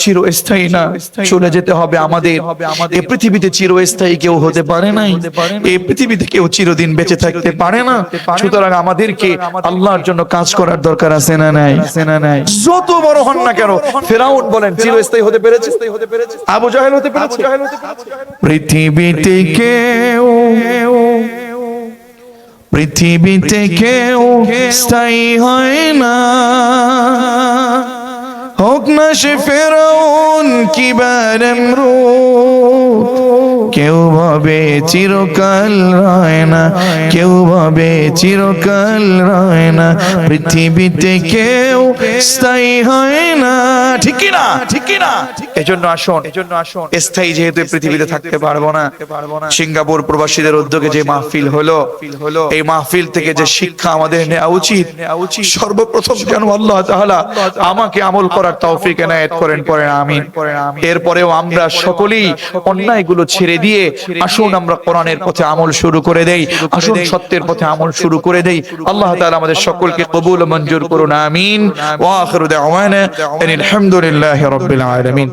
চিরস্থায়ী না, চলে যেতে হবে আমাদের। এই পৃথিবীতে চিরস্থায়ী কেউ হতে পারে নাই, এই পৃথিবীতে কেউ চিরদিন বেঁচে থাকতে পারে না। সুতরাং আমাদেরকে আল্লাহর জন্য কাজ করার দরকার আছে না নাই? যত বড় হন না কেন, ফিরাউন বলেন চিরস্থায়ী হতে পেরেছে, আবু জাহেল হতে পেরেছে। পৃথিবীতে কেউ স্থায়ী হয় না, হোক না সে ফেরাউন কিংবা নমরুদ। কেউ ভাবে চিরকাল রয় না, কেউ ভাবে চিরকাল রয় না। পৃথিবীতে কেউ স্থায়ী হয় না, ঠিক না? এজন্য আসুন, স্থায়ী যেহেতু পৃথিবীতে থাকতে পারবো না, সিঙ্গাপুর প্রবাসীদের উদ্যোগে যে মাহফিল হলো, এই মাহফিল থেকে যে শিক্ষা আমাদের নেওয়া উচিত, সর্বপ্রথম যেন আল্লাহ তাআলা আমাকে আমল করার তৌফিক এনায়েত করেন, পড়েন আমিন। এরপরেও আমরা সকলেই অন্যায়গুলো ছেড়ে দিয়ে আসুন আমরা কোরআনের পথে আমল শুরু করে দেই, আসুন সত্যের পথে আমল শুরু করে দেই। আল্লাহ তাআলা আমাদের সকলকে কবুল ও মঞ্জুর করুন, আমিন। ওয়া আখিরু দাওয়ানা আলহামদুলিল্লাহি রাব্বিল আলামিন।